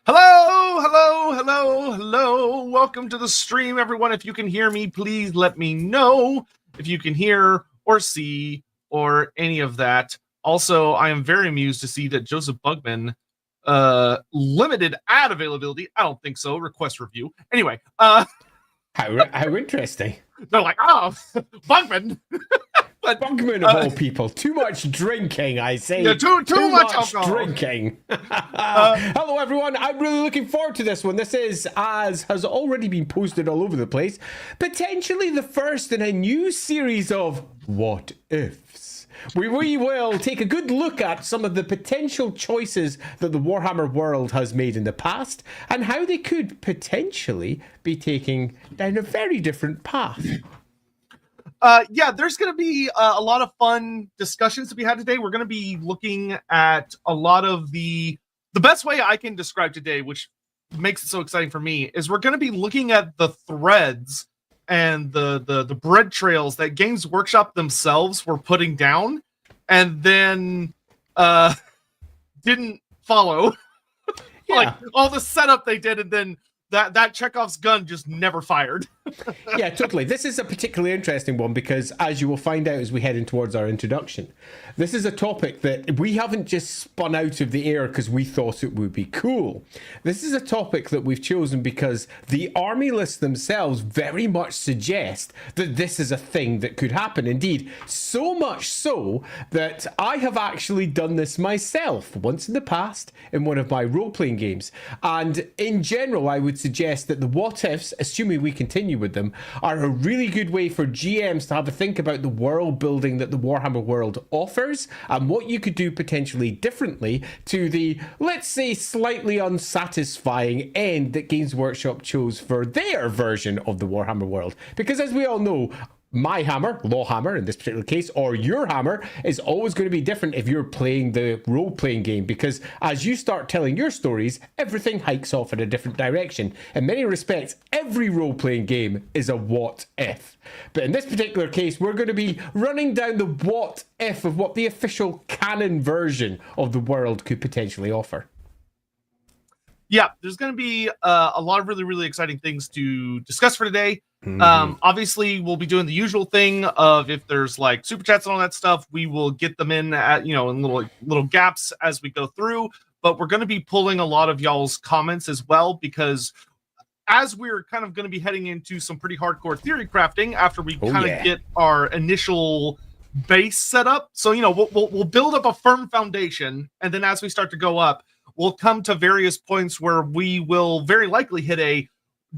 Hello, hello, hello, hello. Welcome to the stream, everyone. If you can hear me, please let me know if you can hear or see or any of that. Also, I am very amused to see that Joseph Bugman limited ad availability. I don't think so. Request review. Anyway, how interesting. They're like, oh, Bugman. But Bugman of all people, too much drinking, I say. Yeah, too much alcohol. Drinking. Hello, everyone. I'm really looking forward to this one. This is, as has already been posted all over the place, potentially the first in a new series of What Ifs. We will take a good look at some of the potential choices that the Warhammer world has made in the past and how they could potentially be taking down a very different path. Yeah, there's going to be a lot of fun discussions to be had today. We're going to be looking at a lot of the best way I can describe today, which makes it so exciting for me, is we're going to be looking at the threads and the bread trails that Games Workshop themselves were putting down and then didn't follow. Yeah. Like all the setup they did, and then that Chekhov's gun just never fired. Yeah, totally. This is a particularly interesting one because, as you will find out as we head in towards our introduction, this is a topic that we haven't just spun out of the air because we thought it would be cool. This is a topic that we've chosen because the army lists themselves very much suggest that this is a thing that could happen. Indeed, so much so that I have actually done this myself once in the past in one of my role-playing games. And in general, I would suggest that the what-ifs, assuming we continue with them, are a really good way for GMs to have a think about the world building that the Warhammer world offers and what you could do potentially differently to the, let's say, slightly unsatisfying end that Games Workshop chose for their version of the Warhammer world. Because as we all know, my hammer, Lawhammer in this particular case, or your hammer is always going to be different if you're playing the role-playing game, because as you start telling your stories, everything hikes off in a different direction. In many respects, every role-playing game is a what if. But in this particular case, we're going to be running down the what if of what the official canon version of the world could potentially offer. Yeah, there's going to be a lot of really, really exciting things to discuss for today. Obviously, we'll be doing the usual thing of if there's like super chats and all that stuff, we will get them in at, in little gaps as we go through. But we're going to be pulling a lot of y'all's comments as well, because as we're kind of going to be heading into some pretty hardcore theory crafting after we get our initial base set up. So, we'll build up a firm foundation, and then as we start to go up, we'll come to various points where we will very likely hit a,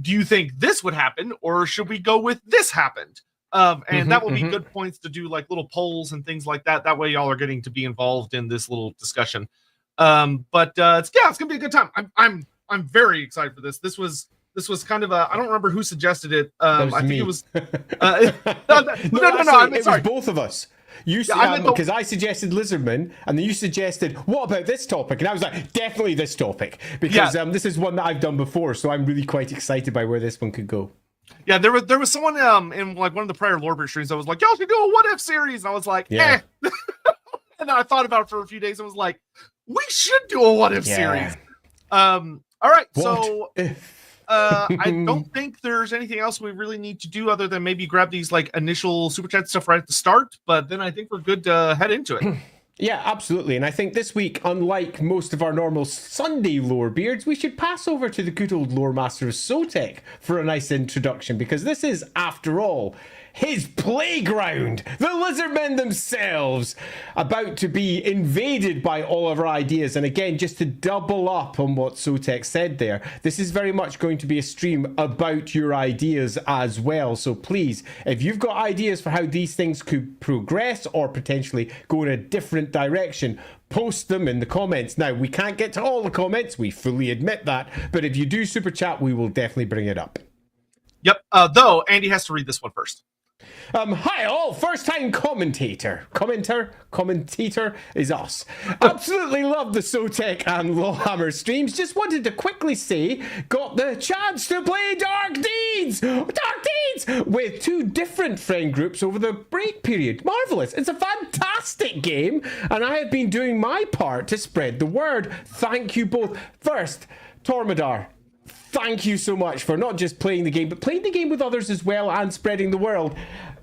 do you think this would happen, or should we go with this happened? And that will be good points to do like little polls and things like that. That way y'all are getting to be involved in this little discussion. But it's gonna be a good time. I'm very excited for this. This was kind of I don't remember who suggested it. I think it was no, it was both of us. You because I suggested Lizardman, and then you suggested, what about this topic? And I was like, definitely this topic, because this is one that I've done before, so I'm really quite excited by where this one could go. Yeah, there was someone in like one of the prior Lorebeards streams that was like, y'all should do a what if series, and I was like, And then I thought about it for a few days and was like, we should do a what if series. All right, so I don't think there's anything else we really need to do other than maybe grab these like initial super chat stuff right at the start, but then I think we're good to head into it. Yeah, absolutely. And I think this week, unlike most of our normal Sunday Lorebeards, we should pass over to the good old Loremaster of Sotek for a nice introduction, because this is, after all, his playground. The Lizardmen themselves about to be invaded by all of our ideas. And again, just to double up on what Sotek said there, this is very much going to be a stream about your ideas as well. So please, if you've got ideas for how these things could progress or potentially go in a different direction, post them in the comments. Now, we can't get to all the comments, we fully admit that, but if you do super chat, we will definitely bring it up. Yep, though Andy has to read this one first. Hi all, first time commentator is us. Absolutely love the Sotek and Lorehammer streams. Just wanted to quickly say, got the chance to play Dark Deeds with 2 different friend groups over the break period. Marvelous. It's a fantastic game, and I have been doing my part to spread the word. Thank you both. First, Tormadar, thank you so much for not just playing the game, but playing the game with others as well and spreading the world,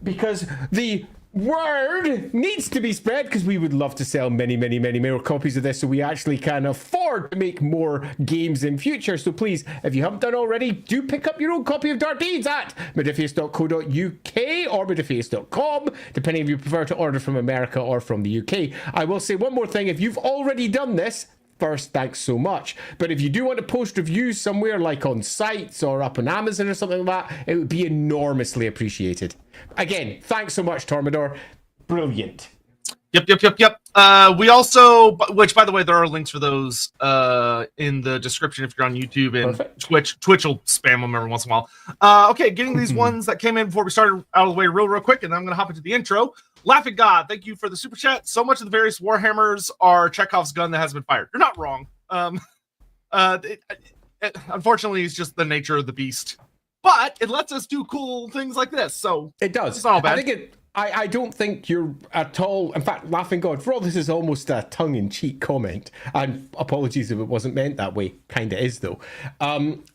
because the word needs to be spread, because we would love to sell many more copies of this so we actually can afford to make more games in future. So please, if you haven't done already, do pick up your own copy of Dark Deeds at modiphius.co.uk or modiphius.com, depending if you prefer to order from America or from the UK. I will say one more thing. If you've already done this, first, thanks so much. But if you do want to post reviews somewhere, like on sites or up on Amazon or something like that, it would be enormously appreciated. Again, thanks so much, Tormador. Brilliant. Yep. We also, which by the way, there are links for those in the description if you're on YouTube, and Perfect. Twitch will spam them every once in a while. Okay, getting these ones that came in before we started out of the way real quick, and then I'm going to hop into the intro. Laughing God, thank you for the super chat. So much of the various Warhammers are Chekhov's gun that has been fired. You're not wrong. Unfortunately, it's just the nature of the beast. But it lets us do cool things like this. So it does. It's not all bad. I don't think you're at all. In fact, Laughing God, for all this is almost a tongue-in-cheek comment, and apologies if it wasn't meant that way. Kind of is, though.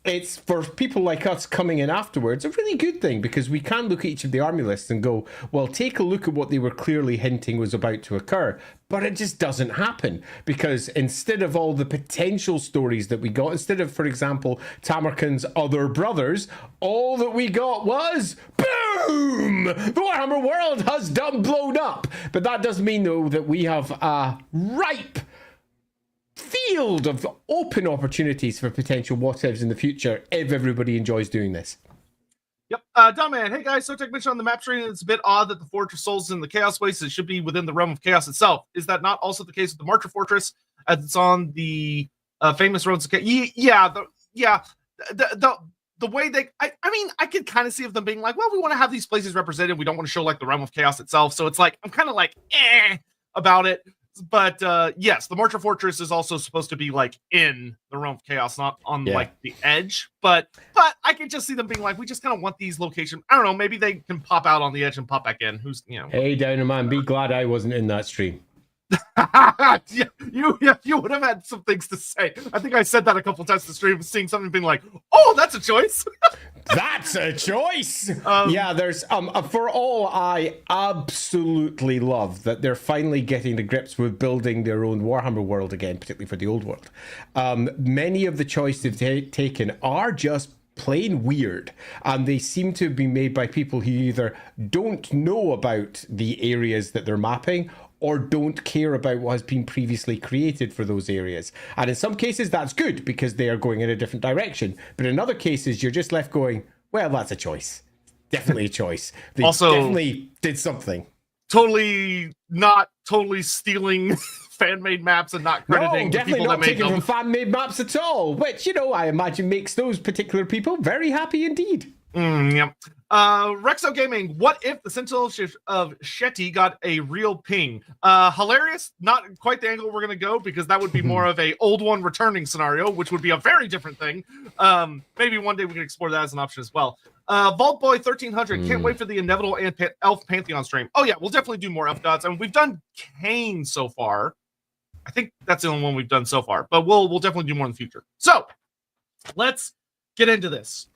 It's for people like us coming in afterwards a really good thing, because we can look at each of the army lists and go, well, take a look at what they were clearly hinting was about to occur. But it just doesn't happen, because instead of all the potential stories that we got, instead of, for example, Tamarkin's other brothers, all that we got was boom! The Warhammer world has done blown up. But that does mean, though, that we have a ripe field of open opportunities for potential what-ifs in the future if everybody enjoys doing this. Yep. Dumb man. Hey guys, Sotek mentioned on the map screen it's a bit odd that the Fortress Souls in the Chaos Waste should be within the realm of Chaos itself. Is that not also the case with the Marcher Fortress, as it's on the famous roads of Chaos? The way they, I mean, I could kind of see of them being like, well, we want to have these places represented. We don't want to show like the realm of Chaos itself. So it's like, I'm kind of like, about it. But yes, the Marcher Fortress is also supposed to be like in the realm of Chaos, not on like the edge. But I can just see them being like, we just kind of want these locations. I don't know, maybe they can pop out on the edge and pop back in. Who's, you know? Hey, Downer man, be glad I wasn't in that stream. Yeah, you would have had some things to say. I think I said that a couple times in the stream, seeing something being like, oh, that's a choice. That's a choice. Yeah, there's for all, I absolutely love that they're finally getting to grips with building their own Warhammer world again, particularly for the old world. Many of the choices they've taken are just plain weird, and they seem to be made by people who either don't know about the areas that they're mapping or don't care about what has been previously created for those areas. And in some cases, that's good, because they are going in a different direction. But in other cases, you're just left going, well, that's a choice. Definitely a choice. They also definitely did something. Totally stealing fan-made maps and not crediting the people that made them. Definitely not taking from fan-made maps at all, which, you know, I imagine makes those particular people very happy indeed. Yep. Rexo Gaming, what if the Sentinel of Shetty got a real ping? Hilarious, not quite the angle we're going to go, because that would be more of a old one returning scenario, which would be a very different thing. Maybe one day we can explore that as an option as well. Vault Boy 1300, can't wait for the inevitable Elf Pantheon stream. Oh yeah, we'll definitely do more Elf gods, and we've done Kane so far. I think that's the only one we've done so far, but we'll definitely do more in the future. So let's get into this.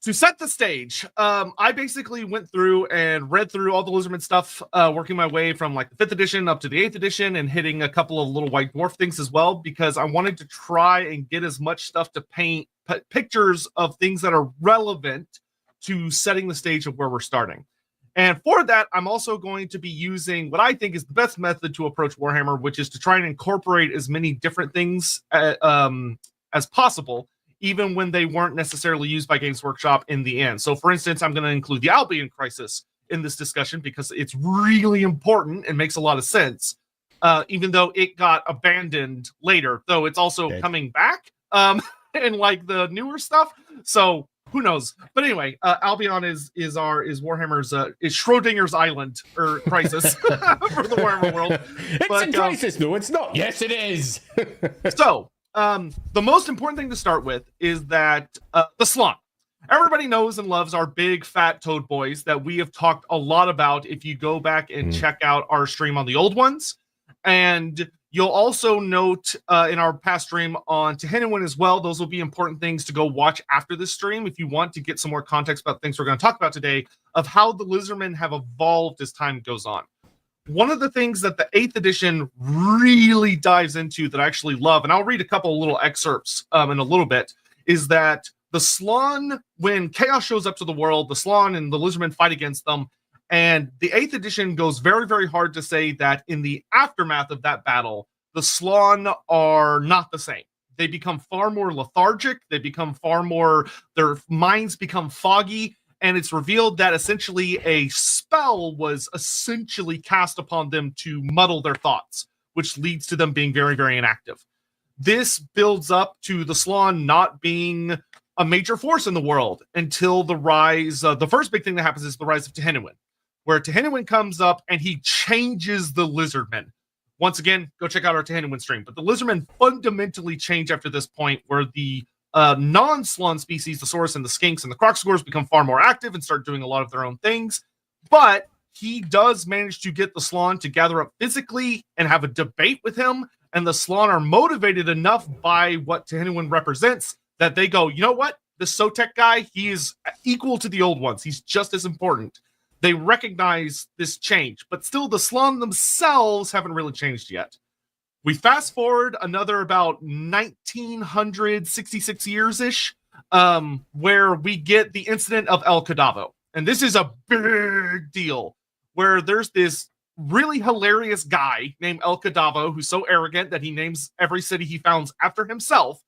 To set the stage, I basically went through and read through all the Lizardman stuff, working my way from like the 5th edition up to the 8th edition and hitting a couple of little White Dwarf things as well, because I wanted to try and get as much stuff to paint pictures of things that are relevant to setting the stage of where we're starting. And for that, I'm also going to be using what I think is the best method to approach Warhammer, which is to try and incorporate as many different things as possible, even when they weren't necessarily used by Games Workshop in the end. So, for instance, I'm going to include the Albion Crisis in this discussion because it's really important and makes a lot of sense, even though it got abandoned later, though it's also coming back in like the newer stuff. So Who knows? But anyway, Albion is Warhammer's is Schrodinger's island or crisis for the Warhammer world. It's a crisis. No, it's not. Yes, it is. So, the most important thing to start with is that the Slon. Everybody knows and loves our big fat toad boys that we have talked a lot about if you go back and check out our stream on the old ones. And you'll also note in our past stream on Tehenowin as well, those will be important things to go watch after this stream if you want to get some more context about things we're going to talk about today of how the Lizardmen have evolved as time goes on. One of the things that the 8th edition really dives into that I actually love, and I'll read a couple of little excerpts in a little bit, is that the Slon, when chaos shows up to the world, the Slon and the Lizardmen fight against them, and the 8th edition goes very, very hard to say that in the aftermath of that battle, the Slon are not the same. They become far more lethargic, they become far more, their minds become foggy, and it's revealed that essentially a spell was essentially cast upon them to muddle their thoughts, which leads to them being very, very inactive. This builds up to the Slon not being a major force in the world until the rise. The first big thing that happens is the rise of Tehenowin, where Tehenowin comes up and he changes the Lizardmen. Once again, go check out our Tehenowin stream. But the Lizardmen fundamentally change after this point, where the non-Slon species, the Saurus and the Skinks and the Crocsagors, become far more active and start doing a lot of their own things. But he does manage to get the Slon to gather up physically and have a debate with him. And the Slon are motivated enough by what Tehenowin represents that they go, you know what? This Sotek guy, he is equal to the old ones. He's just as important. They recognize this change, but still the Slon themselves haven't really changed yet. We fast forward another about 1966 years-ish, where we get the incident of El Cadavo. And this is a big deal, where there's this really hilarious guy named El Cadavo, who's so arrogant that he names every city he founds after himself,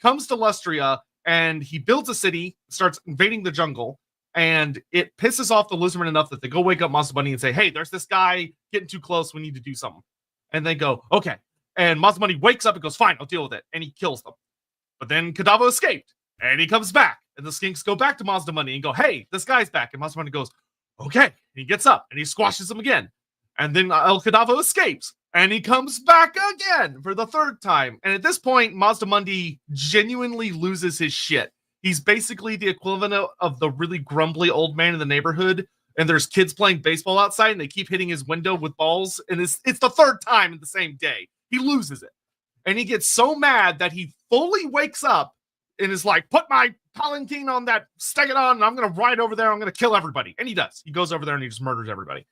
comes to Lustria, and he builds a city, starts invading the jungle, and it pisses off the Lizardmen enough that they go wake up Mazdamundi and say, hey, there's this guy getting too close, we need to do something. And they go, okay. And Mazdamundi wakes up and goes, fine, I'll deal with it. And he kills them. But then Cadavo escaped, and he comes back. And the Skinks go back to Mazdamundi and go, hey, this guy's back. And Mazdamundi goes, okay. And he gets up, and he squashes him again. And then El Cadavo escapes, and he comes back again for the third time. And at this point, Mazdamundi genuinely loses his shit. He's basically the equivalent of the really grumbly old man in the neighborhood, and there's kids playing baseball outside, and they keep hitting his window with balls, and it's the third time in the same day. He loses it. And he gets so mad that he fully wakes up and is like, put my palanquin on that, stick it on, and I'm going to ride over there, I'm going to kill everybody. And he does. He goes over there and he just murders everybody.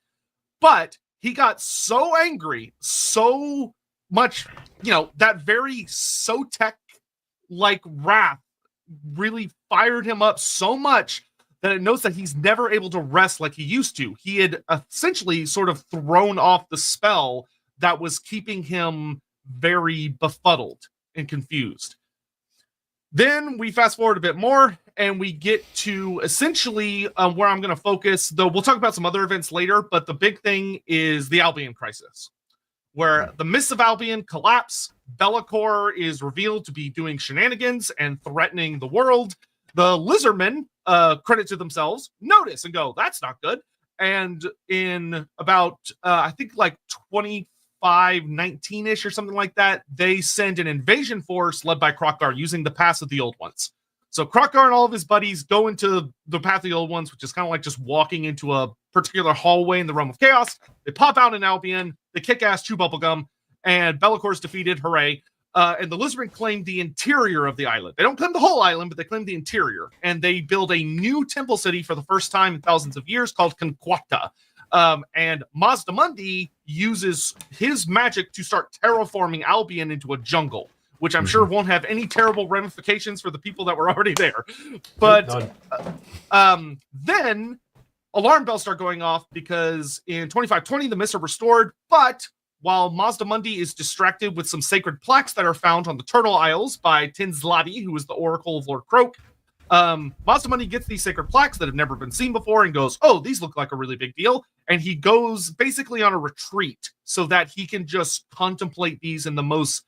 But he got so angry, so much, that very Sotek-like wrath really fired him up so much that it knows that he's never able to rest like he used to. He had essentially sort of thrown off the spell that was keeping him very befuddled and confused. Then we fast forward a bit more, and we get to essentially where I'm going to focus, though we'll talk about some other events later, but the big thing is the Albion crisis, where the Mists of Albion collapse. Be'lakor is revealed to be doing shenanigans and threatening the world. The Lizardmen, credit to themselves, notice and go, that's not good. And in about, I think like 2519-ish or something like that, they send an invasion force led by Kroq-Gar using the paths of the old ones. So Kroq-Gar and all of his buddies go into the path of the old ones, which is kind of like just walking into a particular hallway in the realm of chaos. They pop out in Albion, they kick ass, chew bubblegum, and Be'lakor's defeated, hooray. And the Lizardmen claim the interior of the island. They don't claim the whole island, but they claim the interior. And they build a new temple city for the first time in thousands of years called Conquata. And Mazdamundi uses his magic to start terraforming Albion into a jungle, which I'm sure won't have any terrible ramifications for the people that were already there. But then alarm bells start going off because in 2520, the mists are restored, but while Mazdamundi is distracted with some sacred plaques that are found on the Turtle Isles by Tinsladi, who is the Oracle of Lord Croak, Mazdamundi gets these sacred plaques that have never been seen before and goes, oh, these look like a really big deal. And he goes basically on a retreat so that he can just contemplate these in the most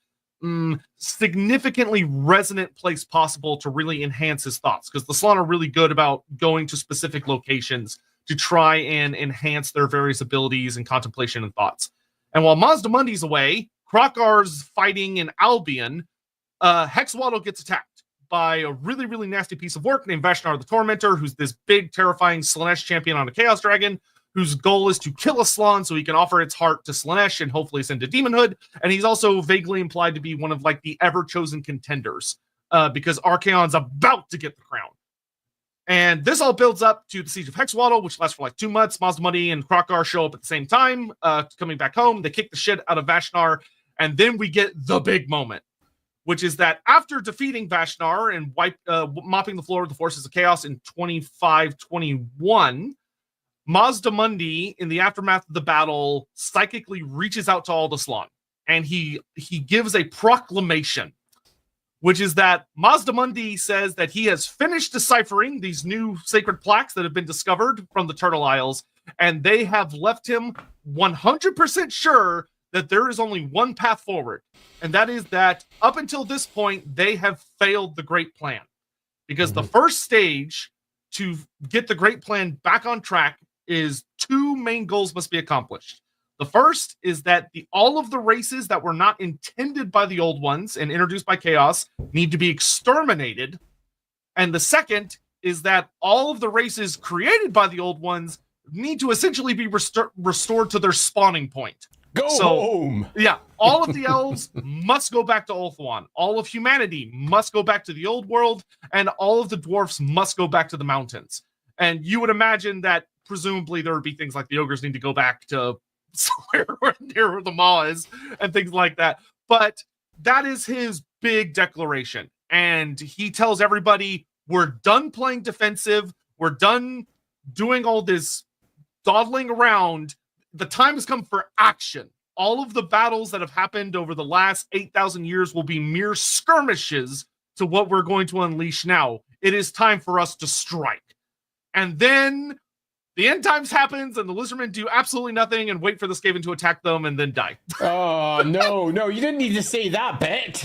significantly resonant place possible to really enhance his thoughts, because the Slann are really good about going to specific locations to try and enhance their various abilities and contemplation and thoughts. And while Mazdamundi's away, Krokar's fighting in Albion, Hexwaddle gets attacked by a really, really nasty piece of work named Vashnar the Tormentor, who's this big, terrifying Slaanesh champion on a Chaos Dragon, whose goal is to kill a Slann so he can offer its heart to Slaanesh and hopefully send to demonhood. And he's also vaguely implied to be one of like the ever-chosen contenders, because Archaon's about to get the crown. And this all builds up to the Siege of Hexwaddle, which lasts for like 2 months. Mazdamundi and Krokar show up at the same time, coming back home. They kick the shit out of Vashnar, and then we get the big moment, which is that after defeating Vashnar and mopping the floor with the forces of chaos in 25-21, Mazdamundi, in the aftermath of the battle, psychically reaches out to all the Slann, and he gives a proclamation, which is that Mazdamundi says that he has finished deciphering these new sacred plaques that have been discovered from the Turtle Isles, and they have left him 100% sure that there is only one path forward, and that is that up until this point, they have failed the Great Plan. Because the first stage to get the Great Plan back on track is 2 main goals must be accomplished. The first is that all of the races that were not intended by the old ones and introduced by chaos need to be exterminated. And the second is that all of the races created by the old ones need to essentially be restored to their spawning point. Go home! Yeah, all of the elves must go back to Ulthuan. All of humanity must go back to the old world, and all of the dwarfs must go back to the mountains. And you would imagine that presumably there would be things like the ogres need to go back to somewhere near where the maw is and things like that. But that is his big declaration. And he tells everybody, we're done playing defensive. We're done doing all this dawdling around. The time has come for action. All of the battles that have happened over the last 8,000 years will be mere skirmishes to what we're going to unleash now. It is time for us to strike. And then the end times happens, and the Lizardmen do absolutely nothing and wait for the Skaven to attack them and then die. Oh, no, you didn't need to say that bit.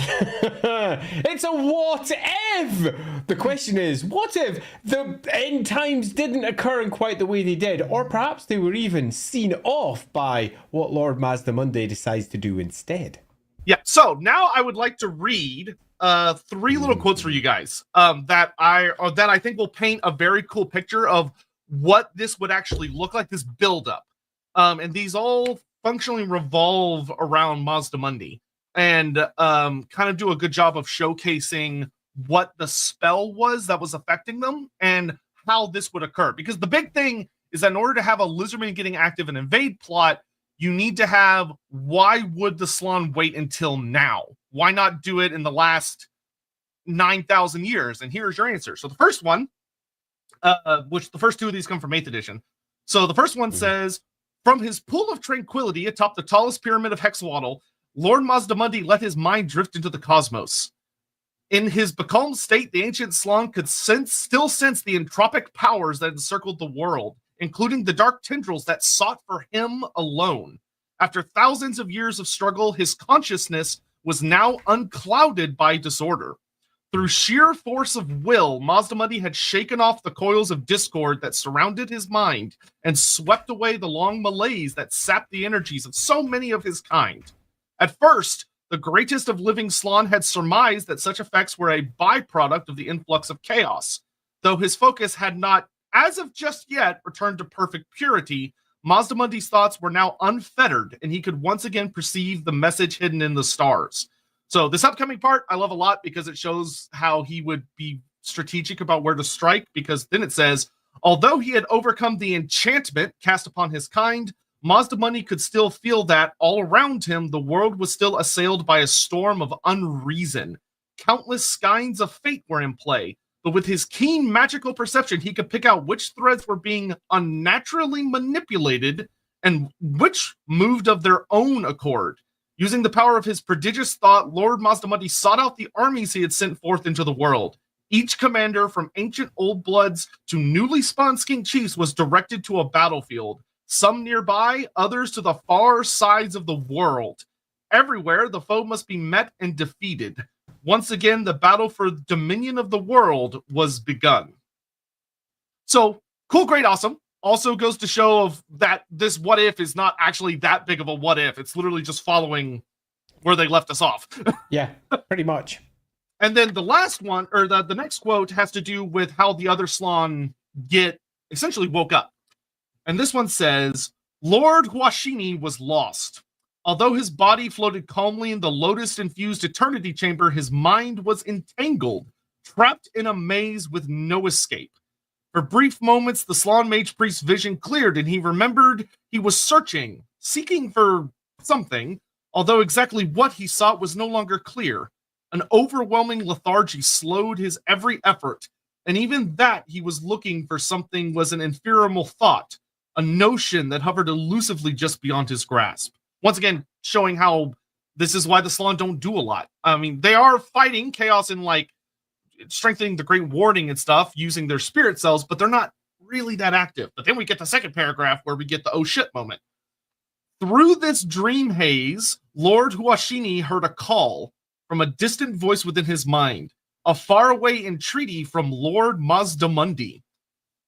It's a what if? The question is, what if the end times didn't occur in quite the way they did? Or perhaps they were even seen off by what Lord Mazdamundi decides to do instead? Yeah, so now I would like to read 3 little quotes for you guys that I think will paint a very cool picture of what this would actually look like, this buildup. And these all functionally revolve around Mazdamundi and kind of do a good job of showcasing what the spell was that was affecting them and how this would occur. Because the big thing is that in order to have a Lizardman getting active and invade plot, you need to have, why would the Slann wait until now? Why not do it in the last 9,000 years? And here's your answer. So the first one, which the first 2 of these come from 8th edition. So the first one says, from his pool of tranquility atop the tallest pyramid of Hexwaddle, Lord Mazdamundi let his mind drift into the cosmos. In his becalmed state, the ancient Slann could still sense the entropic powers that encircled the world, including the dark tendrils that sought for him alone. After thousands of years of struggle, his consciousness was now unclouded by disorder. Through sheer force of will, Mazdamundi had shaken off the coils of discord that surrounded his mind and swept away the long malaise that sapped the energies of so many of his kind. At first, the greatest of living Slann had surmised that such effects were a byproduct of the influx of chaos. Though his focus had not, as of just yet, returned to perfect purity, Mazdamundi's thoughts were now unfettered, and he could once again perceive the message hidden in the stars. So this upcoming part, I love a lot because it shows how he would be strategic about where to strike, because then it says, although he had overcome the enchantment cast upon his kind, Mazdamundi could still feel that, all around him, the world was still assailed by a storm of unreason. Countless skeins of fate were in play, but with his keen magical perception, he could pick out which threads were being unnaturally manipulated and which moved of their own accord. Using the power of his prodigious thought, Lord Mazdamundi sought out the armies he had sent forth into the world. Each commander, from ancient old bloods to newly spawned skink chiefs, was directed to a battlefield. Some nearby, others to the far sides of the world. Everywhere, the foe must be met and defeated. Once again, the battle for dominion of the world was begun. So, cool, great, awesome. Also goes to show of that this what if is not actually that big of a what if. It's literally just following where they left us off. Yeah, pretty much. And then the last one, or the next quote, has to do with how the other Slan get essentially woke up. And this one says, Lord Huashini was lost. Although his body floated calmly in the lotus-infused eternity chamber, his mind was entangled, trapped in a maze with no escape. For brief moments, the Slan Mage Priest's vision cleared, and he remembered he was seeking for something, although exactly what he sought was no longer clear. An overwhelming lethargy slowed his every effort, and even that he was looking for something was an ephemeral thought, a notion that hovered elusively just beyond his grasp. Once again, showing how this is why the Slan don't do a lot. I mean, they are fighting chaos and like strengthening the Great Warding and stuff using their spirit cells, but they're not really that active. But then we get the second paragraph where we get the oh shit moment. Through this dream haze, Lord Huashini heard a call from a distant voice within his mind, a faraway entreaty from Lord Mazdamundi.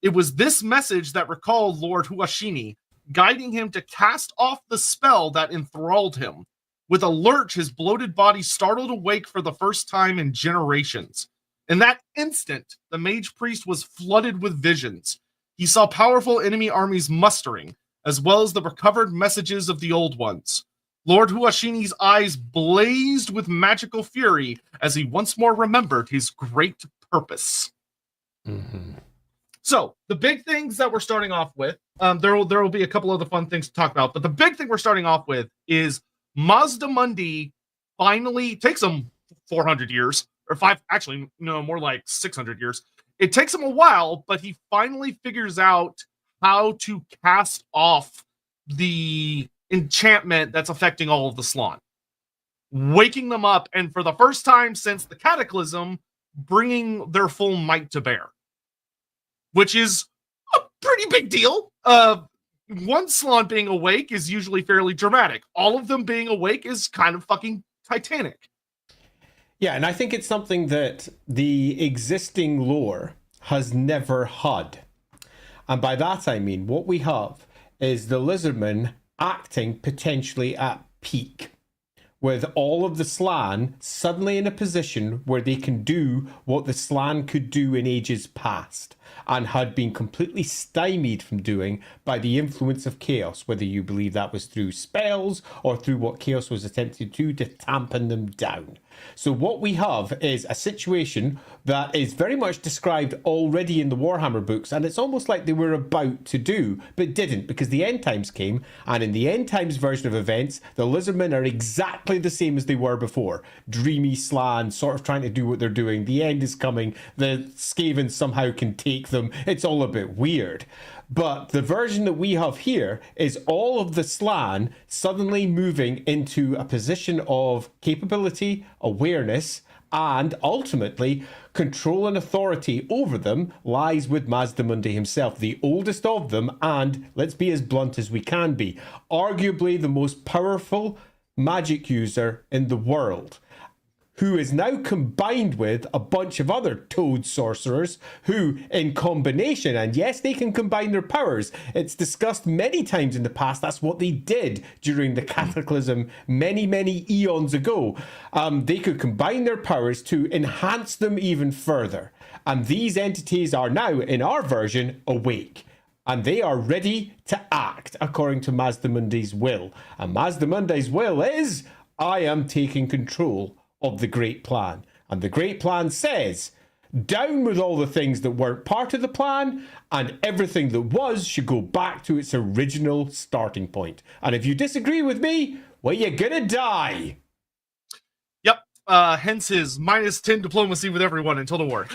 It was this message that recalled Lord Huashini, guiding him to cast off the spell that enthralled him. With a lurch, his bloated body startled awake for the first time in generations. In that instant, the Mage Priest was flooded with visions. He saw powerful enemy armies mustering, as well as the recovered messages of the old ones. Lord Huashini's eyes blazed with magical fury as he once more remembered his great purpose. Mm-hmm. So, the big things that we're starting off with, there will be a couple other fun things to talk about, but the big thing we're starting off with is Mazdamundi finally takes him 400 years, or actually, no, more like 600 years. It takes him a while, but he finally figures out how to cast off the enchantment that's affecting all of the Slan, waking them up, and for the first time since the Cataclysm, bringing their full might to bear, which is a pretty big deal. One Slan being awake is usually fairly dramatic. All of them being awake is kind of fucking titanic. Yeah, and I think it's something that the existing lore has never had. And by that I mean, what we have is the Lizardmen acting potentially at peak, with all of the Slan suddenly in a position where they can do what the Slan could do in ages past, and had been completely stymied from doing by the influence of chaos, whether you believe that was through spells or through what chaos was attempting to dampen them down. So what we have is a situation that is very much described already in the Warhammer books, and it's almost like they were about to do, but didn't, because the End Times came, and in the End Times version of events, the Lizardmen are exactly the same as they were before. Dreamy Slan, sort of trying to do what they're doing. The end is coming. The Skaven somehow can take them. It's all a bit weird. But the version that we have here is all of the Slan suddenly moving into a position of capability, awareness, and ultimately control and authority over them lies with Mazdamundi himself, the oldest of them, and let's be as blunt as we can be, arguably the most powerful magic user in the world, who is now combined with a bunch of other toad sorcerers who, in combination, and yes, they can combine their powers. It's discussed many times in the past. That's what they did during the Cataclysm many, many eons ago. They could combine their powers to enhance them even further. And these entities are now, in our version, awake. And they are ready to act according to Mazdamundi's will. And Mazdamundi's will is, I am taking control of the Great Plan. And the Great Plan says, down with all the things that weren't part of the plan, and everything that was should go back to its original starting point. And if you disagree with me, well, you're gonna die. Yep. Hence his -10 diplomacy with everyone until the war.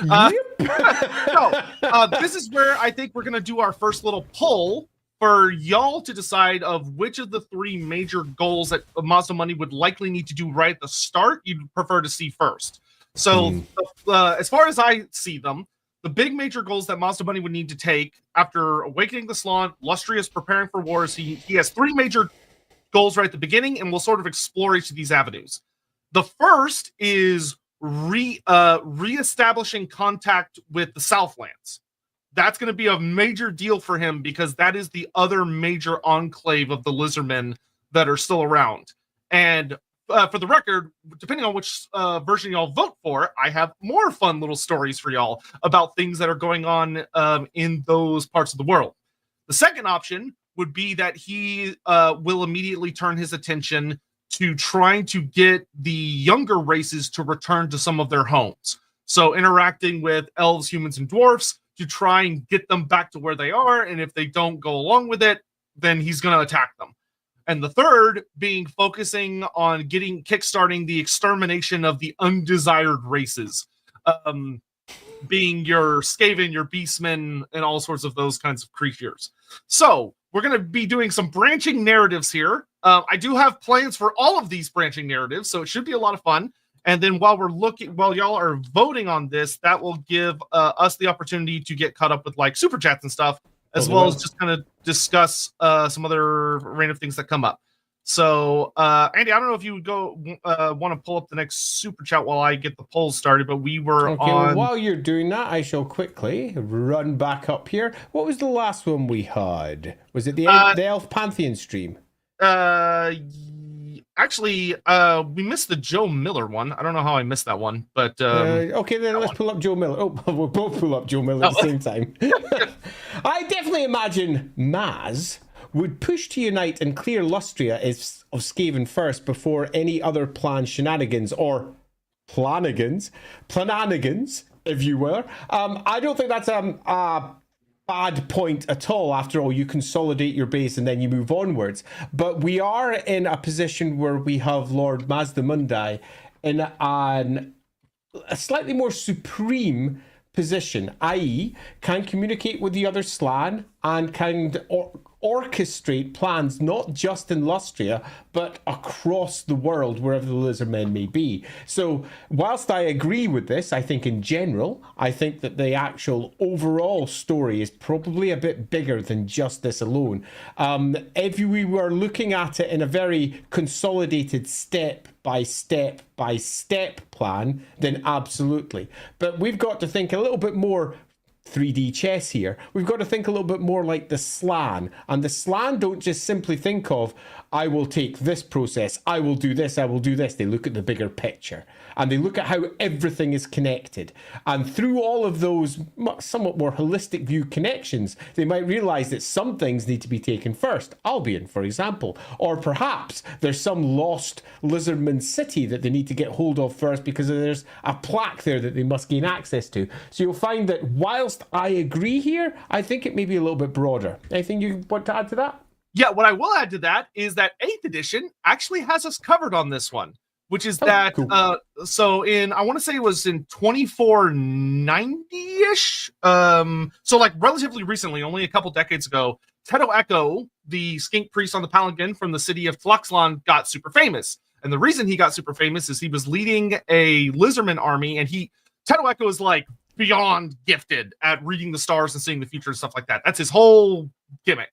This is where I think we're gonna do our first little poll for y'all to decide of which of the three major goals that Mazdamundi would likely need to do right at the start you'd prefer to see first. So, as far as I see them, the big major goals that Mazdamundi would need to take after awakening the Slan, Lustrious, preparing for wars, he has three major goals right at the beginning, and we'll sort of explore each of these avenues. The first is reestablishing contact with the Southlands. That's going to be a major deal for him because that is the other major enclave of the Lizardmen that are still around. And for the record, depending on which version y'all vote for, I have more fun little stories for y'all about things that are going on in those parts of the world. The second option would be that he will immediately turn his attention to trying to get the younger races to return to some of their homes. So interacting with elves, humans, and dwarfs to try and get them back to where they are. And if they don't go along with it, then he's going to attack them. And the third being focusing on kickstarting the extermination of the undesired races, being your Skaven, your Beastmen, and all sorts of those kinds of creatures. So we're going to be doing some branching narratives here. I do have plans for all of these branching narratives, so it should be a lot of fun. And then while y'all are voting on this, that will give us the opportunity to get caught up with like super chats and stuff, as well as just kind of discuss some other random things that come up. So, Andy, I don't know if you would want to pull up the next super chat while I get the polls started, but we were on... Well, while you're doing that, I shall quickly run back up here. What was the last one we had? Was it the Elf Pantheon stream? Actually, we missed the Joe Miller one. I don't know how I missed that one, but... okay, then let's pull up Joe Miller. Oh, we'll both pull up Joe Miller at the same time. I definitely imagine Maz would push to unite and clear Lustria of Skaven first before any other planned shenanigans or planigans, if you will. I don't think that's a bad point at all. After all, you consolidate your base and then you move onwards. But we are in a position where we have Lord Mazdamundi in a slightly more supreme position, i.e. can communicate with the other Slan and can orchestrate plans not just in Lustria but across the world wherever the Lizardmen may be. So whilst I agree with this, I think in general, I think that the actual overall story is probably a bit bigger than just this alone. If we were looking at it in a very consolidated step by step plan, then absolutely. But we've got to think a little bit more 3D chess here. We've got to think a little bit more like the Slan. And the Slan don't just simply think of, I will take this process, I will do this, I will do this. They look at the bigger picture. And they look at how everything is connected. And through all of those somewhat more holistic view connections, they might realize that some things need to be taken first. Albion, for example. Or perhaps there's some lost Lizardman city that they need to get hold of first because there's a plaque there that they must gain access to. So you'll find that whilst I agree here, I think it may be a little bit broader. Anything you want to add to that? Yeah, what I will add to that is that 8th edition actually has us covered on this one, which is that, cool. so I want to say it was in 2490-ish, so like relatively recently, only a couple decades ago, Teto Echo, the skink priest on the Palanquin from the city of Tlaxlan, got super famous. And the reason he got super famous is he was leading a Lizardman army, and Teto Echo is like beyond gifted at reading the stars and seeing the future and stuff like that. That's his whole gimmick.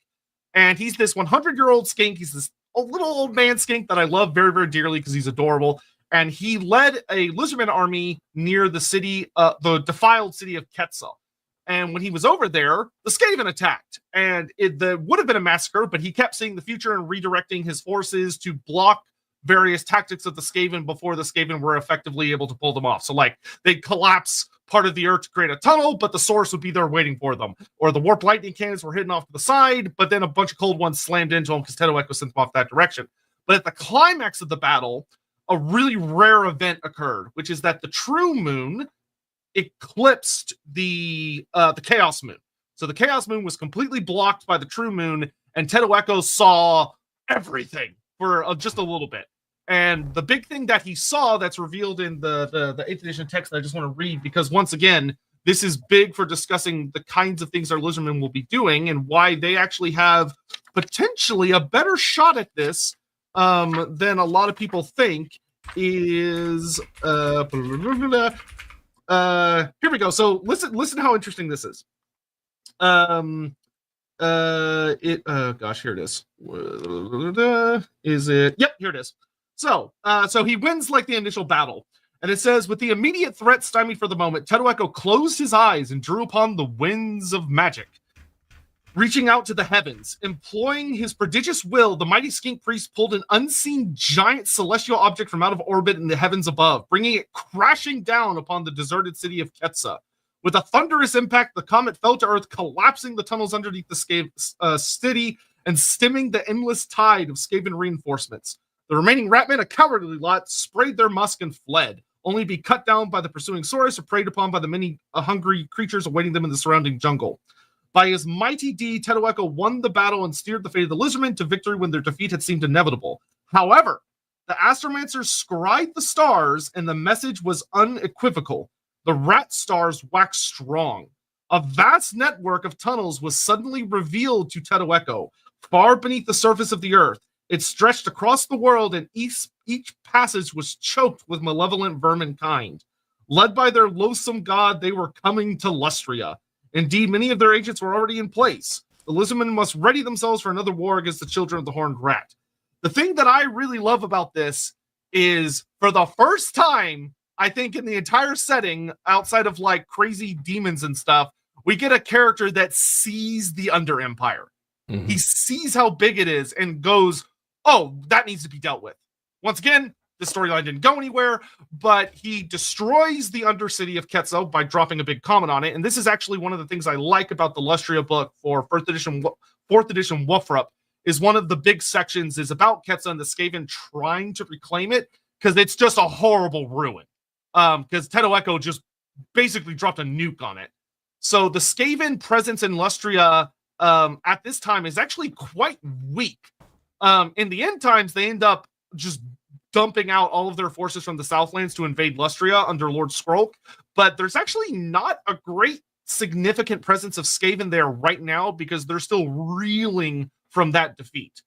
And he's this 100-year-old skink. He's this little old man skink that I love very, very dearly because he's adorable. And he led a Lizardman army near the city, the defiled city of Quetzal. And when he was over there, the Skaven attacked. And it would have been a massacre, but he kept seeing the future and redirecting his forces to block various tactics of the Skaven before the Skaven were effectively able to pull them off. So, like, they'd collapse part of the earth to create a tunnel, but the source would be there waiting for them. Or the warp lightning cannons were hidden off to the side, but then a bunch of cold ones slammed into them because Teto Echo sent them off that direction. But at the climax of the battle, a really rare event occurred, which is that the true moon eclipsed the Chaos Moon. So the Chaos Moon was completely blocked by the true moon, and Teto Echo saw everything for just a little bit. And the big thing that he saw that's revealed in the 8th edition text that I just want to read, because once again, this is big for discussing the kinds of things our Lizardmen will be doing and why they actually have potentially a better shot at this than a lot of people think, is here we go. So listen how interesting this is. Gosh, here it is. Is it? Yep, here it is. So he wins like the initial battle. And it says, with the immediate threat stymied for the moment, Tetueco closed his eyes and drew upon the winds of magic. Reaching out to the heavens, employing his prodigious will, the mighty skink priest pulled an unseen giant celestial object from out of orbit in the heavens above, bringing it crashing down upon the deserted city of Ketsa. With a thunderous impact, the comet fell to Earth, collapsing the tunnels underneath the city and stemming the endless tide of Skaven reinforcements. The remaining Ratmen, a cowardly lot, sprayed their musk and fled, only to be cut down by the pursuing Saurus or preyed upon by the many hungry creatures awaiting them in the surrounding jungle. By his mighty deed, Tetueco won the battle and steered the fate of the Lizardmen to victory when their defeat had seemed inevitable. However, the Astromancers scried the stars, and the message was unequivocal. The rat stars waxed strong. A vast network of tunnels was suddenly revealed to Tetueco, far beneath the surface of the earth. It stretched across the world, and each passage was choked with malevolent vermin kind. Led by their loathsome god, they were coming to Lustria. Indeed, many of their agents were already in place. The Lizardmen must ready themselves for another war against the children of the Horned Rat. The thing that I really love about this is, for the first time, I think in the entire setting, outside of like crazy demons and stuff, we get a character that sees the Under Empire. Mm-hmm. He sees how big it is and goes, oh, that needs to be dealt with. Once again, the storyline didn't go anywhere, but he destroys the Undercity of Ketso by dropping a big comment on it. And this is actually one of the things I like about the Lustria book for 4th edition Wolfrup, is one of the big sections is about Ketsa and the Skaven trying to reclaim it, because it's just a horrible ruin. Because Tetueco just basically dropped a nuke on it. So the Skaven presence in Lustria at this time is actually quite weak. In the end times, they end up just dumping out all of their forces from the Southlands to invade Lustria under Lord Skrolk, but there's actually not a great significant presence of Skaven there right now because they're still reeling from that defeat.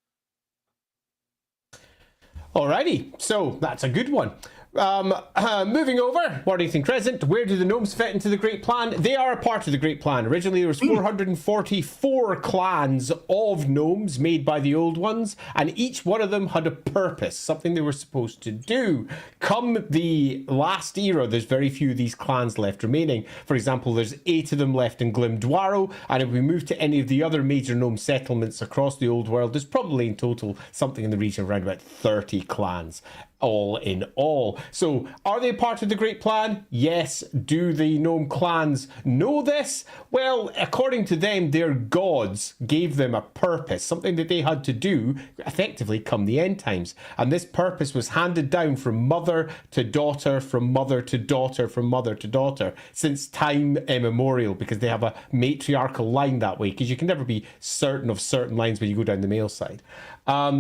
Alrighty, so that's a good one. Moving over, Worthington Crescent, where do the gnomes fit into the Great Plan? They are a part of the Great Plan. Originally, there was 444 clans of gnomes made by the old ones, and each one of them had a purpose, something they were supposed to do. Come the last era, there's very few of these clans left remaining. For example, there's 8 of them left in Glimdwaro, and if we move to any of the other major gnome settlements across the old world, there's probably in total something in the region of around about 30 clans. All in all. So, are they part of the Great Plan? Yes. Do the gnome clans know this? Well, according to them, their gods gave them a purpose, something that they had to do effectively come the end times. And this purpose was handed down from mother to daughter, from mother to daughter, from mother to daughter, since time immemorial, because they have a matriarchal line that way, because you can never be certain of certain lines when you go down the male side.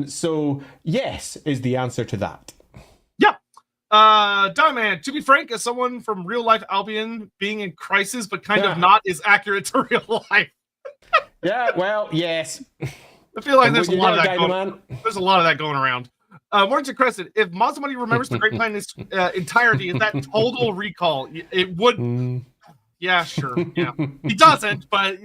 So, yes, is the answer to that. Diamond, to be frank, as someone from real life Albion, being in crisis but kind of not is accurate to real life. Yeah, well, yes. I feel like there's a lot of that going around. Warrington Crescent, if Mazdamundi remembers the Great Plan in its entirety, is that total recall? It would. Yeah, sure. Yeah, he doesn't, but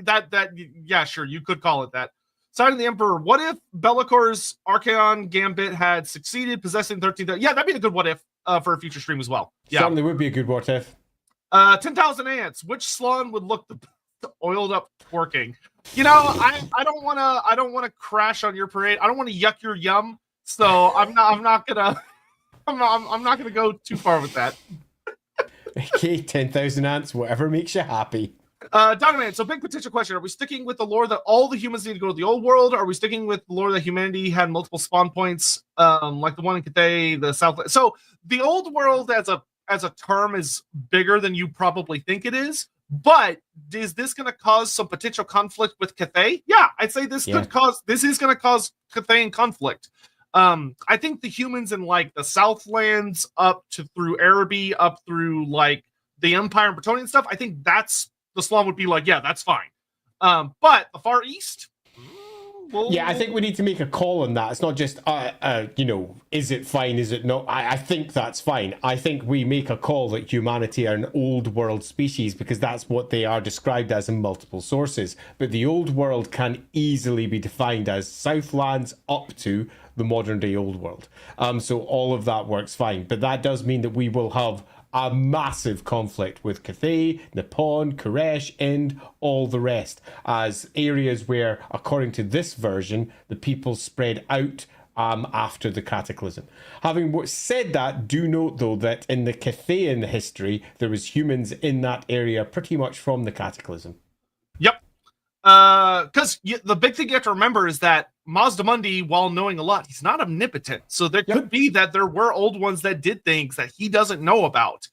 yeah, sure, you could call it that. Sign of the Emperor. What if Bellacor's Archaon Gambit had succeeded, possessing 13? Yeah, that'd be a good what if for a future stream as well. Yeah, certainly would be a good what if. 10,000 ants. Which Slaawn would look the oiled up twerking? You know, I don't want to crash on your parade. I don't want to yuck your yum. So I'm not gonna go too far with that. Okay, 10,000 ants. Whatever makes you happy. Donovan, so big potential question. Are we sticking with the lore that all the humans need to go to the old world? Or are we sticking with the lore that humanity had multiple spawn points, like the one in Cathay, the South? So the old world as a term is bigger than you probably think it is. But is this going to cause some potential conflict with Cathay? Yeah, I'd say this is going to cause Cathayan conflict. I think the humans in like the Southlands up to through Araby, up through like the Empire and Bretonnian stuff, I think that's the Slaawn would be like, yeah, that's fine. But the Far East, Yeah, I think we need to make a call on that. It's not just, is it fine? Is it not? I think that's fine. I think we make a call that humanity are an old world species because that's what they are described as in multiple sources. But the old world can easily be defined as Southlands up to the modern day old world. So all of that works fine. But that does mean that we will have a massive conflict with Cathay, Nippon, Koresh, and all the rest as areas where, according to this version, the people spread out after the cataclysm. Having said that, do note though that in the Cathayan history, there was humans in that area pretty much from the cataclysm. Yep. Because the big thing you have to remember is that Mazdamundi, while knowing a lot, he's not omnipotent. So there could be that there were old ones that did things that he doesn't know about,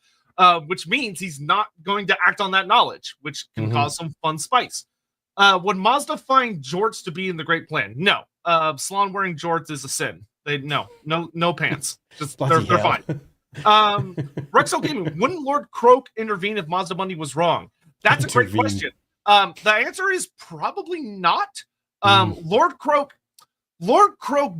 which means he's not going to act on that knowledge, which can cause some fun spice. Would Mazda find jorts to be in the Great Plan? No. Salon wearing jorts is a sin. No pants. Just they're fine. Rexo Gaming, wouldn't Lord Croak intervene if Mazdamundi was wrong? That's a great question. The answer is probably not. Lord Croak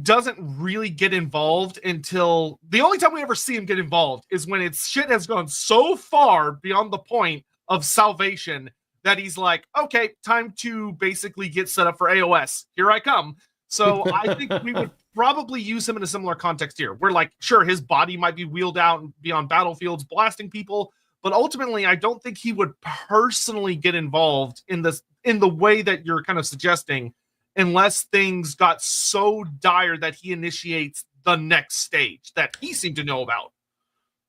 doesn't really get involved until the only time we ever see him get involved is when its shit has gone so far beyond the point of salvation that he's like, okay, time to basically get set up for AOS. Here I come. So I think we would probably use him in a similar context here. Where like, sure, his body might be wheeled out and be on battlefields blasting people, but ultimately, I don't think he would personally get involved in the way that you're kind of suggesting, unless things got so dire that he initiates the next stage that he seemed to know about.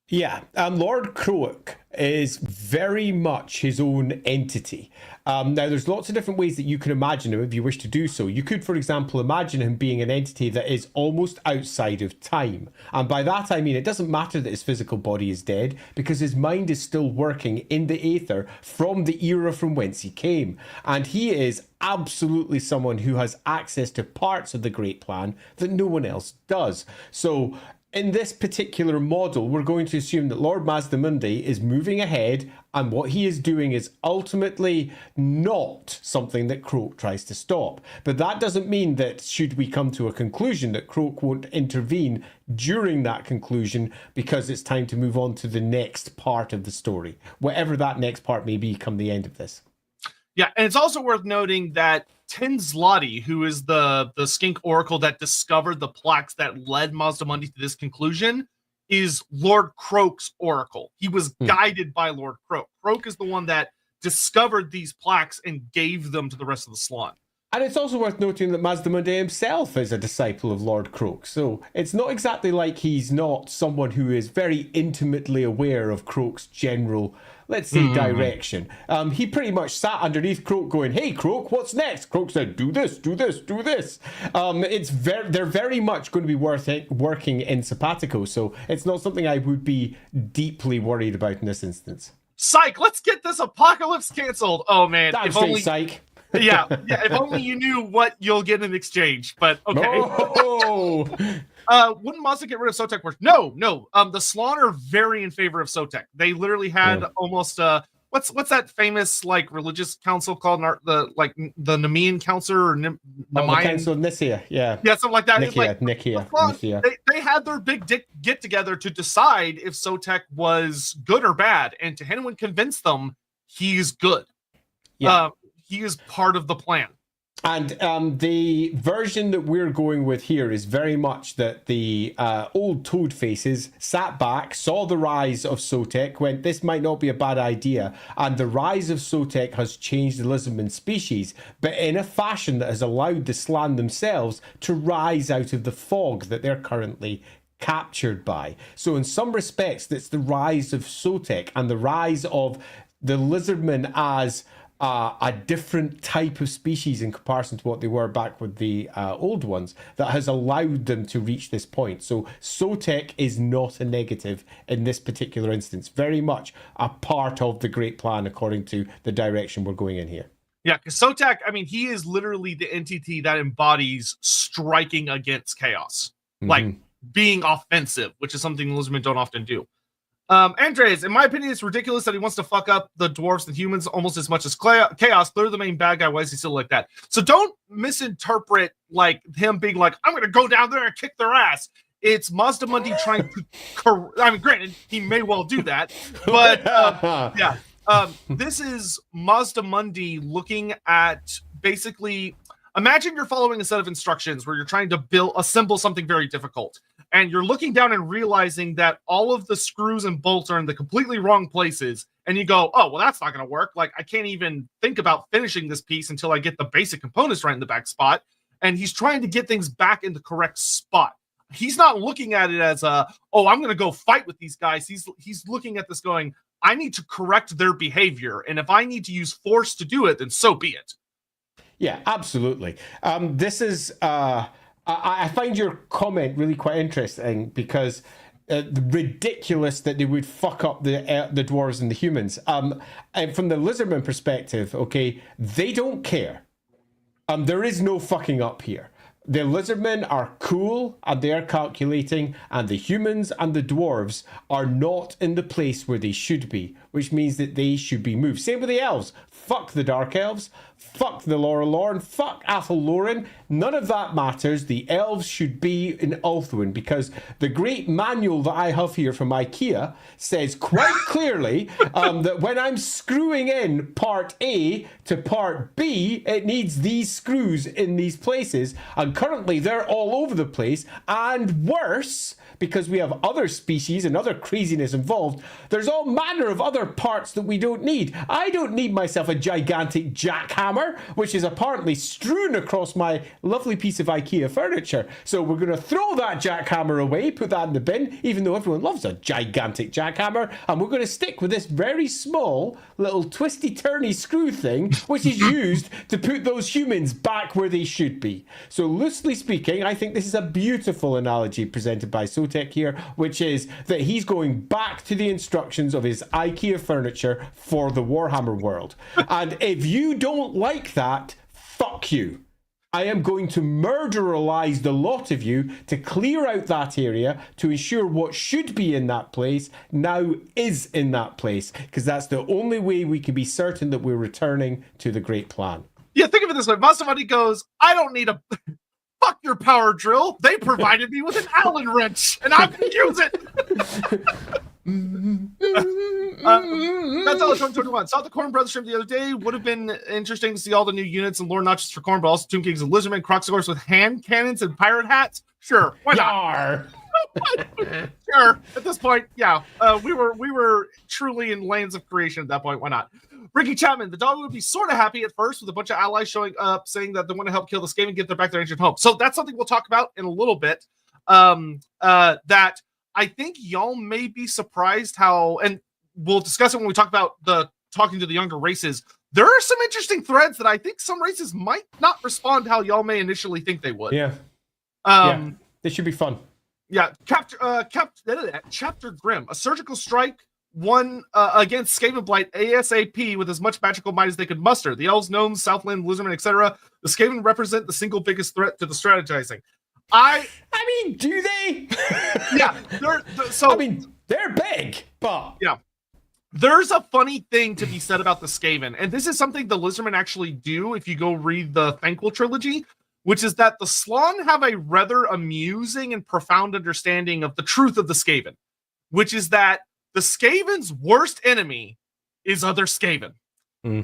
Yeah, Lord Croak is very much his own entity. Now, there's lots of different ways that you can imagine him if you wish to do so. You could, for example, imagine him being an entity that is almost outside of time. And by that, I mean it doesn't matter that his physical body is dead, because his mind is still working in the aether from the era from whence he came. And he is absolutely someone who has access to parts of the Great Plan that no one else does. So in this particular model, we're going to assume that Lord Mazdamundi is moving ahead, and what he is doing is ultimately not something that Croak tries to stop. But that doesn't mean that, should we come to a conclusion, that Croak won't intervene during that conclusion because it's time to move on to the next part of the story, whatever that next part may be come the end of this. Yeah, and it's also worth noting that Tinslotty, who is the skink oracle that discovered the plaques that led Mazdamundi to this conclusion, is Lord Croak's oracle. He was guided by Lord Croak. Croak is the one that discovered these plaques and gave them to the rest of the Salon. And it's also worth noting that Mazdamundi himself is a disciple of Lord Croak, so it's not exactly like he's not someone who is very intimately aware of Croak's general, let's say, direction. He pretty much sat underneath Croak going, hey, Croak, what's next? Croak said, do this, do this, do this. They're very much going to be working in Sapatico, so it's not something I would be deeply worried about in this instance. Psych, let's get this apocalypse canceled. Oh, man. Damn straight, psych. yeah, if only you knew what you'll get in exchange, but okay. Oh. Wouldn't Mazda get rid of Sotek first? No. The Salon are very in favor of Sotek. They literally had almost what's that famous like religious council called the Nemean Council or the Council of Nicaea, yeah, something like that. Nicaea. They had their big get together to decide if Sotek was good or bad, and to anyone convince them he's good. Yeah. He is part of the plan. And the version that we're going with here is very much that the old toad faces sat back, saw the rise of Sotek, went, this might not be a bad idea. And the rise of Sotek has changed the lizardman species, but in a fashion that has allowed the Slan themselves to rise out of the fog that they're currently captured by. So in some respects, that's the rise of Sotek and the rise of the lizardmen as a different type of species in comparison to what they were back with the old ones that has allowed them to reach this point. So Sotek is not a negative in this particular instance, very much a part of the Great Plan according to the direction we're going in here. Yeah, because Sotek, I mean, he is literally the entity that embodies striking against chaos, like being offensive, which is something lizardmen don't often do. Andres, in my opinion, it's ridiculous that he wants to fuck up the dwarves and humans almost as much as Chaos. Clearly the main bad guy. Why is he still like that? So don't misinterpret like him being like, I'm going to go down there and kick their ass. It's Mazdamundi trying to. I mean, granted, he may well do that, but yeah. This is Mazdamundi looking at basically. Imagine you're following a set of instructions where you're trying to assemble something very difficult. And you're looking down and realizing that all of the screws and bolts are in the completely wrong places. And you go, oh, well, that's not going to work. Like, I can't even think about finishing this piece until I get the basic components right in the back spot. And he's trying to get things back in the correct spot. He's not looking at it as I'm going to go fight with these guys. He's looking at this going, I need to correct their behavior. And if I need to use force to do it, then so be it. Yeah, absolutely. This is... I find your comment really quite interesting because ridiculous that they would fuck up the dwarves and the humans. And from the lizardman perspective, okay, they don't care. There is no fucking up here. The lizardmen are cool and they are calculating, and the humans and the dwarves are not in the place where they should be, which means that they should be moved. Same with the elves. Fuck the dark elves. Fuck the Lorelorn. Fuck Athel-Loren. None of that matters. The elves should be in Ulthuan, because the great manual that I have here from IKEA says quite clearly that when I'm screwing in part A to part B, it needs these screws in these places. And currently they're all over the place. And worse, because we have other species and other craziness involved, there's all manner of other parts that we don't need. I don't need myself a gigantic jackhammer, which is apparently strewn across my lovely piece of IKEA furniture. So we're going to throw that jackhammer away, put that in the bin, even though everyone loves a gigantic jackhammer, and we're going to stick with this very small little twisty-turny screw thing, which is used to put those humans back where they should be. So loosely speaking, I think this is a beautiful analogy presented by Sotek here, which is that he's going back to the instructions of his IKEA furniture for the Warhammer world. And if you don't like that, fuck you. I am going to murderalize the lot of you to clear out that area to ensure what should be in that place now is in that place, because that's the only way we can be certain that we're returning to the great plan. Yeah, think of it this way. Mazdamundi goes, I don't need a... Fuck your power drill. They provided me with an Allen wrench, and I'm going to use it. That's all. 2021. Saw the Corn Brothers stream the other day. Would have been interesting to see all the new units and lore, not just for Corn, but also Tomb Kings and Lizardmen, Croxagors with hand cannons and pirate hats. Sure, why not? Sure. At this point, yeah, we were truly in lands of creation at that point. Why not? Ricky Chapman, the dog would be sort of happy at first with a bunch of allies showing up saying that they want to help kill this game and get back their ancient home. So that's something we'll talk about in a little bit. That I think y'all may be surprised how, and we'll discuss it when we talk about talking to the younger races. There are some interesting threads that I think some races might not respond how y'all may initially think they would. Yeah. This should be fun. Yeah. Chapter Grim, a surgical strike won against Skaven Blight ASAP with as much magical might as they could muster. The elves, gnomes, Southland, lizardmen, etc. The Skaven represent the single biggest threat to the strategizing. I mean, do they? Yeah. They're big, but yeah. There's a funny thing to be said about the Skaven, and this is something the lizardmen actually do if you go read the Thanquil trilogy, which is that the Slaanesh have a rather amusing and profound understanding of the truth of the Skaven, which is that the Skaven's worst enemy is other Skaven.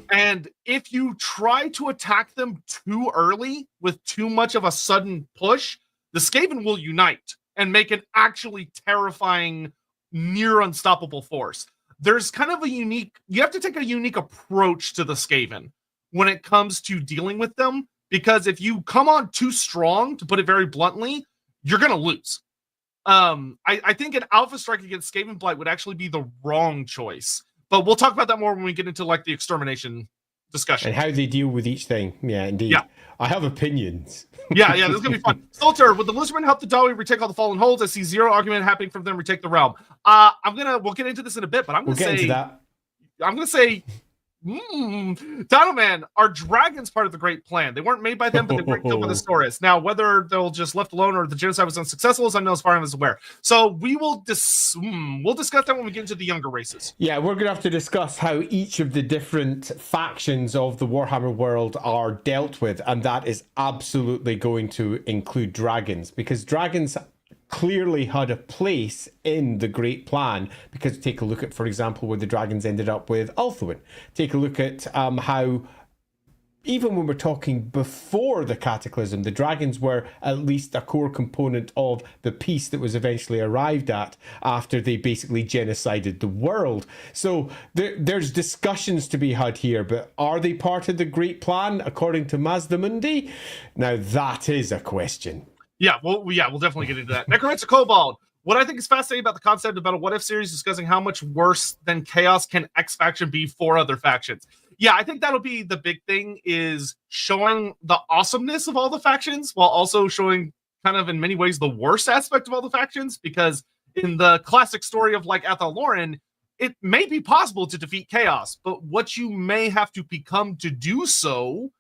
And if you try to attack them too early with too much of a sudden push, the Skaven will unite and make an actually terrifying, near unstoppable force. There's kind of you have to take a unique approach to the Skaven when it comes to dealing with them, because if you come on too strong, to put it very bluntly, you're going to lose. I think an alpha strike against Skaven Blight would actually be the wrong choice. But we'll talk about that more when we get into like the extermination discussion. And how they deal with each thing. Yeah, indeed. Yeah. I have opinions. Yeah, this is going to be fun. Solter, would the Lizardmen help the Dawi retake all the fallen holds? I see zero argument happening from them retake the realm. We'll get into this in a bit, but I'm going to say... get into that. I'm going to say Dino Man, are dragons part of the Great Plan? They weren't made by them, but they weren't killed by the Saurus. Now, whether they'll just left alone or the genocide was unsuccessful is unknown as far as I'm aware. So we will we'll discuss that when we get into the younger races. Yeah, we're going to have to discuss how each of the different factions of the Warhammer world are dealt with, and that is absolutely going to include dragons, because dragons clearly had a place in the Great Plan, because take a look at, for example, where the dragons ended up with Ulthuan. Take a look at how, even when we're talking before the Cataclysm, the dragons were at least a core component of the peace that was eventually arrived at after they basically genocided the world. So there's discussions to be had here, but are they part of the Great Plan according to Mazdamundi? Now that is a question. We'll definitely get into that. Necromancer Kobold. What I think is fascinating about the concept about a what if series discussing how much worse than chaos can X faction be for other factions. Yeah, I think that'll be the big thing, is showing the awesomeness of all the factions while also showing kind of in many ways the worst aspect of all the factions, because in the classic story of like Athel Loren, it may be possible to defeat chaos, but what you may have to become to do so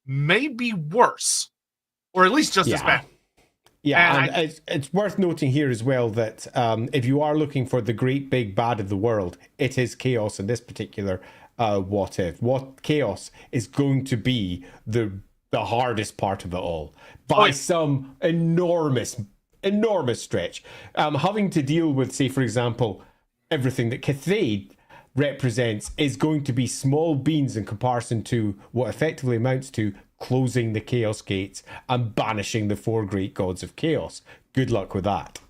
may be worse, or at least just as bad. Yeah, and it's worth noting here as well that if you are looking for the great big bad of the world, it is chaos in this particular what if. What chaos is going to be the hardest part of it all by some enormous stretch. Having to deal with, say, for example, everything that Cathay represents is going to be small beans in comparison to what effectively amounts to closing the Chaos Gates and banishing the 4 great gods of chaos. Good luck with that.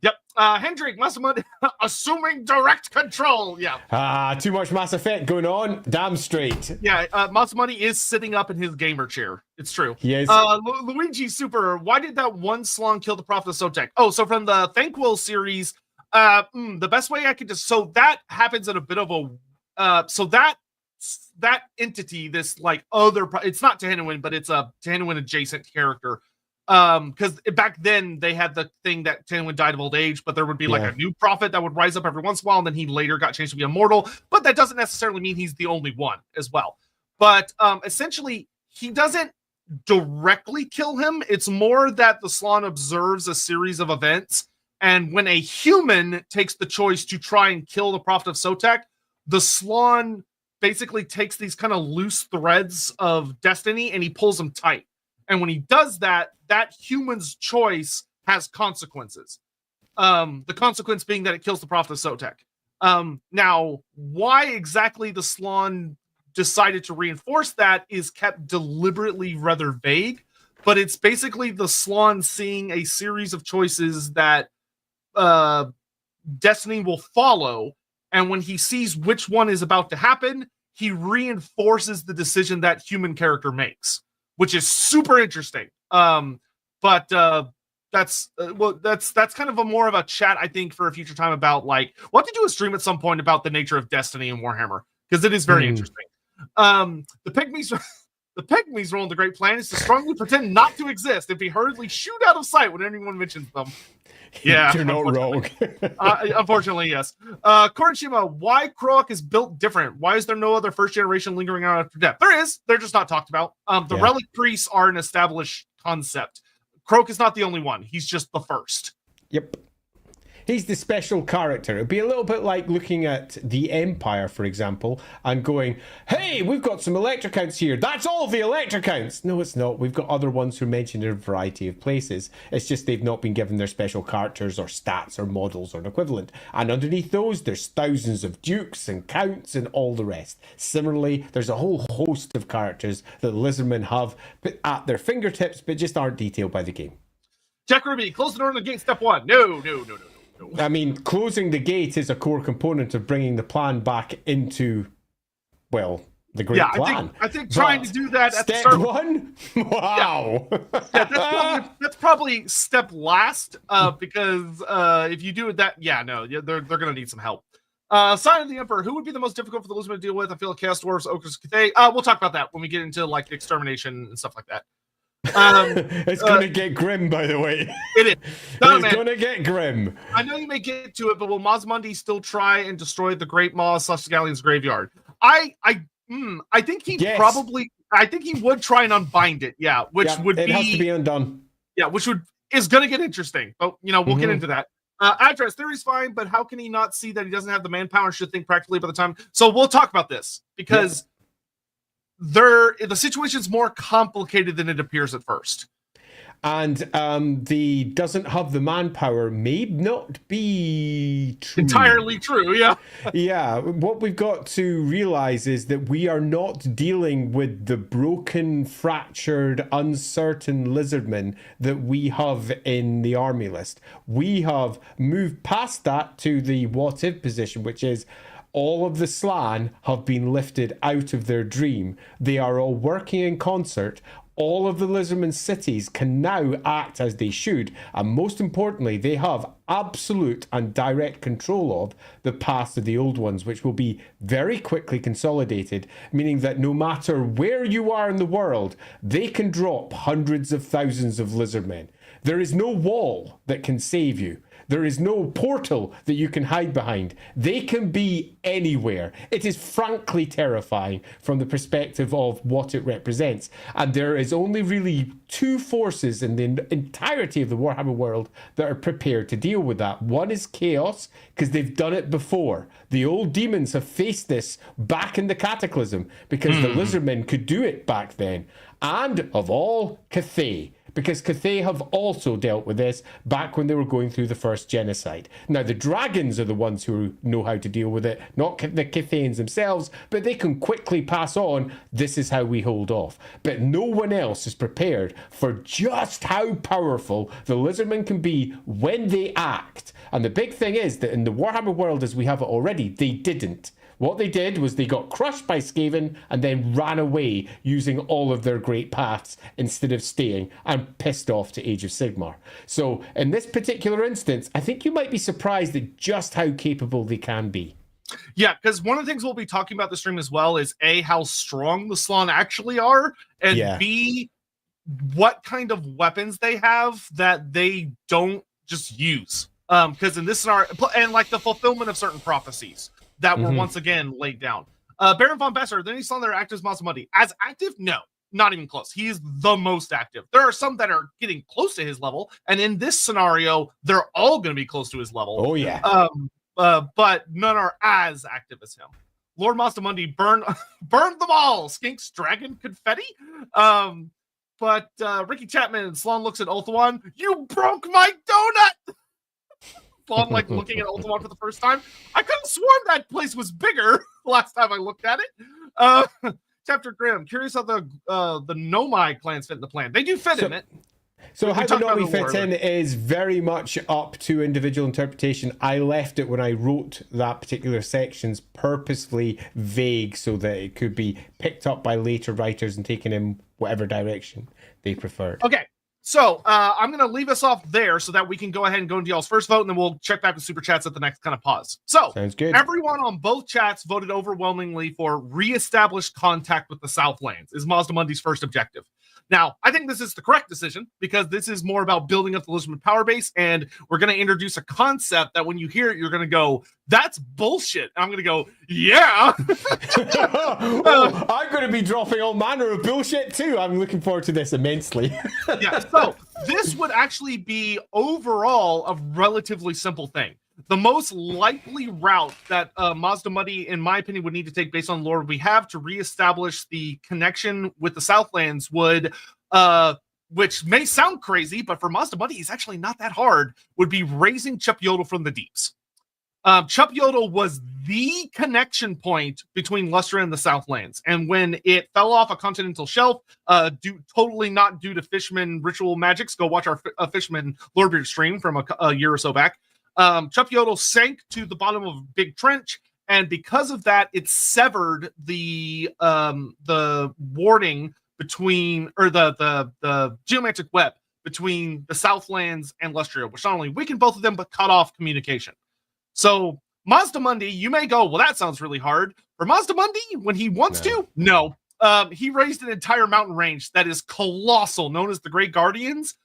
Yep. Hendrik, Mazdamundi, assuming direct control. Yeah. Too much Mass Effect going on. Damn straight. Yeah, Mazdamundi is sitting up in his gamer chair. It's true. Yes. Luigi Super, why did that one slong kill the Prophet of Sotek? Oh, so from the Thankwell series, the best way I could just... So that happens in a bit of a... so that entity, this like other, it's not Tehennawin, but it's a Tehennawin adjacent character. Because back then they had the thing that Tehennawin died of old age, but there would be like a new prophet that would rise up every once in a while, and then he later got changed to be immortal. But that doesn't necessarily mean he's the only one as well. But essentially, he doesn't directly kill him. It's more that the Slann observes a series of events, and when a human takes the choice to try and kill the Prophet of Sotek, the Slann basically takes these kind of loose threads of destiny and he pulls them tight. And when he does that, that human's choice has consequences. The consequence being that it kills the Prophet of Sotek. Now, why exactly the Slann decided to reinforce that is kept deliberately rather vague, but it's basically the Slann seeing a series of choices that destiny will follow. And when he sees which one is about to happen, he reinforces the decision that human character makes, which is super interesting. But that's kind of a more of a chat, I think, for a future time about like we'll have to do a stream at some point about the nature of destiny in Warhammer, because it is very interesting. The Pygmies role in the Great Plan is to strongly pretend not to exist and be hurriedly shooed out of sight when anyone mentions them. Yeah, you're not wrong. Unfortunately, yes. Korenshima, why Kroak is built different? Why is there no other first generation lingering out after death? There is. They're just not talked about. The relic priests are an established concept. Kroak is not the only one. He's just the first. Yep. He's the special character. It'd be a little bit like looking at the Empire, for example, and going, hey, we've got some Electrocounts here. That's all the Electrocounts. No, it's not. We've got other ones who are mentioned in a variety of places. It's just they've not been given their special characters or stats or models or an equivalent. And underneath those, there's thousands of dukes and counts and all the rest. Similarly, there's a whole host of characters that the Lizardmen have put at their fingertips, but just aren't detailed by the game. Jack Ruby, close the door on the gate, step 1. No. I mean, closing the gate is a core component of bringing the plan back into, well, the Great Plan. I think trying to do that at step the start. 1? Wow. That's probably step last, because if you do that, they're going to need some help. Sign of the Emperor, who would be the most difficult for the Lizardmen to deal with? I feel like Chaos Dwarves, Ogres, Cathay. We'll talk about that when we get into like the extermination and stuff like that. It's gonna get grim, by the way. It is. It's gonna get grim. I know you may get to it, but will Mazdamundi still try and destroy the Great Maw / Scallion's graveyard? I think he Yes. I think he would try and unbind it. Yeah, which would it be. It has to be undone. Yeah, which is going to get interesting. But, we'll get into that. Address theory's fine, but how can he not see that he doesn't have the manpower and should think practically by the time? So we'll talk about this because the situation's more complicated than it appears at first. And the doesn't have the manpower may not be true. Entirely true, yeah. Yeah, what we've got to realize is that we are not dealing with the broken, fractured, uncertain lizardmen that we have in the army list. We have moved past that to the what if position, which is all of the Slan have been lifted out of their dream. They are all working in concert. All of the Lizardman cities can now act as they should, and most importantly, they have absolute and direct control of the past of the old ones, which will be very quickly consolidated, meaning that no matter where you are in the world, they can drop hundreds of thousands of Lizardmen. There is no wall that can save you. There is no portal that you can hide behind. They can be anywhere. It is frankly terrifying from the perspective of what it represents. And there is only really two forces in the entirety of the Warhammer world that are prepared to deal with that. One is Chaos, because they've done it before. The old demons have faced this back in the Cataclysm, because the Lizardmen could do it back then. And, of all, Cathay. Because Cathay have also dealt with this back when they were going through the first genocide. Now, the dragons are the ones who know how to deal with it, not the Cathayans themselves, but they can quickly pass on, this is how we hold off. But no one else is prepared for just how powerful the Lizardmen can be when they act. And the big thing is that in the Warhammer world as we have it already, they didn't. What they did was they got crushed by Skaven and then ran away using all of their great paths instead of staying and pissed off to Age of Sigmar. So in this particular instance, I think you might be surprised at just how capable they can be. Yeah, because one of the things we'll be talking about this stream as well is A, how strong the Slan actually are, and B, what kind of weapons they have that they don't just use. Because in this scenario, and like the fulfillment of certain prophecies that were once again laid down. Baron von Besser, then he's on there active as Mazdamundi. As active? No, not even close. He is the most active. There are some that are getting close to his level, and in this scenario, they're all going to be close to his level. Oh, yeah. But none are as active as him. Lord Mazdamundi burned them all. Skinks, Dragon, Confetti. But Ricky Chapman, Sloan looks at Ulthuan. You broke my donut! Sloan, like, looking at Ulthuan for the first time. I could have sworn that place was bigger last time I looked at it. Chapter Grim, curious how the Nomai clans fit in the plan. They do fit in it. So how the Nomai fits in is very much up to individual interpretation. I left it when I wrote that particular sections purposefully vague so that it could be picked up by later writers and taken in whatever direction they preferred. Okay. So I'm going to leave us off there so that we can go ahead and go into y'all's first vote, and then we'll check back with super chats at the next kind of pause. So sounds good. Everyone on both chats voted overwhelmingly for reestablished contact with the Southlands is Mazdamundi's first objective. Now, I think this is the correct decision because this is more about building up the Lizardman power base, and we're going to introduce a concept that when you hear it, you're going to go, that's bullshit. And I'm going to go, yeah. I'm going to be dropping all manner of bullshit too. I'm looking forward to this immensely. Yeah, so this would actually be overall a relatively simple thing. The most likely route that Mazdamundi, in my opinion, would need to take based on lore we have to reestablish the connection with the Southlands would, which may sound crazy, but for Mazdamundi, it's actually not that hard, would be raising Chup Yodel from the deeps. Chup Yodel was the connection point between Lustra and the Southlands. And when it fell off a continental shelf, totally not due to Fishman ritual magics, go watch our Fishman Lorebeards stream from a year or so back. Chup Yodel sank to the bottom of a big trench, and because of that, it severed the warding between, or the geometric web between the Southlands and Lustria, which not only weakened both of them, but cut off communication. So Mazdamundi, you may go, well, that sounds really hard. For Mazdamundi, when he wants to, no. He raised an entire mountain range that is colossal, known as the Great Guardians,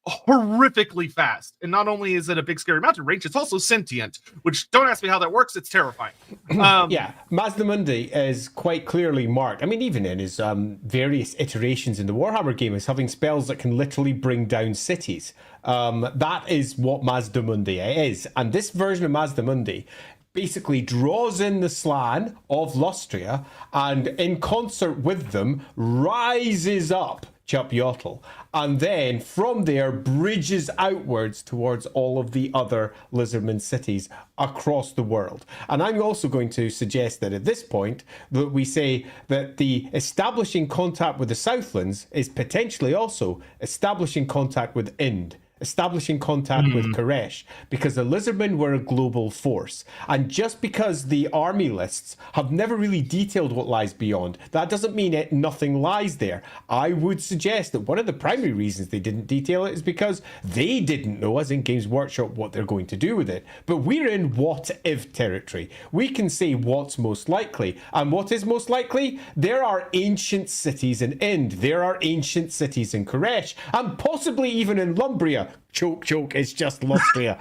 horrifically fast. And not only is it a big scary mountain range, it's also sentient, which, don't ask me how that works, it's terrifying. Yeah, Mazdamundi is quite clearly marked. I mean, even in his various iterations in the Warhammer game, is having spells that can literally bring down cities. That is what Mazdamundi is. And this version of Mazdamundi basically draws in the Slan of Lustria and in concert with them rises up Chapyotl, and then from there bridges outwards towards all of the other Lizardman cities across the world. And I'm also going to suggest that at this point that we say that the establishing contact with the Southlands is potentially also establishing contact with Ind, establishing contact with Koresh, because the Lizardmen were a global force. And just because the army lists have never really detailed what lies beyond, that doesn't mean nothing lies there. I would suggest that one of the primary reasons they didn't detail it is because they didn't know, as in Games Workshop, what they're going to do with it. But we're in what-if territory. We can say what's most likely. And what is most likely? There are ancient cities in Ind. There are ancient cities in Koresh. And possibly even in Lumbria. Choke, it's just Lustria.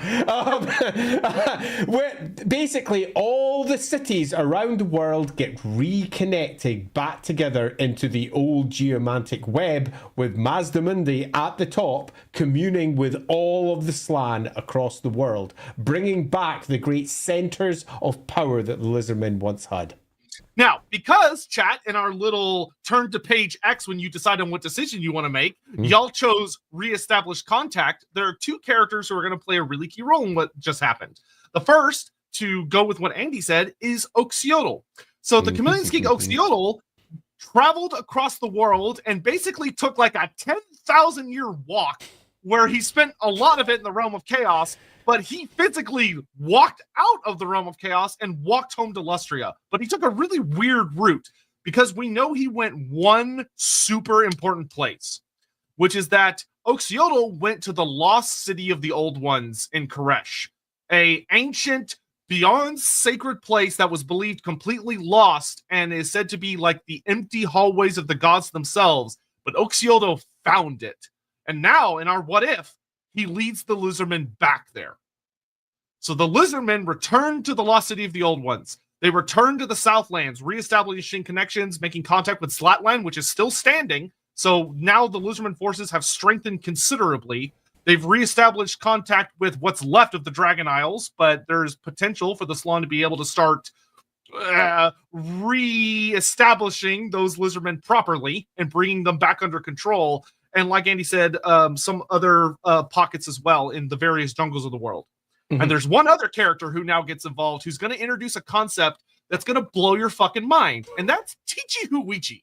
Where basically all the cities around the world get reconnected back together into the old geomantic web, with Mazdamundi at the top communing with all of the Slan across the world, bringing back the great centers of power that the Lizardmen once had. Now, because chat in our little turn to page X when you decide on what decision you want to make, y'all chose reestablished contact. There are two characters who are going to play a really key role in what just happened. The first, to go with what Andy said, is Oxiodal. So the chameleon skink Oxiodal traveled across the world and basically took like a 10,000 year walk where he spent a lot of it in the realm of chaos, but he physically walked out of the realm of chaos and walked home to Lustria. But he took a really weird route, because we know he went one super important place, which is that Oxiodal went to the lost city of the Old Ones in Koresh, a ancient, beyond sacred place that was believed completely lost and is said to be like the empty hallways of the gods themselves. But Oxiodal found it. And now, in our what if, he leads the Lizardmen back there. So the Lizardmen return to the lost city of the Old Ones. They return to the Southlands, reestablishing connections, making contact with Slatland, which is still standing. So now the Lizardmen forces have strengthened considerably. They've reestablished contact with what's left of the Dragon Isles, but there's potential for the Slan to be able to start re-establishing those Lizardmen properly and bringing them back under control. And like Andy said, some other pockets as well in the various jungles of the world. And there's one other character who now gets involved who's going to introduce a concept that's going to blow your fucking mind. And that's Tichi Huichi.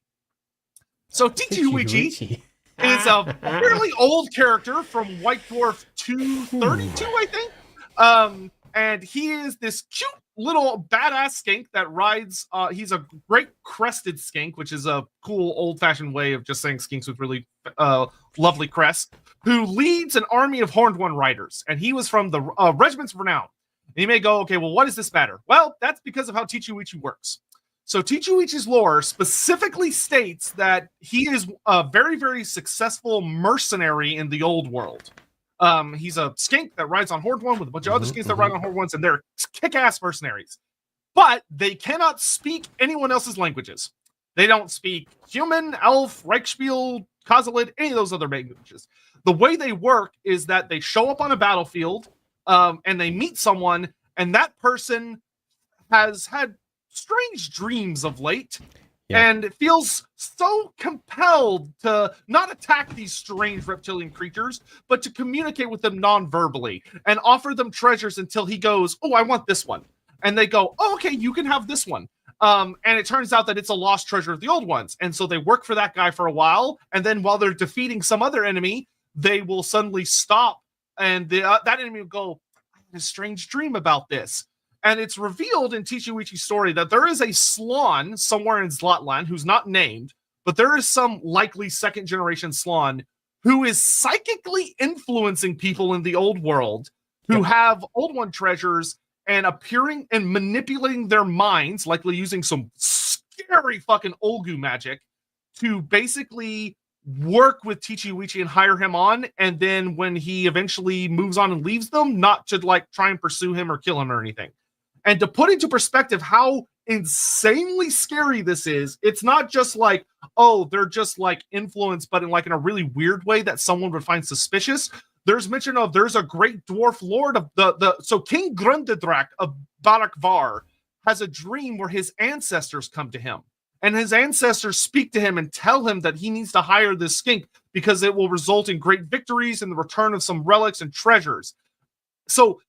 So Tichi Huichi is a fairly old character from White Dwarf 232, I think. And he is this cute little badass skink that rides. He's a great crested skink, which is a cool old-fashioned way of just saying skinks with really lovely crests, who leads an army of Horned One riders. And he was from the Regiments of Renown. And you may go, okay, well, what does this matter? Well, that's because of how Tichi works. So Tichi lore specifically states that he is a very, very successful mercenary in the old world. He's a skink that rides on Horned One with a bunch of other skinks that ride on Horned Ones, and they're kick-ass mercenaries. But they cannot speak anyone else's languages. They don't speak human, elf, Reichspiel, Kozilid, any of those other languages. The way they work is that they show up on a battlefield, and they meet someone, and that person has had strange dreams of late. Yeah. And it feels so compelled to not attack these strange reptilian creatures, but to communicate with them non-verbally and offer them treasures until he goes, oh, I want this one. And they go, oh, okay, you can have this one. And it turns out that it's a lost treasure of the Old Ones. And so they work for that guy for a while. And then while they're defeating some other enemy, they will suddenly stop. And that enemy will go, I had a strange dream about this. And it's revealed in Tichi story that there is a Slan somewhere in Zlatland who's not named, but there is some likely second generation Slan who is psychically influencing people in the old world who have Old One treasures and appearing and manipulating their minds, likely using some scary fucking Olgu magic to basically work with Tichi and hire him on, and then when he eventually moves on and leaves them, not to like try and pursue him or kill him or anything. And to put into perspective how insanely scary this is, it's not just like, oh, they're just like influenced, but in a really weird way that someone would find suspicious. There's mention of there's a great dwarf lord of so King Grundedrak of Barak Var has a dream where his ancestors come to him. And his ancestors speak to him and tell him that he needs to hire this skink because it will result in great victories and the return of some relics and treasures. So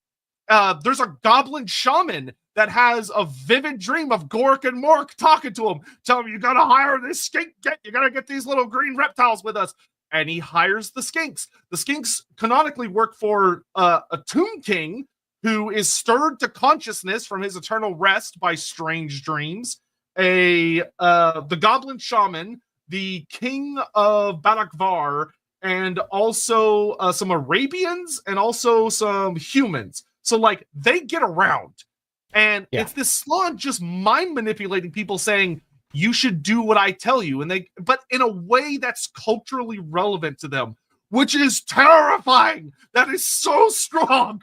there's a goblin shaman that has a vivid dream of Gork and Mork talking to him, telling him, you gotta hire this skink, you gotta get these little green reptiles with us. And he hires the skinks. The skinks canonically work for a tomb king who is stirred to consciousness from his eternal rest by strange dreams. The goblin shaman, the king of Barakvar, and also some Arabians and also some humans. So like they get around, and it's this Slan just mind manipulating people, saying you should do what I tell you, but in a way that's culturally relevant to them, which is terrifying. That is so strong.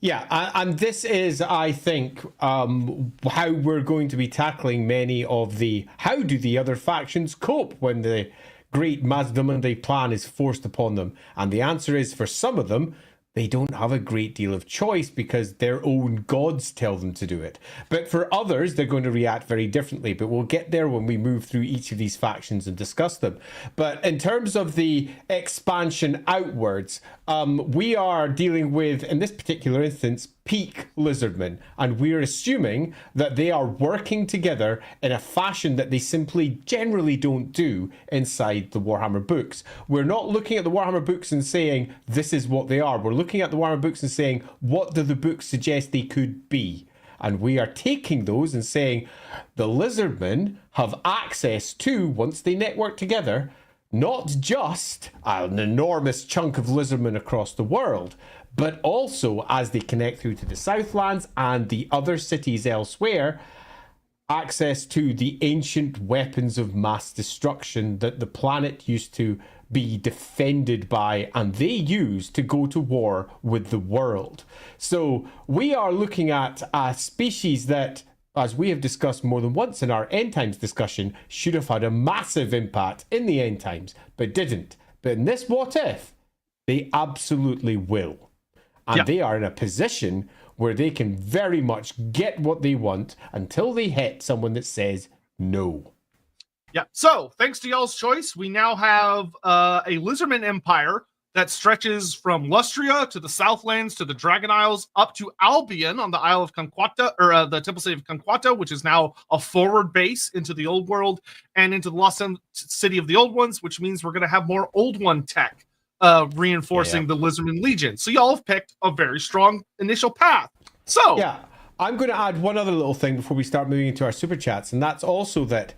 Yeah, and this is, I think, how we're going to be tackling many of how do the other factions cope when the great Mazdamundi plan is forced upon them? And the answer is, for some of them, they don't have a great deal of choice because their own gods tell them to do it. But for others, they're going to react very differently. But we'll get there when we move through each of these factions and discuss them. But in terms of the expansion outwards, we are dealing with, in this particular instance, peak lizardmen, and we're assuming that they are working together in a fashion that they simply generally don't do inside the Warhammer books. We're not looking at the Warhammer books and saying this is what they are. We're looking at the Warhammer books and saying what do the books suggest they could be, and we are taking those and saying the lizardmen have access to, once they network together, not just an enormous chunk of lizardmen across the world, but also as they connect through to the Southlands and the other cities elsewhere, access to the ancient weapons of mass destruction that the planet used to be defended by and they use to go to war with the world. So we are looking at a species that, as we have discussed more than once in our end times discussion, should have had a massive impact in the end times, but didn't. But in this what if, they absolutely will. And they are in a position where they can very much get what they want until they hit someone that says no. Yeah. So thanks to y'all's choice, we now have a Lizardman empire that stretches from Lustria to the Southlands to the Dragon Isles up to Albion on the Isle of Conquata, or the Temple City of Conquata, which is now a forward base into the old world and into the Lost City of the Old Ones, which means we're going to have more Old One tech. Reinforcing the Lizardman Legion. So y'all have picked a very strong initial path. So yeah, I'm going to add one other little thing before we start moving into our super chats, and that's also that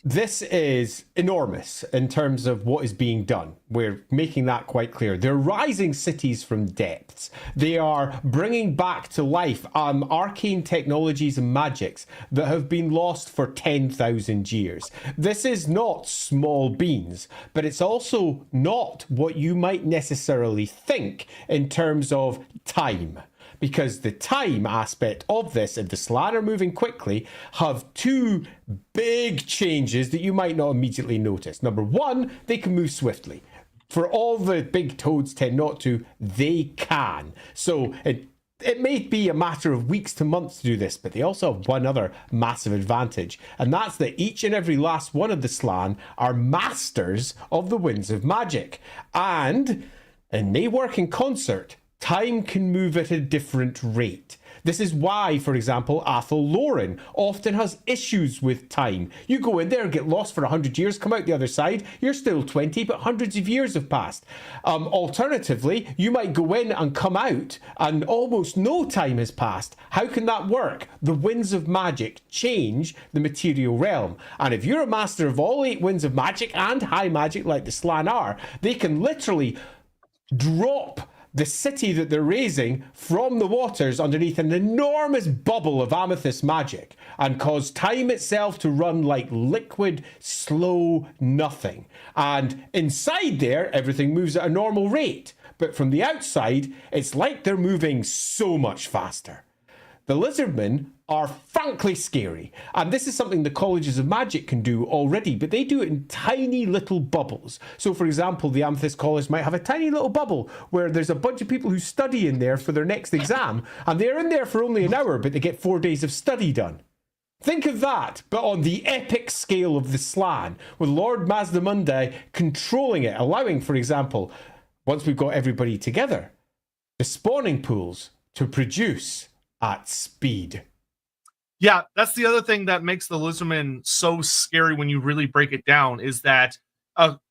this is enormous in terms of what is being done. We're making that quite clear. They're rising cities from depths. They are bringing back to life arcane technologies and magics that have been lost for 10,000 years. This is not small beans, but it's also not what you might necessarily think in terms of time. Because the time aspect of this, if the Slan are moving quickly, have two big changes that you might not immediately notice. Number one, they can move swiftly. For all the big toads tend not to, they can. So it may be a matter of weeks to months to do this, but they also have one other massive advantage, and that's that each and every last one of the Slan are masters of the winds of magic. And they work in concert. Time can move at a different rate. This is why, for example, Athel Loren often has issues with time. You go in there and get lost for 100 years, come out the other side, you're still 20, but hundreds of years have passed. Alternatively, you might go in and come out and almost no time has passed. How can that work? The winds of magic change the material realm. And if you're a master of all 8 winds of magic and high magic like the Slan are, they can literally drop the city that they're raising from the waters underneath an enormous bubble of amethyst magic and cause time itself to run like liquid, slow nothing. And inside there, everything moves at a normal rate. But from the outside, it's like they're moving so much faster. The lizardmen are frankly scary, and this is something the colleges of magic can do already, but they do it in tiny little bubbles. So for example, the Amethyst College might have a tiny little bubble where there's a bunch of people who study in there for their next exam, and they're in there for only an hour, but they get 4 days of study done. Think of that, but on the epic scale of the Slan, with Lord Mazdamundi controlling it, allowing, for example, once we've got everybody together, the spawning pools to produce at speed. Yeah, that's the other thing that makes the Lizardmen so scary when you really break it down, is that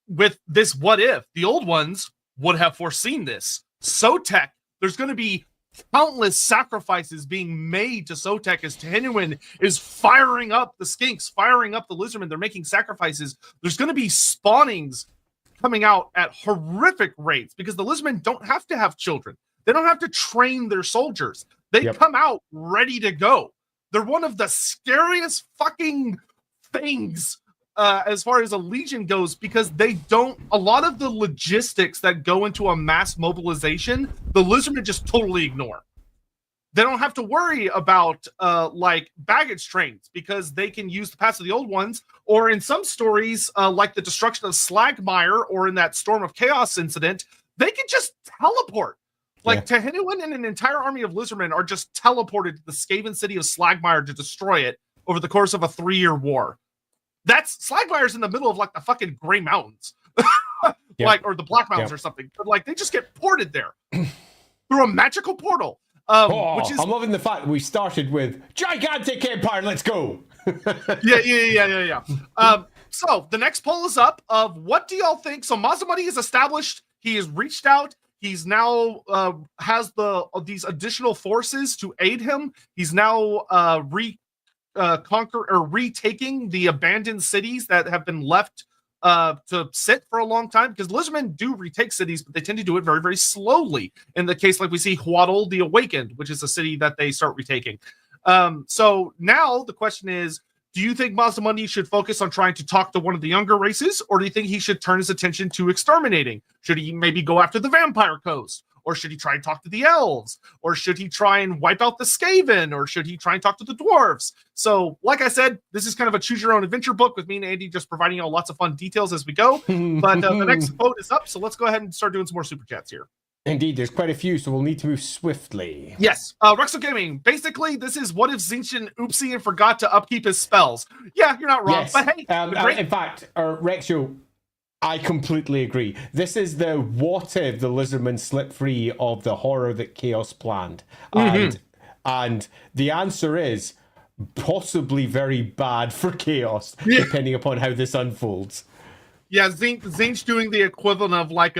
with this what if, the old ones would have foreseen this. Sotek, there's going to be countless sacrifices being made to Sotek as Tehinuan is firing up the skinks, firing up the Lizardmen. They're making sacrifices. There's going to be spawnings coming out at horrific rates because the Lizardmen don't have to have children. They don't have to train their soldiers. They come out ready to go. They're one of the scariest fucking things as far as a legion goes, because they don't, a lot of the logistics that go into a mass mobilization, the Lizardmen just totally ignore. They don't have to worry about like baggage trains because they can use the paths of the old ones, or in some stories, like the destruction of Slagmire or in that Storm of Chaos incident, they can just teleport. Like, Tehinuan and an entire army of Lizardmen are just teleported to the Skaven city of Slagmire to destroy it over the course of a 3-year war. Slagmire's in the middle of, like, the fucking Grey Mountains. Like, or the Black Mountains or something. But, like, they just get ported there through a magical portal. Which is... I'm loving the fact that we started with gigantic empire, let's go! Yeah. So, the next poll is up of what do y'all think? So, Mazdamundi is established. He has reached out. He's now has these additional forces to aid him. He's now retaking the abandoned cities that have been left to sit for a long time. Because Lizardmen do retake cities, but they tend to do it very, very slowly. In the case, like we see Huatl the Awakened, which is a city that they start retaking. So now the question is, do you think Mazdamundi should focus on trying to talk to one of the younger races, or do you think he should turn his attention to exterminating? Should he maybe go after the Vampire Coast? Or should he try and talk to the Elves? Or should he try and wipe out the Skaven? Or should he try and talk to the Dwarves? So, like I said, this is kind of a choose-your-own-adventure book with me and Andy just providing you all lots of fun details as we go. But the next vote is up, so let's go ahead and start doing some more Super Chats here. Indeed, there's quite a few, so we'll need to move swiftly. Yes. Rexo Gaming. Basically, this is what if Xinchen oopsie and forgot to upkeep his spells. Yeah, you're not wrong. Yes. But hey, in fact, Rexo, I completely agree. This is the what if the Lizardmen slip free of the horror that Chaos planned. And the answer is possibly very bad for Chaos, depending upon how this unfolds. Yeah, Zinch doing the equivalent of like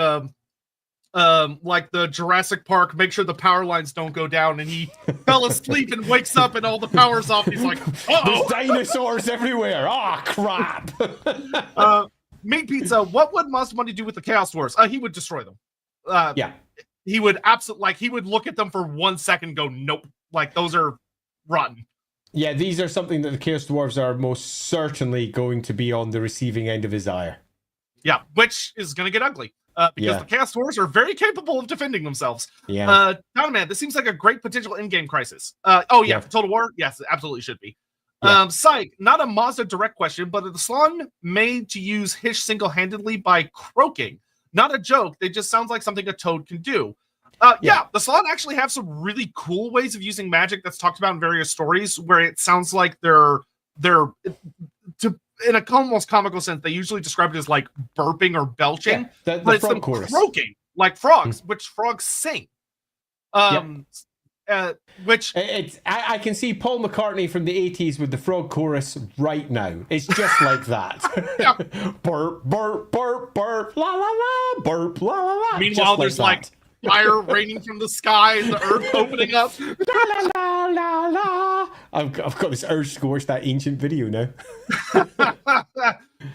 the Jurassic Park, make sure the power lines don't go down, and he fell asleep and wakes up and all the power's off. He's like, there's dinosaurs everywhere. Crap. Meat Pizza, what would Mazdamundi do with the Chaos Dwarves? He would destroy them. He would absolutely, he would look at them for 1 second and go, nope. Like, those are rotten. Yeah, these are something that the Chaos Dwarves are most certainly going to be on the receiving end of his ire. Yeah, which is going to get ugly. Because the Chaos Dwarves are very capable of defending themselves. Donovan, this seems like a great potential in-game crisis. For Total War? Yes, it absolutely should be. Psych, not a Mazda direct question, but are the Slan made to use Hish single-handedly by croaking? Not a joke, it just sounds like something a toad can do. The Slan actually have some really cool ways of using magic that's talked about in various stories, where it sounds like they're in a almost comical sense, they usually describe it as like burping or belching, but it's them croaking like frogs, which frogs sing. Which I can see Paul McCartney from the 80s with the frog chorus right now. It's just like that. Burp, burp, burp, burp, la la la, burp, la la la. Meanwhile, there's like fire raining from the sky and the earth opening up. La la la la la. I've got this urge to go watch that ancient video now.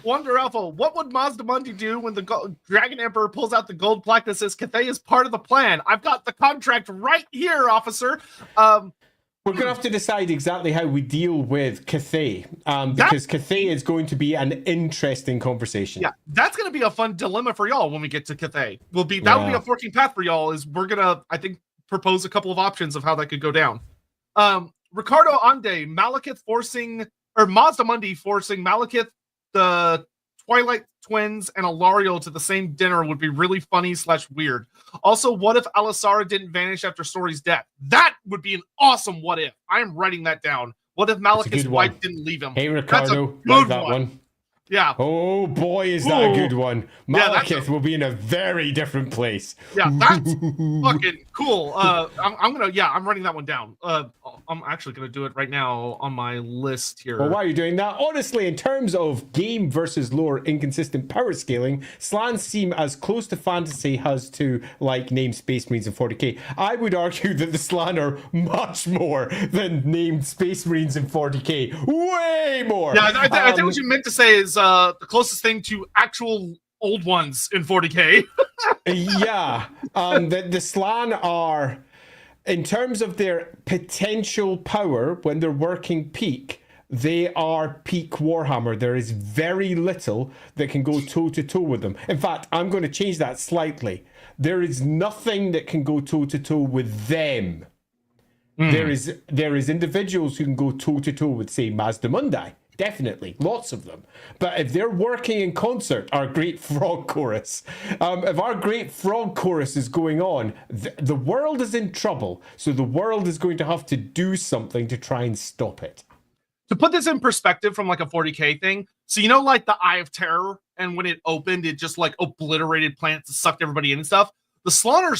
Wonder Alpha, what would Mazdamundi do when the Dragon Emperor pulls out the gold plaque that says Cathay is part of the plan? I've got the contract right here, officer. We're going to have to decide exactly how we deal with Cathay, because Cathay is going to be an interesting conversation. Yeah, that's going to be a fun dilemma for y'all when we get to Cathay. Would be a forking path for y'all. Is we're gonna, I think, propose a couple of options of how that could go down. Ricardo Ande, Mazdamundi forcing Malekith, the Twilight Twins, and Ilario to the same dinner would be really funny / weird. Also, what if Alisara didn't vanish after Sori's death? That would be an awesome what if. I am writing that down. What if Malekith's wife didn't leave him? Hey, Ricardo, like that one. Yeah. Oh boy, is that a good one. Malekith will be in a very different place. Yeah, that's fucking cool. I'm writing that one down. I'm actually gonna do it right now on my list here. Well, why are you doing that? Honestly, in terms of game versus lore inconsistent power scaling, Slans seem as close to fantasy as to like named Space Marines in 40k. I would argue that the Slan are much more than named Space Marines in 40k. Way more. Yeah, I think what you meant to say is the closest thing to actual old ones in 40k. Yeah, the Slan are, in terms of their potential power when they're working peak, they are peak Warhammer. There is very little that can go toe to toe with them. In fact, I'm going to change that slightly. There is nothing that can go toe to toe with them. There is individuals who can go toe to toe with, say, Mazdamundi. Definitely, lots of them. But if they're working in concert, our Great Frog Chorus, if our Great Frog Chorus is going on, the world is in trouble. So the world is going to have to do something to try and stop it. To put this in perspective from like a 40k thing, so you know, like the Eye of Terror, and when it opened, it just like obliterated planets and sucked everybody in and stuff. The Slan are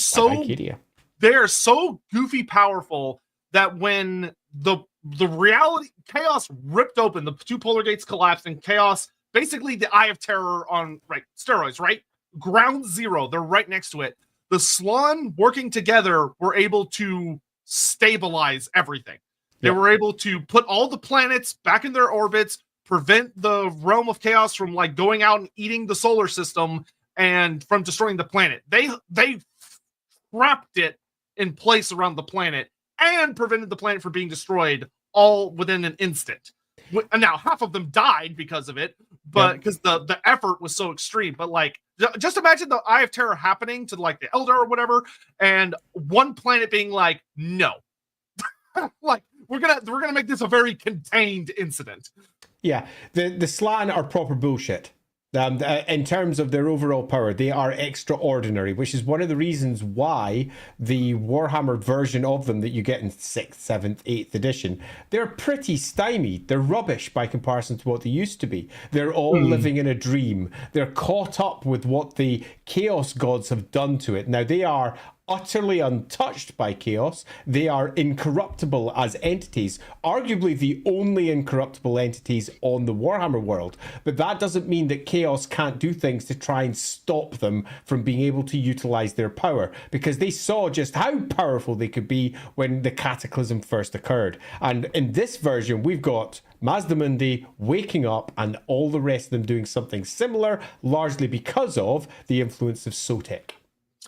they're so goofy powerful that when the reality chaos ripped open, the two polar gates collapsed, and chaos, basically the Eye of Terror on steroids, right? Ground zero, they're right next to it. The Slan working together were able to stabilize everything. They were able to put all the planets back in their orbits, prevent the realm of chaos from like going out and eating the solar system and from destroying the planet. They wrapped it in place around the planet and prevented the planet from being destroyed all within an instant. And now half of them died because of it, but because the effort was so extreme. But like, just imagine the Eye of Terror happening to like the Eldar or whatever, and one planet being like, no, like we're gonna make this a very contained incident. Yeah, the Slan are proper bullshit. In terms of their overall power, they are extraordinary, which is one of the reasons why the Warhammer version of them that you get in 6th, 7th, 8th edition, they're pretty stymied. They're rubbish by comparison to what they used to be. They're all living in a dream. They're caught up with what the Chaos Gods have done to it. Now, they are utterly untouched by chaos. They are incorruptible as entities, arguably the only incorruptible entities on the Warhammer world. But that doesn't mean that chaos can't do things to try and stop them from being able to utilize their power, because they saw just how powerful they could be when the cataclysm first occurred. And in this version, we've got Mazdamundi waking up and all the rest of them doing something similar, largely because of the influence of Sotek.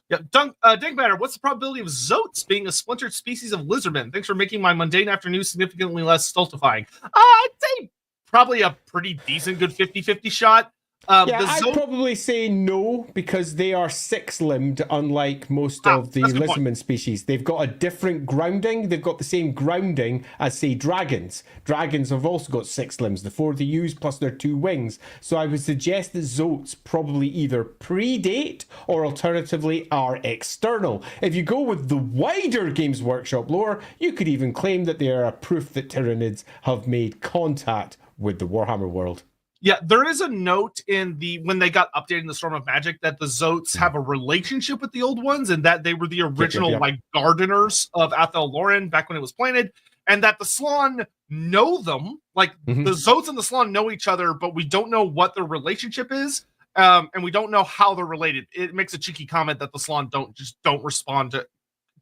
Yeah, Dinkmatter, what's the probability of Zotes being a splintered species of lizardmen? Thanks for making my mundane afternoon significantly less stultifying. I'd say probably a pretty decent, good 50-50 shot. I'd probably say no, because they are six-limbed, unlike most of the lizardman species. They've got a different grounding. They've got the same grounding as, say, dragons. Dragons have also got 6 limbs, the 4 they use plus their 2 wings. So I would suggest that Zotes probably either predate or alternatively are external. If you go with the wider Games Workshop lore, you could even claim that they are a proof that Tyranids have made contact with the Warhammer world. Yeah, there is a note in when they got updated in the Storm of Magic that the Zotes have a relationship with the old ones, and that they were the original like gardeners of Athel Loren back when it was planted, and that the Slan know them. Like the Zotes and the Slan know each other, but we don't know what their relationship is, and we don't know how they're related. It makes a cheeky comment that the Slan don't respond to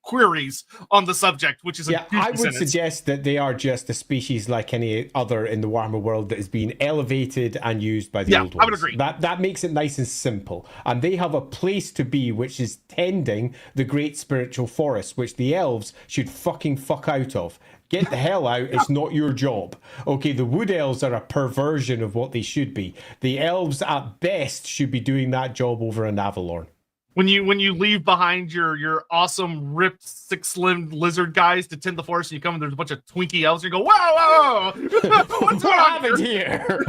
queries on the subject, which is a goofy I would sentence. suggest that they are just a species like any other in the Warhammer world that has been elevated and used by the old ones. I would agree. That makes it nice and simple. And they have a place to be, which is tending the great spiritual forest, which the elves should fuck out of. Get the hell out. It's not your job. Okay, the wood elves are a perversion of what they should be. The elves at best should be doing that job over in Avalorn. When you leave behind your awesome ripped 6-limbed lizard guys to tend the forest, and you come and there's a bunch of Twinkie elves, and you go, whoa, what's going on happened here?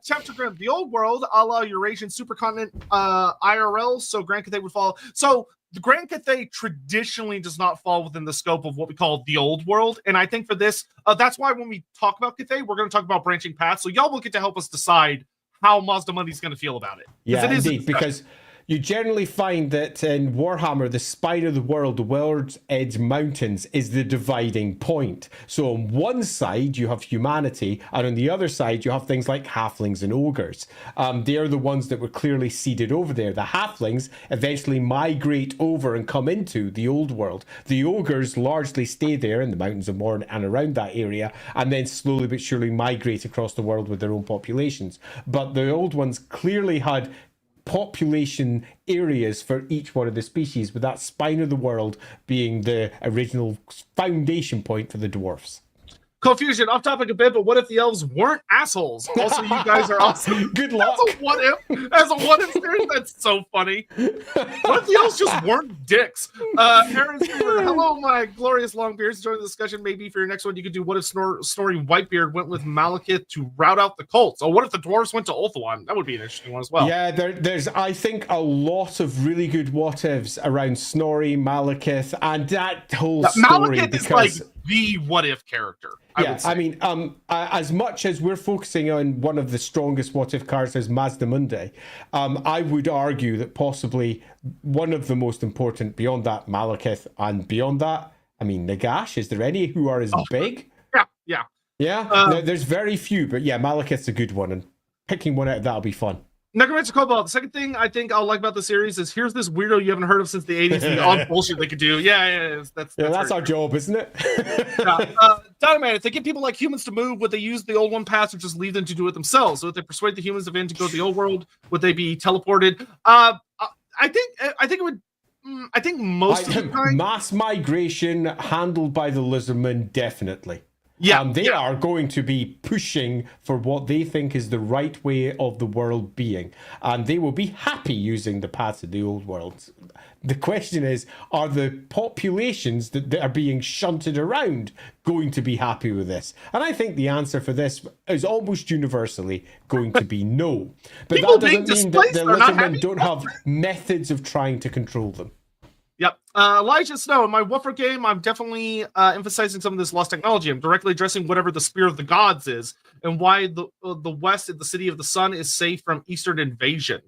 Chapter Grim, the old world, a la Eurasian supercontinent IRL, so Grand Cathay would fall. So the Grand Cathay traditionally does not fall within the scope of what we call the old world, and I think for this, that's why when we talk about Cathay, we're going to talk about branching paths, so y'all will get to help us decide how Mazdamundi is going to feel about it. Yeah, it is indeed, because you generally find that in Warhammer, the spine of the world, the World's Edge Mountains, is the dividing point. So on one side, you have humanity, and on the other side, you have things like halflings and ogres. They are the ones that were clearly seeded over there. The halflings eventually migrate over and come into the old world. The ogres largely stay there in the Mountains of Morn and around that area, and then slowly but surely migrate across the world with their own populations. But the old ones clearly had population areas for each one of the species, with that spine of the world being the original foundation point for the dwarfs. Confusion, off topic a bit, but what if the elves weren't assholes? Also, you guys are awesome. Good luck. As a what if series, that's so funny. What if the elves just weren't dicks? Aaron Stewart, hello, my glorious long beards. Join the discussion. Maybe for your next one, you could do what if Snorri Whitebeard went with Malekith to rout out the cults? Or what if the dwarves went to Ulthuan? That would be an interesting one as well. Yeah, there's, I think, a lot of really good what ifs around Snorri, Malekith, and that whole story. Malekith is like the what if character. I mean, as much as we're focusing on one of the strongest what if cards as Mazdamundi, I would argue that possibly one of the most important beyond that, Malekith, and beyond that, I mean, Nagash. Is there any who are as big? Yeah. There's very few, but yeah, Malekith's a good one, and picking one out of that'll be fun. Necromancer Cobalt. The second thing I think I'll like about the series is here's this weirdo you haven't heard of since the 80s and the odd bullshit they could do. That's our job, isn't it? Dynamite, if they get people like humans to move, would they use the old one pass or just leave them to do it themselves? So if they persuade the humans of in to go to the old world, would they be teleported? I think most of the time, mass migration handled by the lizardmen, definitely. They are going to be pushing for what they think is the right way of the world being. And they will be happy using the paths of the old world. The question is, are the populations that are being shunted around going to be happy with this? And I think the answer for this is almost universally going to be no. But that doesn't mean that the lizardmen don't have methods of trying to control them. Yep. Elijah Snow, in my Woofer game, I'm definitely emphasizing some of this lost technology. I'm directly addressing whatever the Spear of the Gods is and why the West, the City of the Sun, is safe from Eastern invasion.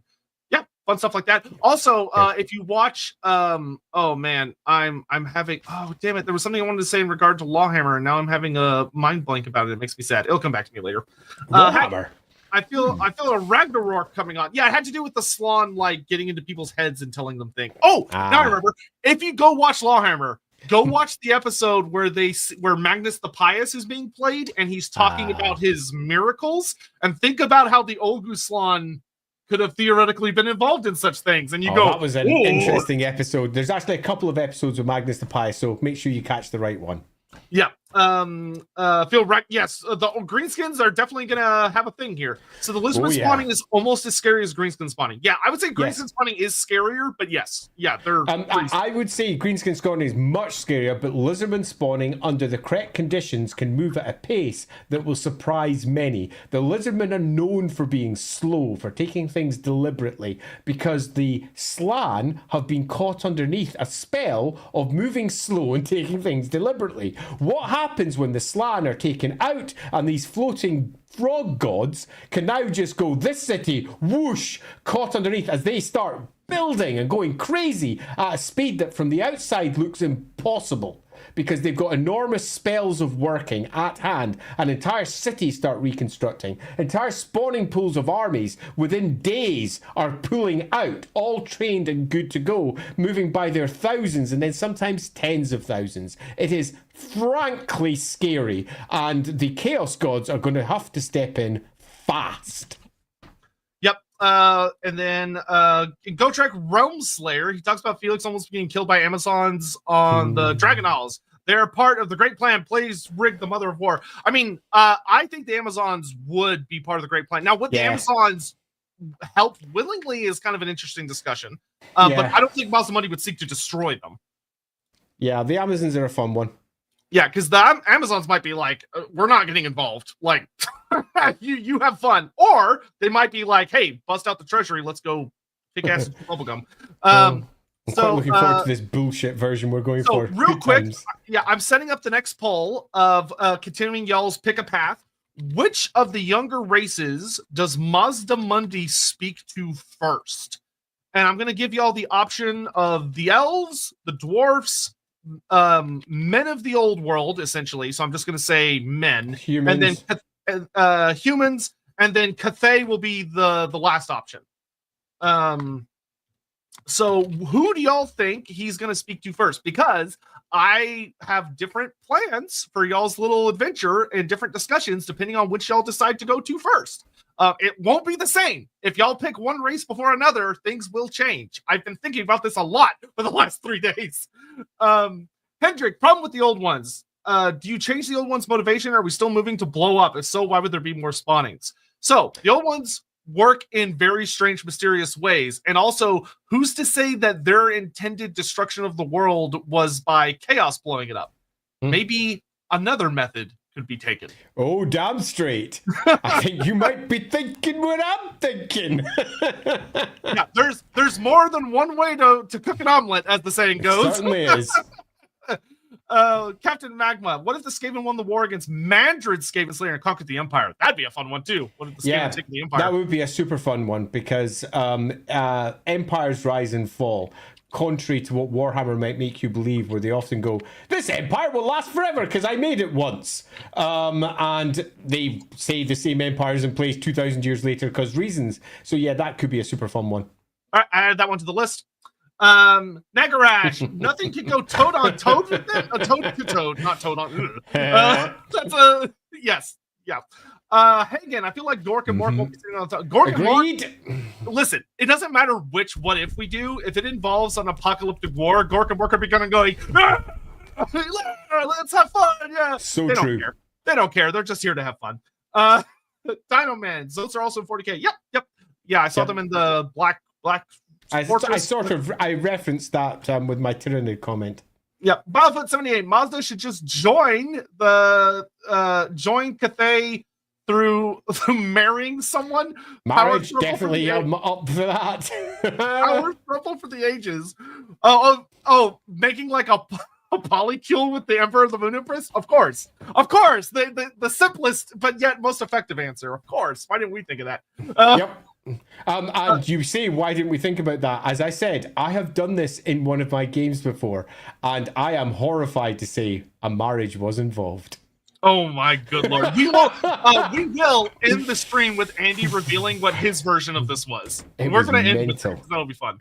Yeah, fun stuff like that. Also, if you watch, oh man, I'm having, oh damn it, there was something I wanted to say in regard to Lawhammer, and now I'm having a mind blank about it. It makes me sad. It'll come back to me later. Lawhammer. I feel a Ragnarok coming on. Yeah, it had to do with the Slann like getting into people's heads and telling them things. Oh, now I remember. If you go watch Lawhammer, go watch the episode where Magnus the Pious is being played and he's talking about his miracles, and think about how the Olgu Slann could have theoretically been involved in such things. And you go, that was an interesting episode. There's actually a couple of episodes with Magnus the Pious, so make sure you catch the right one. Yeah. Yes, the greenskins are definitely gonna have a thing here. So the lizard spawning is almost as scary as greenskin spawning. Yeah, I would say greenskin spawning is scarier, but they're I would say greenskin spawning is much scarier, but lizardmen spawning under the correct conditions can move at a pace that will surprise many. The lizardmen are known for being slow, for taking things deliberately, because the Slann have been caught underneath a spell of moving slow and taking things deliberately. What happens when the Slann are taken out and these floating frog gods can now just go, this city, whoosh, caught underneath as they start building and going crazy at a speed that from the outside looks impossible, because they've got enormous spells of working at hand, and entire cities start reconstructing. Entire spawning pools of armies within days are pulling out, all trained and good to go, moving by their thousands and then sometimes tens of thousands. It is frankly scary, and the Chaos Gods are going to have to step in fast. Yep. And then in Gotrek Realm Slayer, he talks about Felix almost being killed by Amazons on the Dragon Isles. They're part of the Great Plan. Please rig the Mother of War. I mean, I think the Amazons would be part of the Great Plan. Now, would the Amazons help willingly is kind of an interesting discussion. But I don't think Mazdamundi would seek to destroy them. Yeah, the Amazons are a fun one. Yeah, because the Amazons might be like, we're not getting involved. Like, you have fun. Or they might be like, hey, bust out the treasury. Let's go kick ass with bubblegum. I'm quite looking forward to this bullshit version we're going for. Real quick, I'm setting up the next poll of continuing y'all's pick a path. Which of the younger races does Mazdamundi speak to first? And I'm going to give y'all the option of the elves, the dwarfs, men of the old world, essentially. So I'm just going to say men. Humans. And then humans, and then Cathay will be the last option. So who do y'all think he's going to speak to first? Because I have different plans for y'all's little adventure and different discussions depending on which y'all decide to go to first. It won't be the same. If y'all pick one race before another, things will change. I've been thinking about this a lot for the last 3 days. Hendrik, problem with the old ones. Do you change the old ones' motivation? Or are we still moving to blow up? If so, why would there be more spawnings? So the old ones work in very strange, mysterious ways. And also, who's to say that their intended destruction of the world was by chaos blowing it up? Maybe another method could be taken. Oh, damn straight. I think you might be thinking what I'm thinking. Yeah, there's more than one way to cook an omelet, as the saying goes. It certainly is. Captain Magma, what if the Skaven won the war against Mandrid Skaven Slayer and conquered the Empire? That'd be a fun one too. What if the Skaven take the Empire? That would be a super fun one, because empires rise and fall, contrary to what Warhammer might make you believe, where they often go, this empire will last forever because I made it once. And they say the same empire is in place 2,000 years later because reasons. So yeah, that could be a super fun one. All right, I added that one to the list. Nagarash, nothing can go toad on toad with it. A toad to toad, not toad on. That's a yes, yeah. Hagen, I feel like Gork and Mork will be sitting on the top. Gork and Mork, listen, it doesn't matter which what if we do. If it involves an apocalyptic war, Gork and Mork are going, let's have fun. Yeah, so they true. Don't care. They don't care. They're just here to have fun. Dino Man, Zotes are also in 40K. Yep. Yeah, I saw them in the black. I referenced that with my Tyrannid comment. Yeah, Battlefield 78. Mazda should just join Cathay through marrying someone. Marriage, definitely up for that. Power trouble for the ages. Making like a polycule with the Emperor of the Moon Empress? Of course. The simplest but yet most effective answer. Of course. Why didn't we think of that? Yep. And you say, why didn't we think about that? As I said, I have done this in one of my games before, and I am horrified to say a marriage was involved. Oh my good lord. We will end the stream with Andy revealing what his version of this was. We're going to end with it. That'll be fun.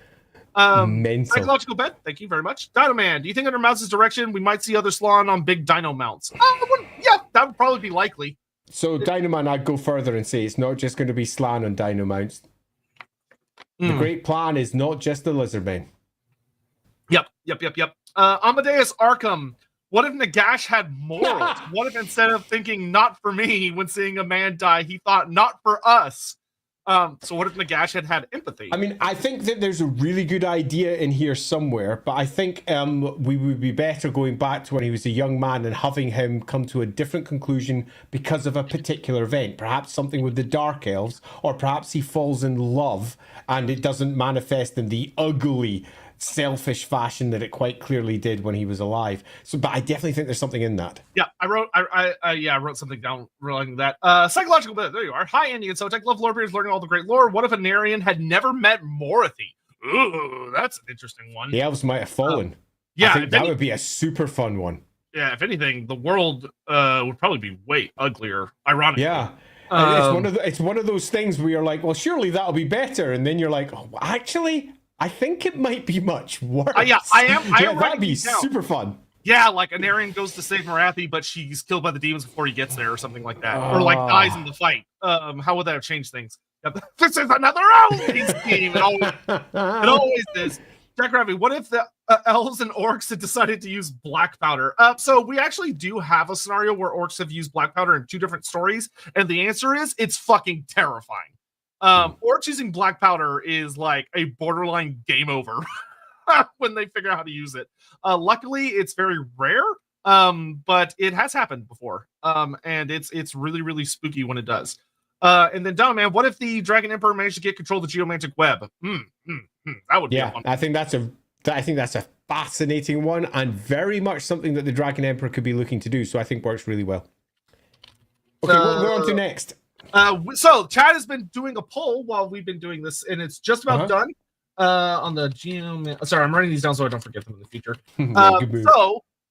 Psychological bet, thank you very much. Dino Man, do you think under Mounts' direction we might see other Slan on big dino mounts? Yeah, that would probably be likely. So Dino Man, I'd go further and say it's not just going to be Slan on dino mounts. The great plan is not just the Lizardmen. Yep. Amadeus Arkham, what if Nagash had morals? What if instead of thinking not for me when seeing a man die, he thought not for us? So what if Nagash had empathy? I mean, I think that there's a really good idea in here somewhere, but I think we would be better going back to when he was a young man and having him come to a different conclusion because of a particular event. Perhaps something with the Dark Elves, or perhaps he falls in love and it doesn't manifest in the ugly, selfish fashion that it quite clearly did when he was alive. So, but I definitely think there's something in that. Yeah, I wrote something down relating to that. Psychological bit. There you are. Hi, Andy and Sotek. Love Lorebeards, learning all the great lore. What if a Narian had never met Morathy? Ooh, that's an interesting one. The elves might have fallen. Yeah, I think that would be a super fun one. Yeah, if anything, the world would probably be way uglier, ironically. Yeah. It's one of those things where you're like, well, surely that'll be better, and then you're like, oh, actually, I think it might be much worse. Yeah, I am that'd be super fun. Yeah, like Anarian goes to save Marathi, but she's killed by the demons before he gets there, or something like that, or like dies in the fight. How would that have changed things? This is another Elves team. It always is. Jackrabbit, what if the elves and orcs had decided to use black powder? So we actually do have a scenario where orcs have used black powder in 2 different stories, and the answer is it's fucking terrifying. Orcs using black powder is like a borderline game over when they figure out how to use it. Luckily, it's very rare, but it has happened before, and it's really, really spooky when it does. And then, man, what if the Dragon Emperor managed to get control of the geomantic web? That would be a fun one. I think that's a fascinating one, and very much something that the Dragon Emperor could be looking to do. So I think works really well. Okay, what we're on to next. So Chad has been doing a poll while we've been doing this, and it's just about done. On the geomantic. Sorry, I'm writing these down so I don't forget them in the future.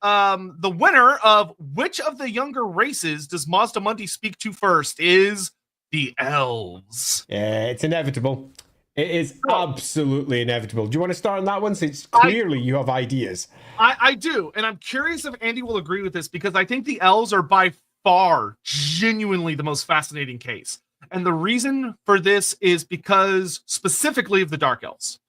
The winner of which of the younger races does Mazdamundi speak to first is the elves. Yeah, it's inevitable. It is absolutely inevitable. Do you want to start on that one, since clearly you have ideas? I do, and I'm curious if Andy will agree with this, because I think the elves are by far genuinely the most fascinating case. And the reason for this is because specifically of the Dark Elves.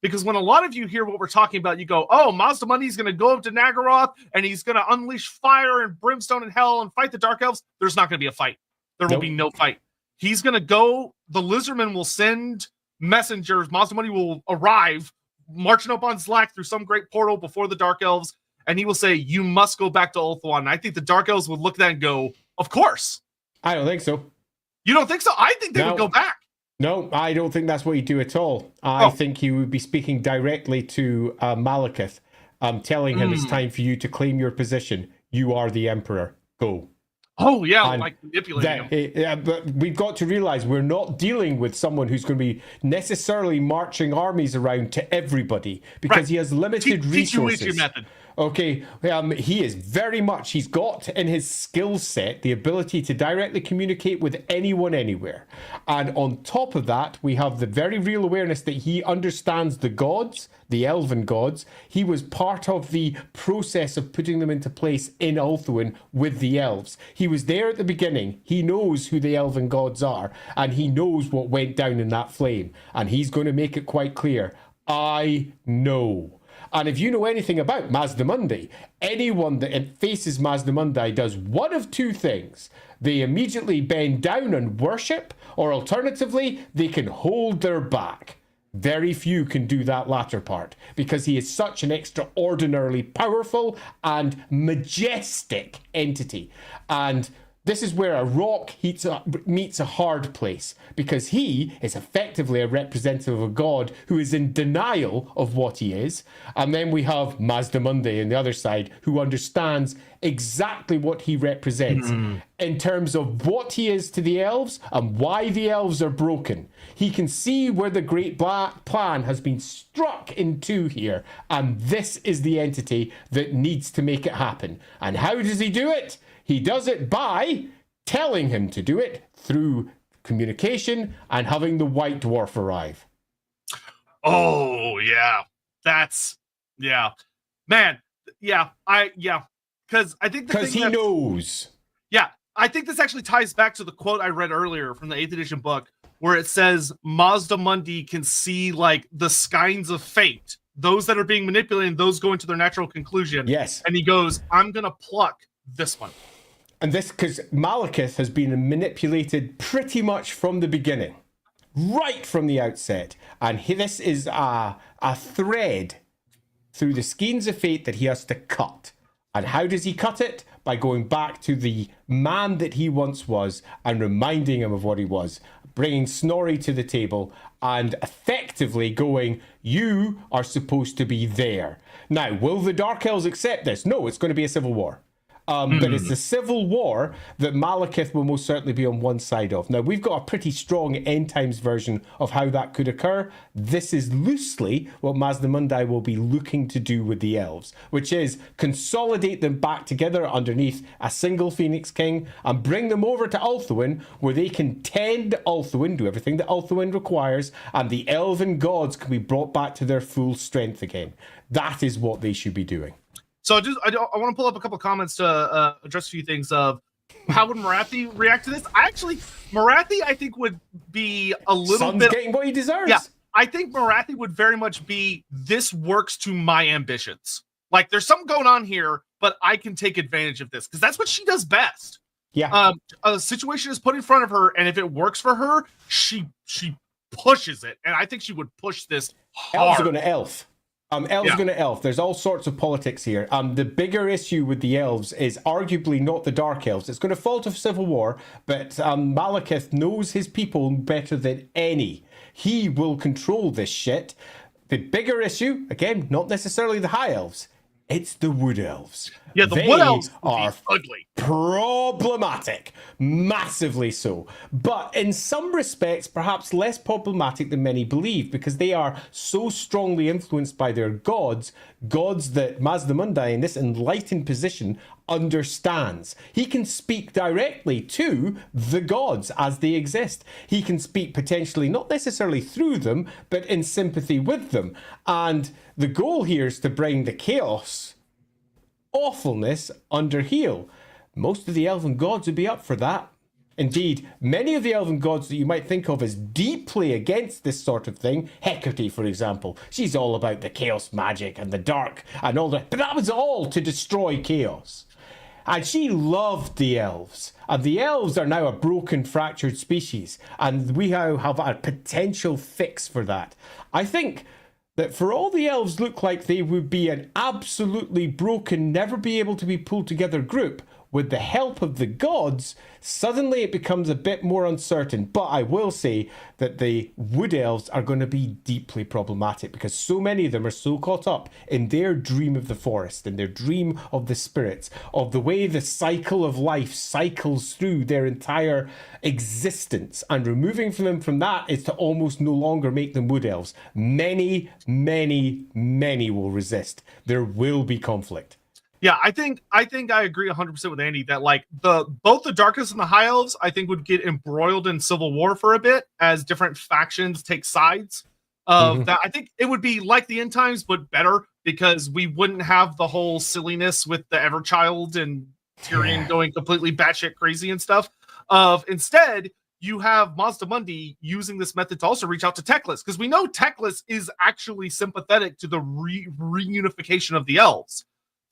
Because when a lot of you hear what we're talking about, you go, oh, Mazdamundi's going to go up to Nagaroth and he's going to unleash fire and brimstone and hell and fight the Dark Elves. There's not going to be a fight. There will be no fight. He's going to go, the Lizardmen will send messengers, Mazdamundi will arrive, marching up on Slack through some great portal before the Dark Elves, and he will say, you must go back to Ulthuan. And I think the Dark Elves would look at that and go, of course. I don't think so. You don't think so? I think they would go back. No, I don't think that's what he'd do at all. I think he would be speaking directly to Malekith, telling him it's time for you to claim your position. You are the Emperor. Go. Oh, yeah, like manipulating him. But we've got to realize we're not dealing with someone who's going to be necessarily marching armies around to everybody, because he has limited resources. Teach you method. Okay, he is very much, he's got in his skill set the ability to directly communicate with anyone, anywhere. And on top of that, we have the very real awareness that he understands the gods, the elven gods. He was part of the process of putting them into place in Ulthuan with the elves. He was there at the beginning. He knows who the elven gods are, and he knows what went down in that flame. And he's going to make it quite clear. I know. And if you know anything about Mazdamundi, anyone that faces Mazdamundi does one of 2 things. They immediately bend down and worship, or alternatively, they can hold their back. Very few can do that latter part, because he is such an extraordinarily powerful and majestic entity. And this is where a rock meets a hard place, because he is effectively a representative of a god who is in denial of what he is. And then we have Mazdamundi on the other side, who understands exactly what he represents in terms of what he is to the elves and why the elves are broken. He can see where the great plan has been struck in 2 here, and this is the entity that needs to make it happen. And how does he do it? He does it by telling him to do it through communication and having the White Dwarf arrive. Oh, yeah. Man, because I think because he knows. Yeah, I think this actually ties back to the quote I read earlier from the 8th edition book, where it says Mazdamundi can see like the skeins of fate, those that are being manipulated, and those going to their natural conclusion. Yes. And he goes, I'm going to pluck this one. And this, because Malekith has been manipulated pretty much from the beginning, right from the outset. And this is a thread through the skeins of fate that he has to cut. And how does he cut it? By going back to the man that he once was and reminding him of what he was, bringing Snorri to the table and effectively going, you are supposed to be there. Now, will the Dark Elves accept this? No, it's going to be a civil war. But it's the civil war that Malekith will most certainly be on one side of. Now, we've got a pretty strong end times version of how that could occur. This is loosely what Mazdamundi will be looking to do with the elves, which is consolidate them back together underneath a single Phoenix King and bring them over to Ulthuan, where they can tend Ulthuan, do everything that Ulthuan requires, and the elven gods can be brought back to their full strength again. That is what they should be doing. So I want to pull up a couple of comments to address a few things of how would Marathi react to this. Marathi, I think, would be a little Son's bit getting what he deserves. Yeah, I think Marathi would very much be, this works to my ambitions. Like, there's something going on here, but I can take advantage of this because that's what she does best. Yeah. A situation is put in front of her, and if it works for her, she pushes it, and I think she would push this hard. Elves are going to elf. Elves are going to elf. There's all sorts of politics here. The bigger issue with the elves is arguably not the Dark Elves. It's going to fall to civil war, but Malekith knows his people better than any. He will control this shit. The bigger issue, again, not necessarily the High Elves. It's the Wood Elves. Yeah, the Wood Elves are ugly. Problematic. Massively so. But in some respects, perhaps less problematic than many believe, because they are so strongly influenced by their gods that Mazdamundi, in this enlightened position, understands. He can speak directly to the gods as they exist. He can speak potentially not necessarily through them, but in sympathy with them. And the goal here is to bring the chaos, awfulness under heel. Most of the elven gods would be up for that. Indeed, many of the elven gods that you might think of as deeply against this sort of thing, Hecate, for example, she's all about the chaos magic and the dark and all that, but that was all to destroy chaos. And she loved the elves. And the elves are now a broken, fractured species. And we now have a potential fix for that. I think that for all the elves look like they would be an absolutely broken, never be able to be pulled together group, with the help of the gods, suddenly it becomes a bit more uncertain. But I will say that the Wood Elves are going to be deeply problematic because so many of them are so caught up in their dream of the forest, in their dream of the spirits, of the way the cycle of life cycles through their entire existence. And removing them from that is to almost no longer make them Wood Elves. Many, many, many will resist. There will be conflict. Yeah, I think I agree 100% with Andy that like both the Darkest and the High Elves I think would get embroiled in civil war for a bit as different factions take sides of that. I think it would be like the end times but better because we wouldn't have the whole silliness with the Everchild and Tyrion going completely batshit crazy and stuff. Instead, you have Mazdamundi using this method to also reach out to Teclis because we know Teclis is actually sympathetic to the reunification of the elves.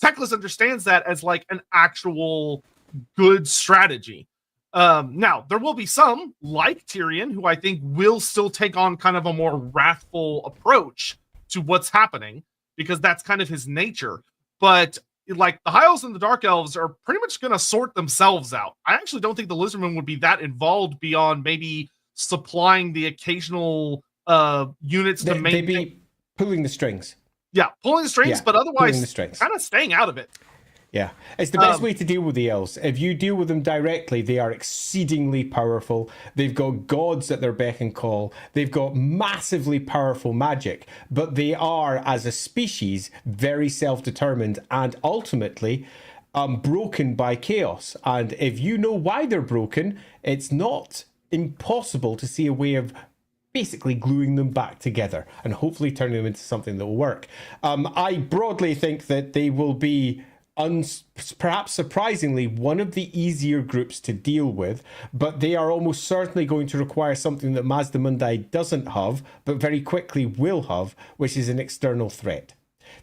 Teclis understands that as like an actual good strategy. Now, there will be some, like Tyrion, who I think will still take on kind of a more wrathful approach to what's happening, because that's kind of his nature. But like the High Elves and the Dark Elves are pretty much going to sort themselves out. I actually don't think the Lizardmen would be that involved beyond maybe supplying the occasional units to maintain. They'd be pulling the strings. Yeah, pulling the strings, but otherwise kind of staying out of it. Yeah, it's the best way to deal with the elves. If you deal with them directly, they are exceedingly powerful. They've got gods at their beck and call. They've got massively powerful magic, but they are, as a species, very self-determined and ultimately broken by chaos. And if you know why they're broken, it's not impossible to see a way of basically gluing them back together and hopefully turning them into something that will work. I broadly think that they will be, perhaps surprisingly, one of the easier groups to deal with, but they are almost certainly going to require something that Mazdamundi doesn't have, but very quickly will have, which is an external threat.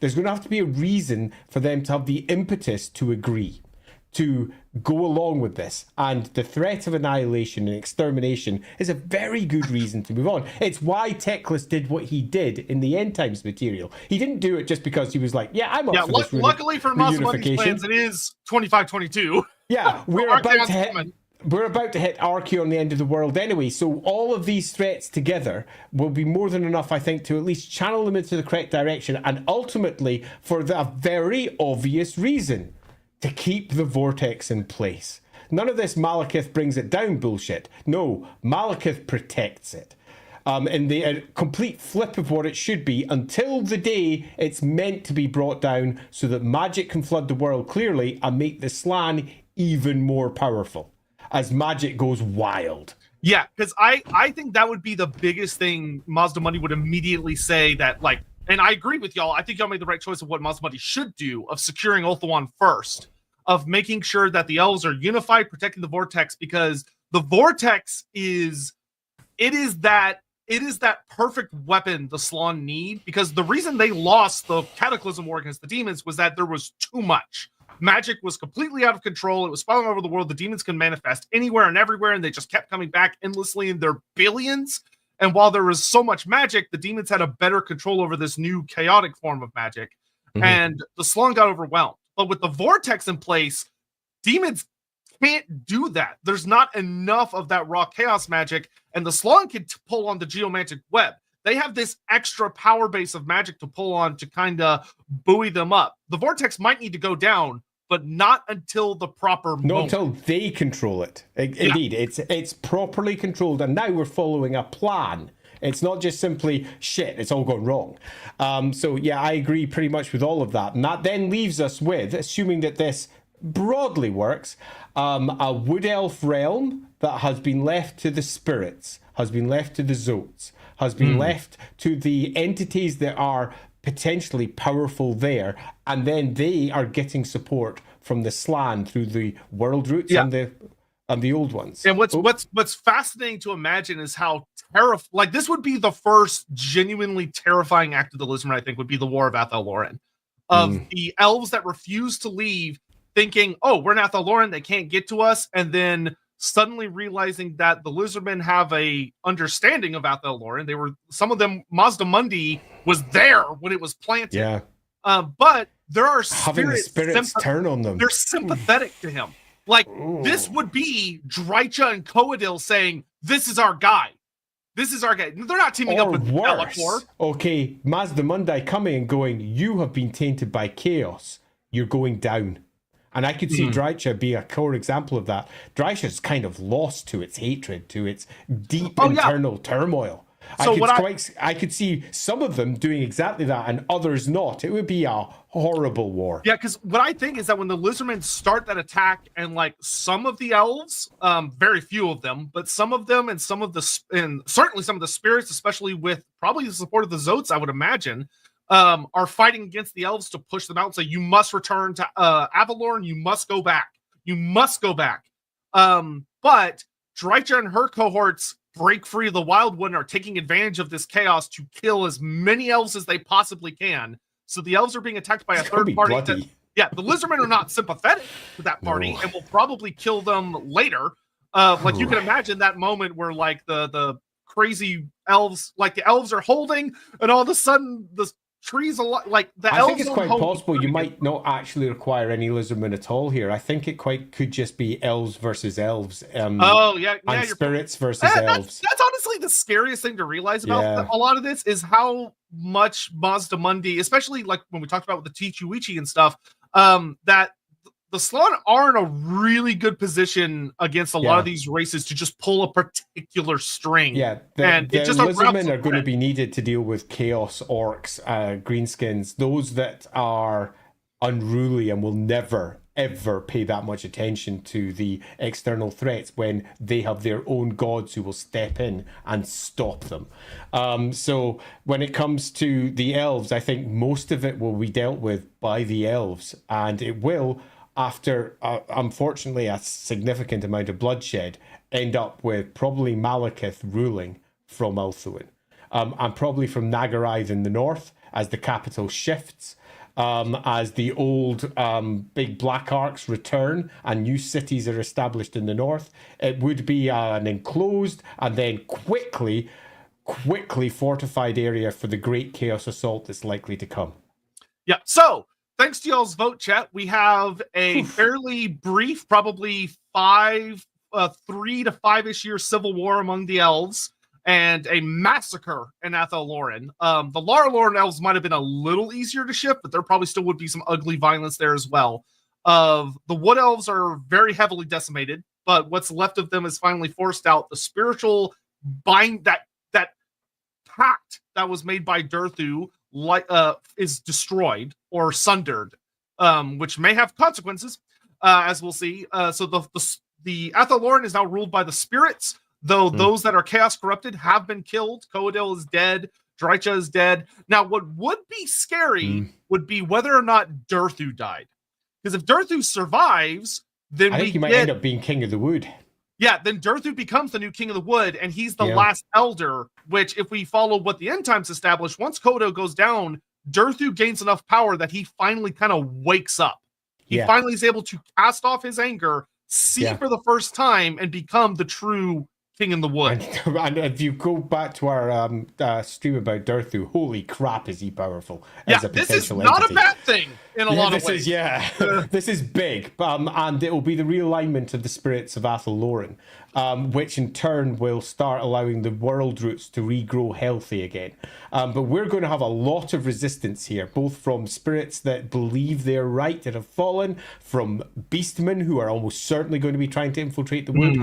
There's going to have to be a reason for them to have the impetus to agree, to go along with this, and the threat of annihilation and extermination is a very good reason to move on. It's why Teclis did what he did in the End Times material. He didn't do it just because he was like, yeah, I'm up for this luckily for Mazdamundi's plans, it is 2522. Yeah, we're about to hit Arceus on the end of the world anyway, so all of these threats together will be more than enough, I think, to at least channel them into the correct direction, and ultimately, for the very obvious reason, to keep the vortex in place. None of this Malekith brings it down bullshit. No, Malekith protects it. In the complete flip of what it should be until the day it's meant to be brought down so that magic can flood the world clearly and make the Slann even more powerful as magic goes wild. Yeah, because I think that would be the biggest thing Mazdamundi would immediately say that, like, and I agree with y'all. I think y'all made the right choice of what Mazdamundi should do, of securing Ulthuan first, of making sure that the elves are unified, protecting the vortex, because the vortex is that perfect weapon the Slann need, because the reason they lost the Cataclysm War against the demons was that there was too much. Magic was completely out of control. It was spilling over the world. The demons can manifest anywhere and everywhere, and they just kept coming back endlessly in their billions. And while there was so much magic, the demons had a better control over this new chaotic form of magic. Mm-hmm. And the Slann got overwhelmed. But with the vortex in place, demons can't do that. There's not enough of that raw chaos magic, and the Slann can pull on the geomantic web. They have this extra power base of magic to pull on to kind of buoy them up. The vortex might need to go down, but not until the proper moment. Not until they control it. Indeed, it's properly controlled, and now we're following a plan. It's not just simply, shit, it's all gone wrong. So yeah, I agree pretty much with all of that. And that then leaves us with, assuming that this broadly works, a wood elf realm that has been left to the spirits, has been left to the Zotes, has been left to the entities that are potentially powerful there, and then they are getting support from the Slann through the world roots and the old ones. And what's fascinating to imagine is how like this would be the first genuinely terrifying act of the Lizardmen, I think, would be the War of Athel Loren, of the elves that refuse to leave, thinking, oh, we're in Athel Loren, they can't get to us, and then suddenly realizing that the Lizardmen have a understanding of Athel Loren. They were, some of them, Mazdamundi was there when it was planted. Yeah. But there are having the spirits turn on them. They're sympathetic to him. Like, this would be Drycha and Coadil saying, this is our guy. This is our guy. They're not teaming up with Bellator. Okay, Mazdamundi coming and going, you have been tainted by chaos. You're going down. And I could see Drycha be a core example of that. Drycha's kind of lost to its hatred, to its deep internal turmoil. So I could see some of them doing exactly that and others not. It would be a horrible war. Yeah, because what I think is that when the Lizardmen start that attack, and like some of the elves, very few of them, but some of them and certainly some of the spirits, especially with probably the support of the Zotes, I would imagine, are fighting against the elves to push them out and say, you must return to Avalorn, you must go back. You must go back. But Drycha and her cohorts break free of the Wild One, are taking advantage of this chaos to kill as many elves as they possibly can. So the elves are being attacked by a third party. The Lizardmen are not sympathetic to that party and will probably kill them later. Like you can imagine that moment where like the crazy elves, like the elves are holding, and all of a sudden the trees like the elves. I think it's quite possible you might not actually require any Lizardmen at all here. I think it could just be elves versus elves. And spirits versus elves. That's honestly the scariest thing to realize about a lot of this, is how much Mazdamundi, especially like when we talked about with the Tichuichi and stuff, that the Slann are in a really good position against a lot of these races to just pull a particular string. Yeah, the Lizardmen are going to be needed to deal with Chaos, Orcs, Greenskins, those that are unruly and will never, ever pay that much attention to the external threats when they have their own gods who will step in and stop them. So when it comes to the elves, I think most of it will be dealt with by the elves, and it will, after unfortunately a significant amount of bloodshed, end up with probably Malekith ruling from Ulthuan, and probably from Nagarythe in the north as the capital shifts, as the old big black arcs return and new cities are established in the north. It would be an enclosed and then quickly fortified area for the great chaos assault that's likely to come. Yeah, so thanks to y'all's vote, chat, we have a fairly brief, probably 3 to 5-ish year civil war among the elves, and a massacre in Athel Loren. The Loren elves might have been a little easier to shift, but there probably still would be some ugly violence there as well. of the Wood Elves are very heavily decimated, but what's left of them is finally forced out. The spiritual that pact that was made by Durthu is destroyed or sundered, which may have consequences, as we'll see. So the Athaloran is now ruled by the spirits, though those that are chaos corrupted have been killed. Coadil is dead. Drycha is dead. Now, what would be scary would be whether or not Durthu died. Because if Durthu survives, then I think he might end up being King of the Wood. Yeah, then Durthu becomes the new King of the Wood, and he's the last elder, which, if we follow what the end times established, once Kodo goes down, Durthu gains enough power that he finally kind of wakes up. He finally is able to cast off his anger, see for the first time, and become the true King in the Wood. And if you go back to our stream about Durthu, holy crap, is he powerful as a potential this is not entity. A bad thing in a lot of ways. This is big, and it will be the realignment of the spirits of Athaloran, which in turn will start allowing the world roots to regrow healthy again. But we're going to have a lot of resistance here, both from spirits that believe they're right that have fallen, from beastmen who are almost certainly going to be trying to infiltrate the wood.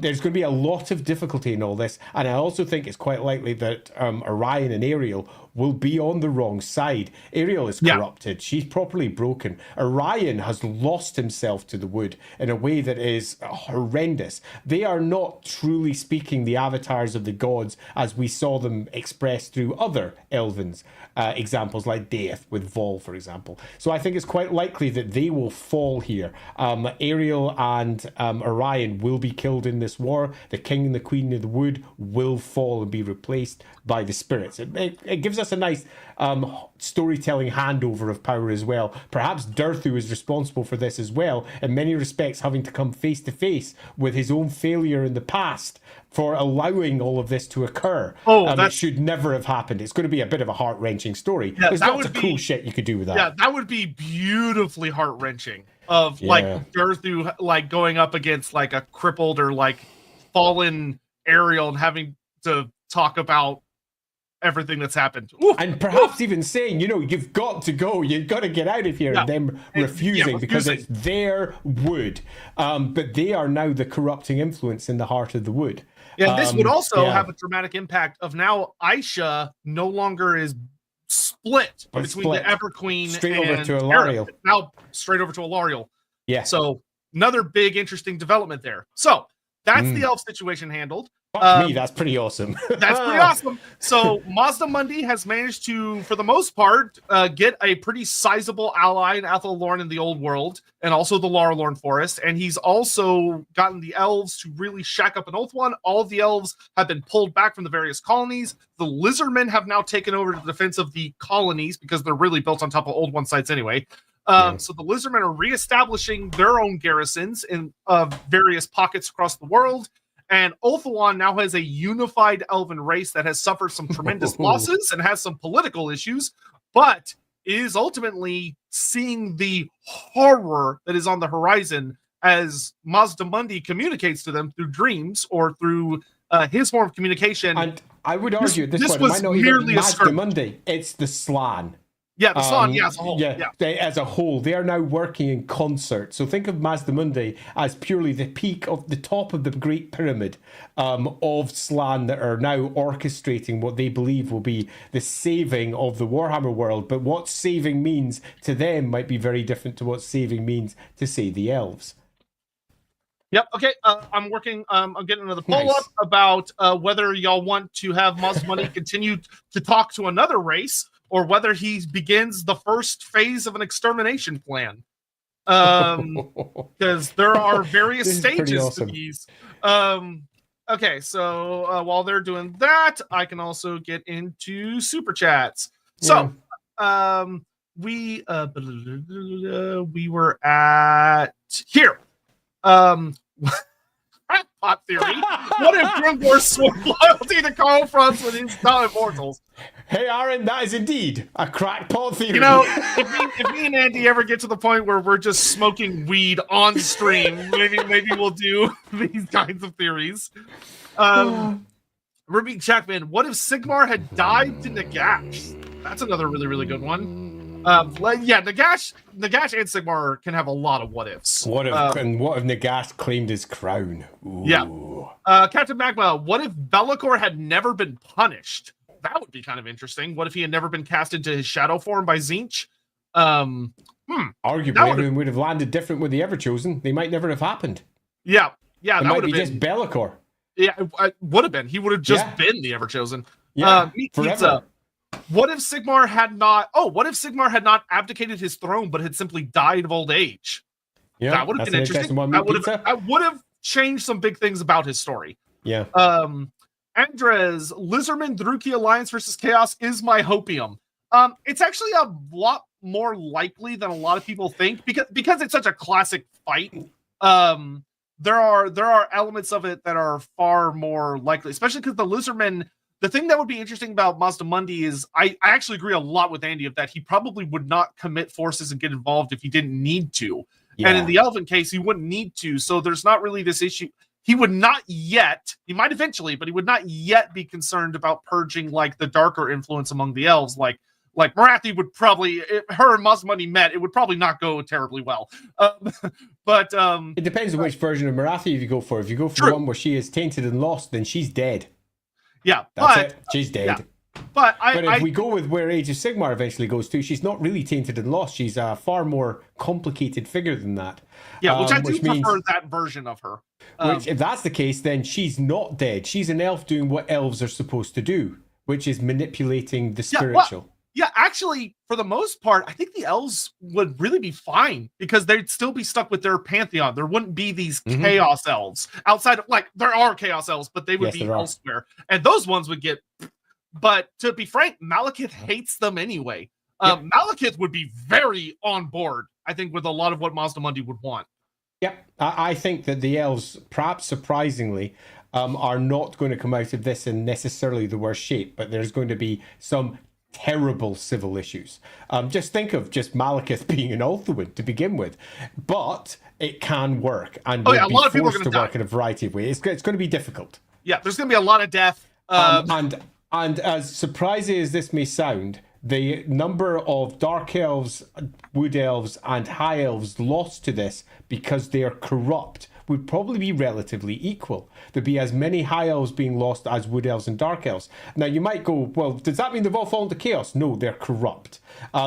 There's going to be a lot of difficulty in all this, and I also think it's quite likely that Orion and Ariel will be on the wrong side. Ariel is corrupted. She's properly broken. Orion has lost himself to the wood in a way that is horrendous. They are not, truly speaking, the avatars of the gods as we saw them expressed through other Elvens. Examples like Death with Vol, for example. So I think it's quite likely that they will fall here. Ariel and Orion will be killed in this war. The King and the Queen of the Wood will fall and be replaced by the spirits. It gives us a nice storytelling handover of power as well. Perhaps Durthu is responsible for this as well, in many respects having to come face to face with his own failure in the past for allowing all of this to occur. That should never have happened. It's going to be a bit of a heart-wrenching story. There's lots of cool shit you could do with that. Yeah, that would be beautifully heart-wrenching. Of like Durthu like going up against like a crippled or like fallen Ariel and having to talk about everything that's happened. And perhaps even saying, you've got to go, you've got to get out of here, and them refusing because it's their wood. But they are now the corrupting influence in the heart of the wood. Yeah, this would also have a dramatic impact of now Aisha no longer is split between the Everqueen straight and over to Alariel. Now straight over to Alariel. Yeah. So another big interesting development there. So that's the elf situation handled. Me, that's pretty awesome. That's pretty awesome. So Mazdamundi has managed to, for the most part, get a pretty sizable ally in Athaloran in the old world, and also the Lorelorn Forest. And he's also gotten the elves to really shack up an Ulthuan. All of the elves have been pulled back from the various colonies. The Lizardmen have now taken over the defense of the colonies because they're really built on top of old one sites anyway. So the Lizardmen are reestablishing their own garrisons in various pockets across the world. And Ulthuan now has a unified elven race that has suffered some tremendous losses and has some political issues, but is ultimately seeing the horror that is on the horizon as Mazdamundi communicates to them through dreams or through his form of communication. And I would argue this was might not even merely Mazdamundi, it's the Slan. Yeah, the Slan, as a whole. As a whole, they are now working in concert. So think of Mazdamundi as purely the peak of the top of the Great Pyramid of Slan that are now orchestrating what they believe will be the saving of the Warhammer world. But what saving means to them might be very different to what saving means to, say, the elves. Yep. Okay. I'm working. I'm getting another poll up about whether y'all want to have Mazdamundi continue to talk to another race, or whether he begins the first phase of an extermination plan. Because there are various stages to these. Okay, so while they're doing that, I can also get into super chats. So we were at here. Crackpot theory. What if Grimgor swore loyalty to Karl Franz with his non-immortals? Hey, Aaron, that is indeed a crackpot theory. If me and Andy ever get to the point where we're just smoking weed on stream, maybe we'll do these kinds of theories. Ruby Jackman, what if Sigmar had died to Nagash? That's another really, really good one. Yeah, Nagash and Sigmar can have a lot of what ifs. What if Nagash claimed his crown? Ooh. Yeah. Captain Magma, what if Be'lakor had never been punished? That would be kind of interesting. What if he had never been cast into his shadow form by Tzeentch? Arguably, everything would have landed different with the Everchosen. They might never have happened. Yeah, it might be just Be'lakor. Yeah, it would have been. He would have just been the Everchosen. Yeah, forever. What if Sigmar had not? Oh, what if Sigmar had not abdicated his throne, but had simply died of old age? Yeah, that would have been interesting. That would have changed some big things about his story. Yeah. Andres, Lizardman Druki Alliance versus Chaos is my hopium. It's actually a lot more likely than a lot of people think because it's such a classic fight. There are elements of it that are far more likely, especially because the Lizardmen. The thing that would be interesting about Mazdamundi is I actually agree a lot with Andy of that he probably would not commit forces and get involved if he didn't need to. Yeah. And in the Elven case, he wouldn't need to. So there's not really this issue. He would not yet, he might eventually, but he would not yet be concerned about purging like the darker influence among the elves. Like Marathi would probably, if her and Mazdamundi met, it would probably not go terribly well. But it depends on which version of Marathi you go for. If you go for the one where she is tainted and lost, then she's dead. Yeah, that's it. She's dead. Yeah. But if we go with where Age of Sigmar eventually goes to, she's not really tainted and lost. She's a far more complicated figure than that. Yeah, which I do prefer that version of her. Which, if that's the case, then she's not dead. She's an elf doing what elves are supposed to do, which is manipulating the spiritual. Yeah, actually, for the most part, I think the elves would really be fine because they'd still be stuck with their pantheon. There wouldn't be these chaos elves outside of, like, there are chaos elves, but they would be elsewhere. And those ones would get, but to be frank, Malekith hates them anyway. Malekith would be very on board, I think, with a lot of what Mazdamundi would want. Yep, I think that the elves, perhaps surprisingly, are not going to come out of this in necessarily the worst shape, but there's going to be some terrible civil issues. Just think of just Malekith being an Ulthuan to begin with, but it can work, and a lot of people are going to work in a variety of ways. It's going to be difficult. Yeah, there's going to be a lot of death. And as surprising as this may sound, the number of dark elves, wood elves, and high elves lost to this because they are corrupt would probably be relatively equal. There'd be as many high elves being lost as wood elves and dark elves. Now, you might go, well, does that mean they've all fallen to chaos? No, they're corrupt.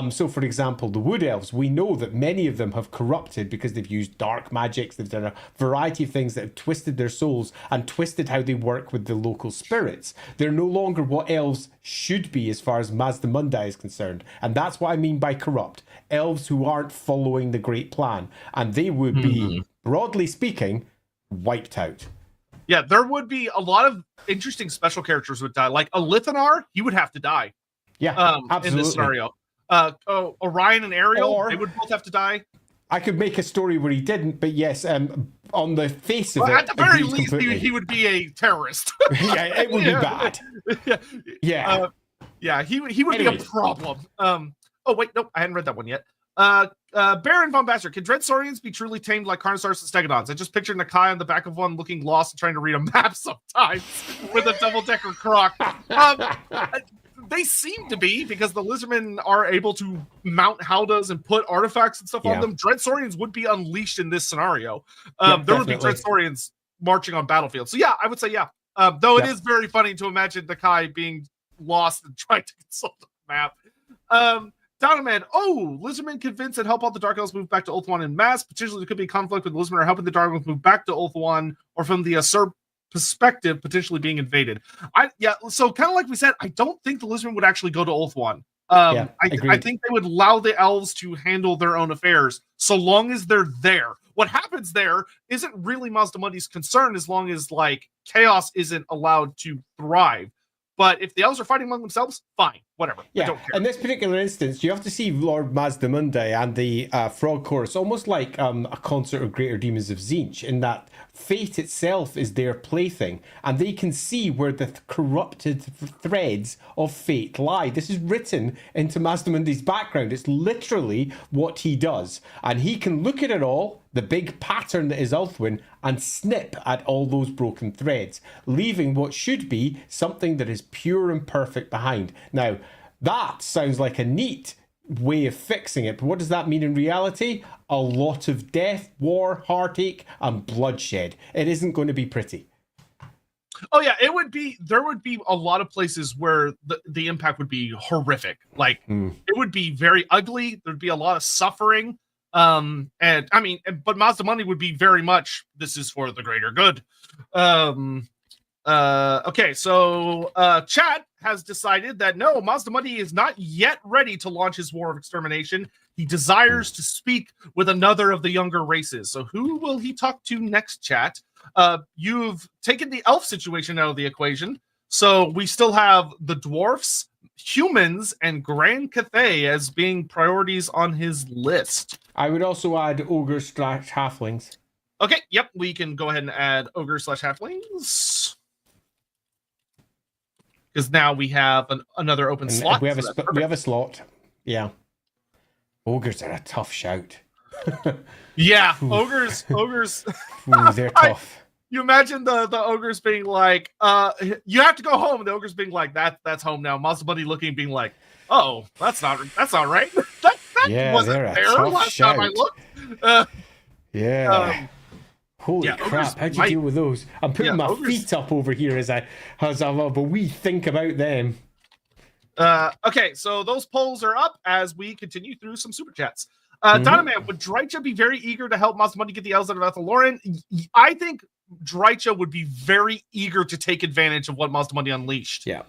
So, for example, the wood elves, we know that many of them have corrupted because they've used dark magics. They've done a variety of things that have twisted their souls and twisted how they work with the local spirits. They're no longer what elves should be as far as Mazdamundi is concerned. And that's what I mean by corrupt. Elves who aren't following the great plan. And they would be, broadly speaking, wiped out. Yeah, there would be a lot of interesting special characters would die. Like a Lithanar, he would have to die. Yeah, absolutely. In this scenario. Orion and Ariel, they would both have to die. I could make a story where he didn't, but yes, on the face of it, at the very least, he would be a terrorist. Yeah, it would be bad. He would be a problem. Oh wait, nope, I hadn't read that one yet. Baron von Basser, can Dread Saurians be truly tamed like Carnosaurus and Stegodons? I just pictured Nakai on the back of one looking lost and trying to read a map sometimes with a double-decker croc. They seem to be, because the Lizardmen are able to mount haudas and put artifacts and stuff on them. Dread Saurians would be unleashed in this scenario. There would be Dread Saurians marching on battlefields. So yeah, I would say yeah. Though it is very funny to imagine Nakai being lost and trying to consult the map. Donovan, Lizardmen convinced and help all the Dark Elves move back to Ulthuan in mass. Potentially there could be conflict with the Lizardmen or helping the Dark Elves move back to Ulthuan, or from the Usurp perspective, potentially being invaded. So kind of like we said, I don't think the Lizardmen would actually go to Ulthuan. I think they would allow the elves to handle their own affairs so long as they're there. What happens there isn't really Mazdamundi's concern as long as like chaos isn't allowed to thrive. But if the elves are fighting among themselves, fine, whatever. Yeah, I don't care. In this particular instance, you have to see Lord Mazdamundi and the Frog Chorus almost like a concert of Greater Demons of Tzeentch, in that fate itself is their plaything, and they can see where the corrupted threads of fate lie. This is written into Mazdamundi's background. It's literally what he does, and he can look at it all, the big pattern that is Ulthuan, and snip at all those broken threads, leaving what should be something that is pure and perfect behind. Now, that sounds like a neat way of fixing it. But what does that mean in reality? A lot of death, war, heartache, and bloodshed. It isn't going to be pretty. Oh yeah, there would be a lot of places where the impact would be horrific. Like it would be very ugly. There'd be a lot of suffering. And I mean, but Mazdamundi would be very much, this is for the greater good. Okay, so chat has decided that no, Mazdamundi is not yet ready to launch his war of extermination. He desires to speak with another of the younger races. So who will he talk to next, chat? You've taken the elf situation out of the equation, so we still have the dwarfs, humans, and Grand Cathay as being priorities on his list. I would also add ogres / halflings. Okay, yep, we can go ahead and add ogres / halflings. Because now we have another open slot. We have a slot. Yeah. Ogres are a tough shout. Yeah, ogres. Ooh, they're tough. You imagine the ogres being like, you have to go home. The ogres being like, that's home now. Mazdamundi looking, being like, oh, that's not right. that yeah, wasn't they're a there tough last shout. time I looked. Yeah. Holy crap! How'd you deal with those? I'm putting my feet up over here as I have a wee think about them. Okay, so those polls are up as we continue through some super chats. Donovan, would Drycha be very eager to help Mazdamundi get the elves out of Ethel-Loren? I think Drycha would be very eager to take advantage of what Mazdamundi unleashed. Yeah.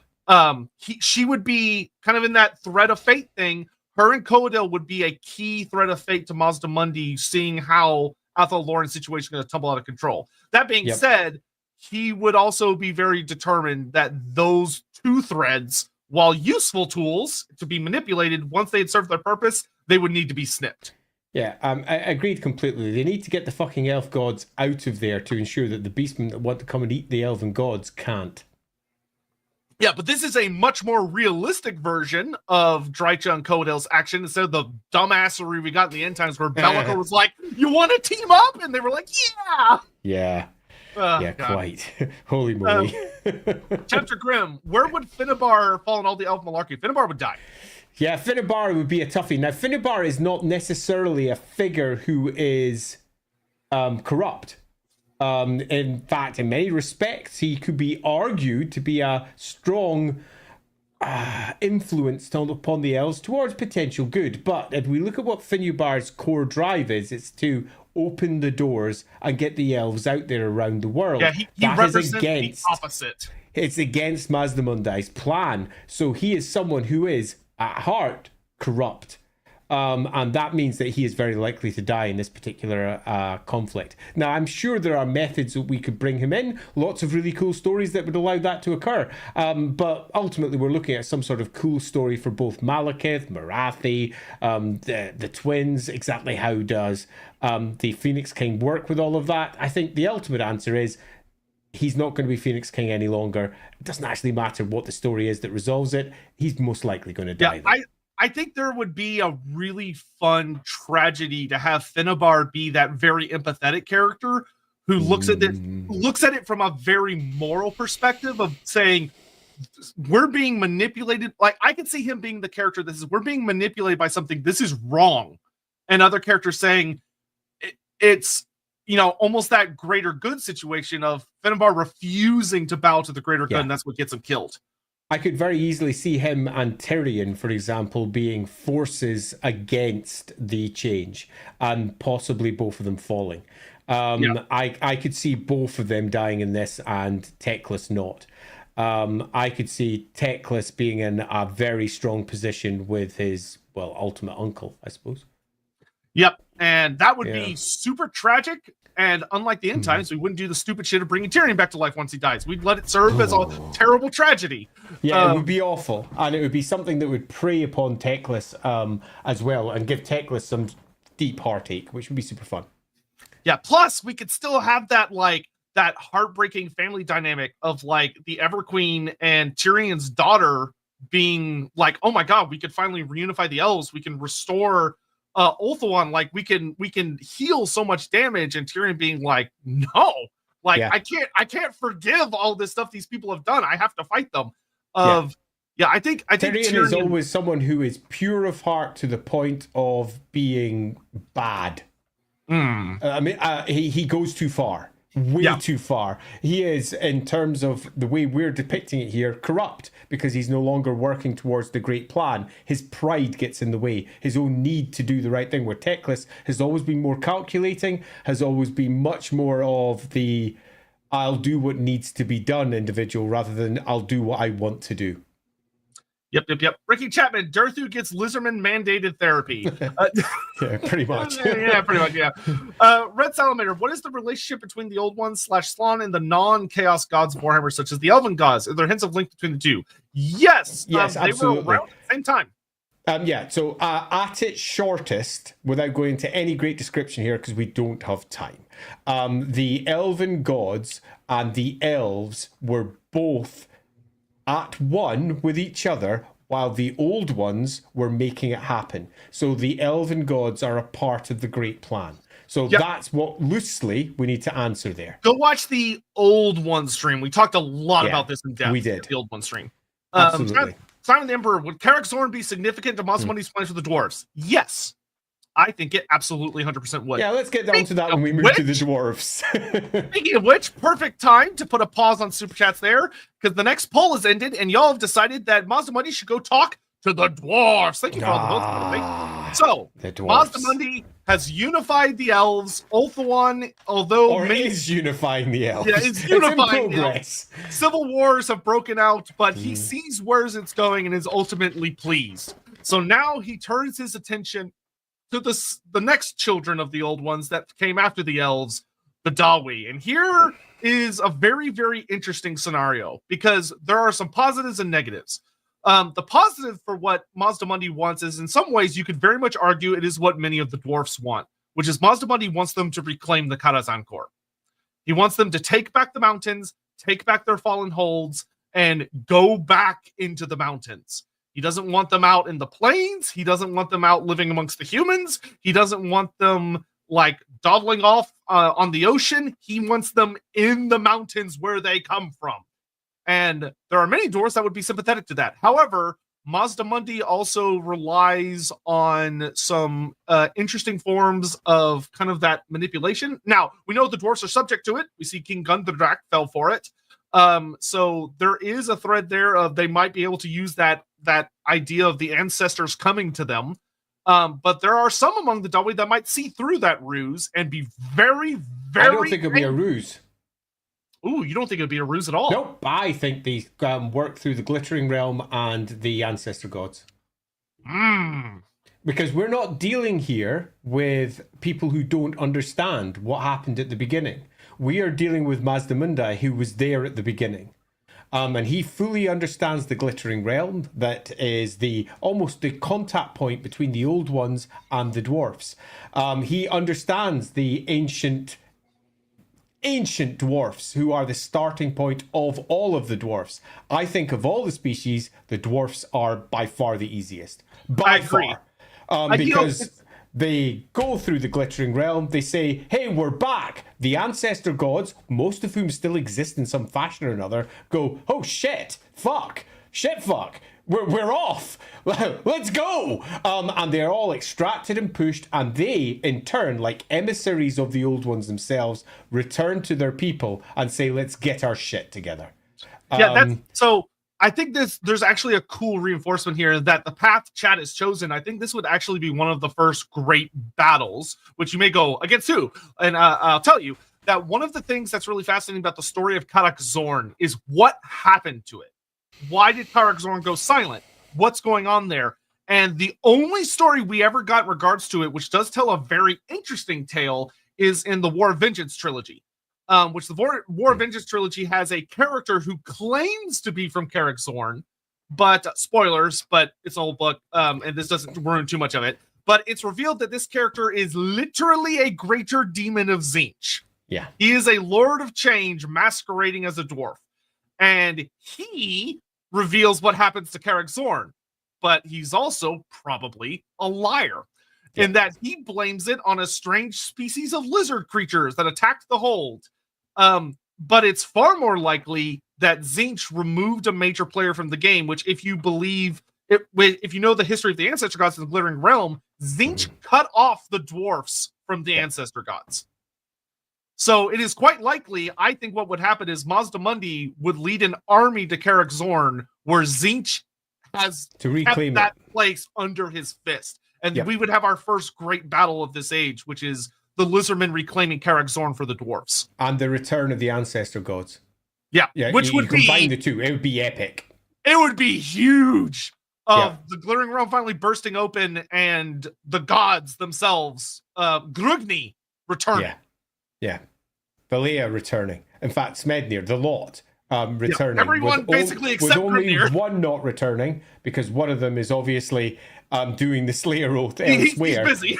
She would be kind of in that thread of fate thing. Her and Coadil would be a key thread of fate to Mazdamundi, seeing how Ethel-Loren's situation is going to tumble out of control. That being said, he would also be very determined that those two threads, while useful tools to be manipulated, once they had served their purpose, they would need to be snipped. Yeah, I agreed completely. They need to get the fucking elf gods out of there to ensure that the beastmen that want to come and eat the elven gods can't. Yeah, but this is a much more realistic version of Drycha and Coadil's action instead of the dumbassery we got in the end times where Bellica was like, you want to team up? And they were like, yeah! Yeah. Yeah, God. Quite. Holy moly. Chapter Grimm, where would Finnebar fall in all the elf malarkey? Finnebar would die. Yeah, Finnebar would be a toughie. Now, Finnebar is not necessarily a figure who is corrupt. In fact, in many respects, he could be argued to be a strong influence upon the elves towards potential good. But if we look at what Finnebar's core drive is, it's to open the doors and get the elves out there around the world. Yeah, he represents the opposite. It's against Mazdamundi's plan. So he is someone who is, at heart, corrupt. And that means that he is very likely to die in this particular conflict. Now, I'm sure there are methods that we could bring him in. Lots of really cool stories that would allow that to occur. But ultimately, we're looking at some sort of cool story for both Malekith, Marathi, the twins. Exactly how does the Phoenix King work with all of that? I think the ultimate answer is he's not going to be Phoenix King any longer. It doesn't actually matter what the story is that resolves it. He's most likely going to die. Yeah, I think there would be a really fun tragedy to have Finnebar be that very empathetic character who looks at it from a very moral perspective of saying, we're being manipulated. Like, I could see him being the character that says, we're being manipulated by something. This is wrong. And other characters saying it's, almost that greater good situation of Finnebar refusing to bow to the greater good, and that's what gets him killed. I could very easily see him and Tyrion, for example, being forces against the change, and possibly both of them falling. I could see both of them dying in this, and Teclis not. I could see Teclis being in a very strong position with his, ultimate uncle, I suppose. Yep, and that would be super tragic. And unlike the end times, we wouldn't do the stupid shit of bringing Tyrion back to life once he dies. We'd let it serve as a terrible tragedy. Yeah, it would be awful. And it would be something that would prey upon Teclis as well and give Teclis some deep heartache, which would be super fun. Yeah, plus we could still have that heartbreaking family dynamic of the Everqueen and Tyrion's daughter being like, oh my god, we could finally reunify the elves. We can restore Ulthuan, we can heal so much damage, and Tyrion being like, no, I can't forgive all this stuff these people have done. I have to fight them. Yeah, I think Tyrion is always someone who is pure of heart to the point of being bad. He goes too far. Way too far. He is, in terms of the way we're depicting it here, corrupt because he's no longer working towards the great plan. His pride gets in the way. His own need to do the right thing. Where Teclis has always been more calculating, has always been much more of the I'll do what needs to be done individual rather than I'll do what I want to do. Yep. Ricky Chapman, Durthu gets Lizardman mandated therapy. Yeah, pretty much. Pretty much, yeah. Red Salamander, what is the relationship between the old ones / Slaanesh and the non-chaos gods of Warhammer, such as the Elven gods? Are there hints of link between the two? Yes, absolutely. They were around at the same time. So at its shortest, without going into any great description here because we don't have time, the Elven gods and the elves were both at one with each other while the old ones were making it happen. So the Elven gods are a part of the great plan. So that's what loosely we need to answer there. Go watch the old one stream. We talked a lot about this in depth. We did. The old one stream. Absolutely. Simon the Emperor, would Carrick Zorn be significant to Mazdamundi's plans for the dwarves? Yes. I think it absolutely 100% would. Yeah, let's get down to that when we move to the dwarves. Speaking of which, perfect time to put a pause on Super Chats there, because the next poll has ended, and y'all have decided that Mazdamundi should go talk to the dwarves. Thank you for all the votes, by the way. So, Mazdamundi has unified the elves. Ulthuan, although... is unifying the elves. Yeah, it's unifying in progress. The elves. Civil wars have broken out, but he sees where it's going and is ultimately pleased. So now he turns his attention to the next children of the old ones that came after the elves, the Dawi. And here is a very, very interesting scenario because there are some positives and negatives. The positive for what Mazdamundi wants is, in some ways, you could very much argue it is what many of the dwarfs want, which is Mazdamundi wants them to reclaim the Karazhan core. He wants them to take back the mountains, take back their fallen holds, and go back into the mountains. He doesn't want them out in the plains. He doesn't want them out living amongst the humans. He doesn't want them like dawdling off on the ocean. He wants them in the mountains where they come from. And there are many dwarves that would be sympathetic to that. However, Mazdamundi also relies on some interesting forms of kind of that manipulation. Now, we know the dwarves are subject to it. We see King Gunderdrak fell for it. So there is a thread there of they might be able to use that idea of the ancestors coming to them. But there are some among the Dawi that might see through that ruse and be very, very... I don't think it'll be a ruse. Ooh, you don't think it'll be a ruse at all? Nope, I think they work through the Glittering Realm and the Ancestor Gods. Because we're not dealing here with people who don't understand what happened at the beginning. We are dealing with Mazdamundi, who was there at the beginning. And he fully understands the Glittering Realm. That is almost the contact point between the old ones and the dwarfs. He understands the ancient dwarfs, who are the starting point of all of the dwarfs. I think of all the species, the dwarfs are by far the easiest. By far. Because they go through the Glittering Realm, they say, hey, we're back. The ancestor gods, most of whom still exist in some fashion or another, go, oh shit, fuck, we're off, let's go. And they're all extracted and pushed, and they, in turn, like emissaries of the old ones themselves, return to their people and say, let's get our shit together. So I think there's actually a cool reinforcement here that the path Chad has chosen. I think this would actually be one of the first great battles, which you may go, against who? And I'll tell you that one of the things that's really fascinating about the story of Carrick Zorn is what happened to it. Why did Carrick Zorn go silent? What's going on there? And the only story we ever got in regards to it, which does tell a very interesting tale, is in the War of Vengeance trilogy. Which the War of Vengeance trilogy has a character who claims to be from Carrick Zorn, but spoilers, but it's an old book, and this doesn't ruin too much of it. But it's revealed that this character is literally a greater demon of Tzeentch. Yeah. He is a Lord of Change masquerading as a dwarf. And he reveals what happens to Carrick Zorn. But he's also probably a liar. Yeah. In that he blames it on a strange species of lizard creatures that attacked the hold. but it's far more likely that Tzeentch removed a major player from the game, which if you believe, if you know the history of the Ancestor Gods in the Glittering Realm, Tzeentch cut off the dwarfs from the Ancestor Gods. So it is quite likely, I think what would happen is Mazdamundi would lead an army to Karak Zorn, where Tzeentch has to reclaim that place under his fist. And we would have our first great battle of this age, which is the Lizardmen reclaiming Karak Zorn for the dwarfs. And the return of the Ancestor Gods. Yeah, which would combine the two. It would be epic. It would be huge. Of the Glittering Realm finally bursting open and the gods themselves, Grugni, returning. Yeah. Valea returning. In fact, Smednir, the lot, returning. Yeah, everyone basically except with only Grimnir. One not returning, because one of them is obviously doing the Slayer oath elsewhere. He's busy.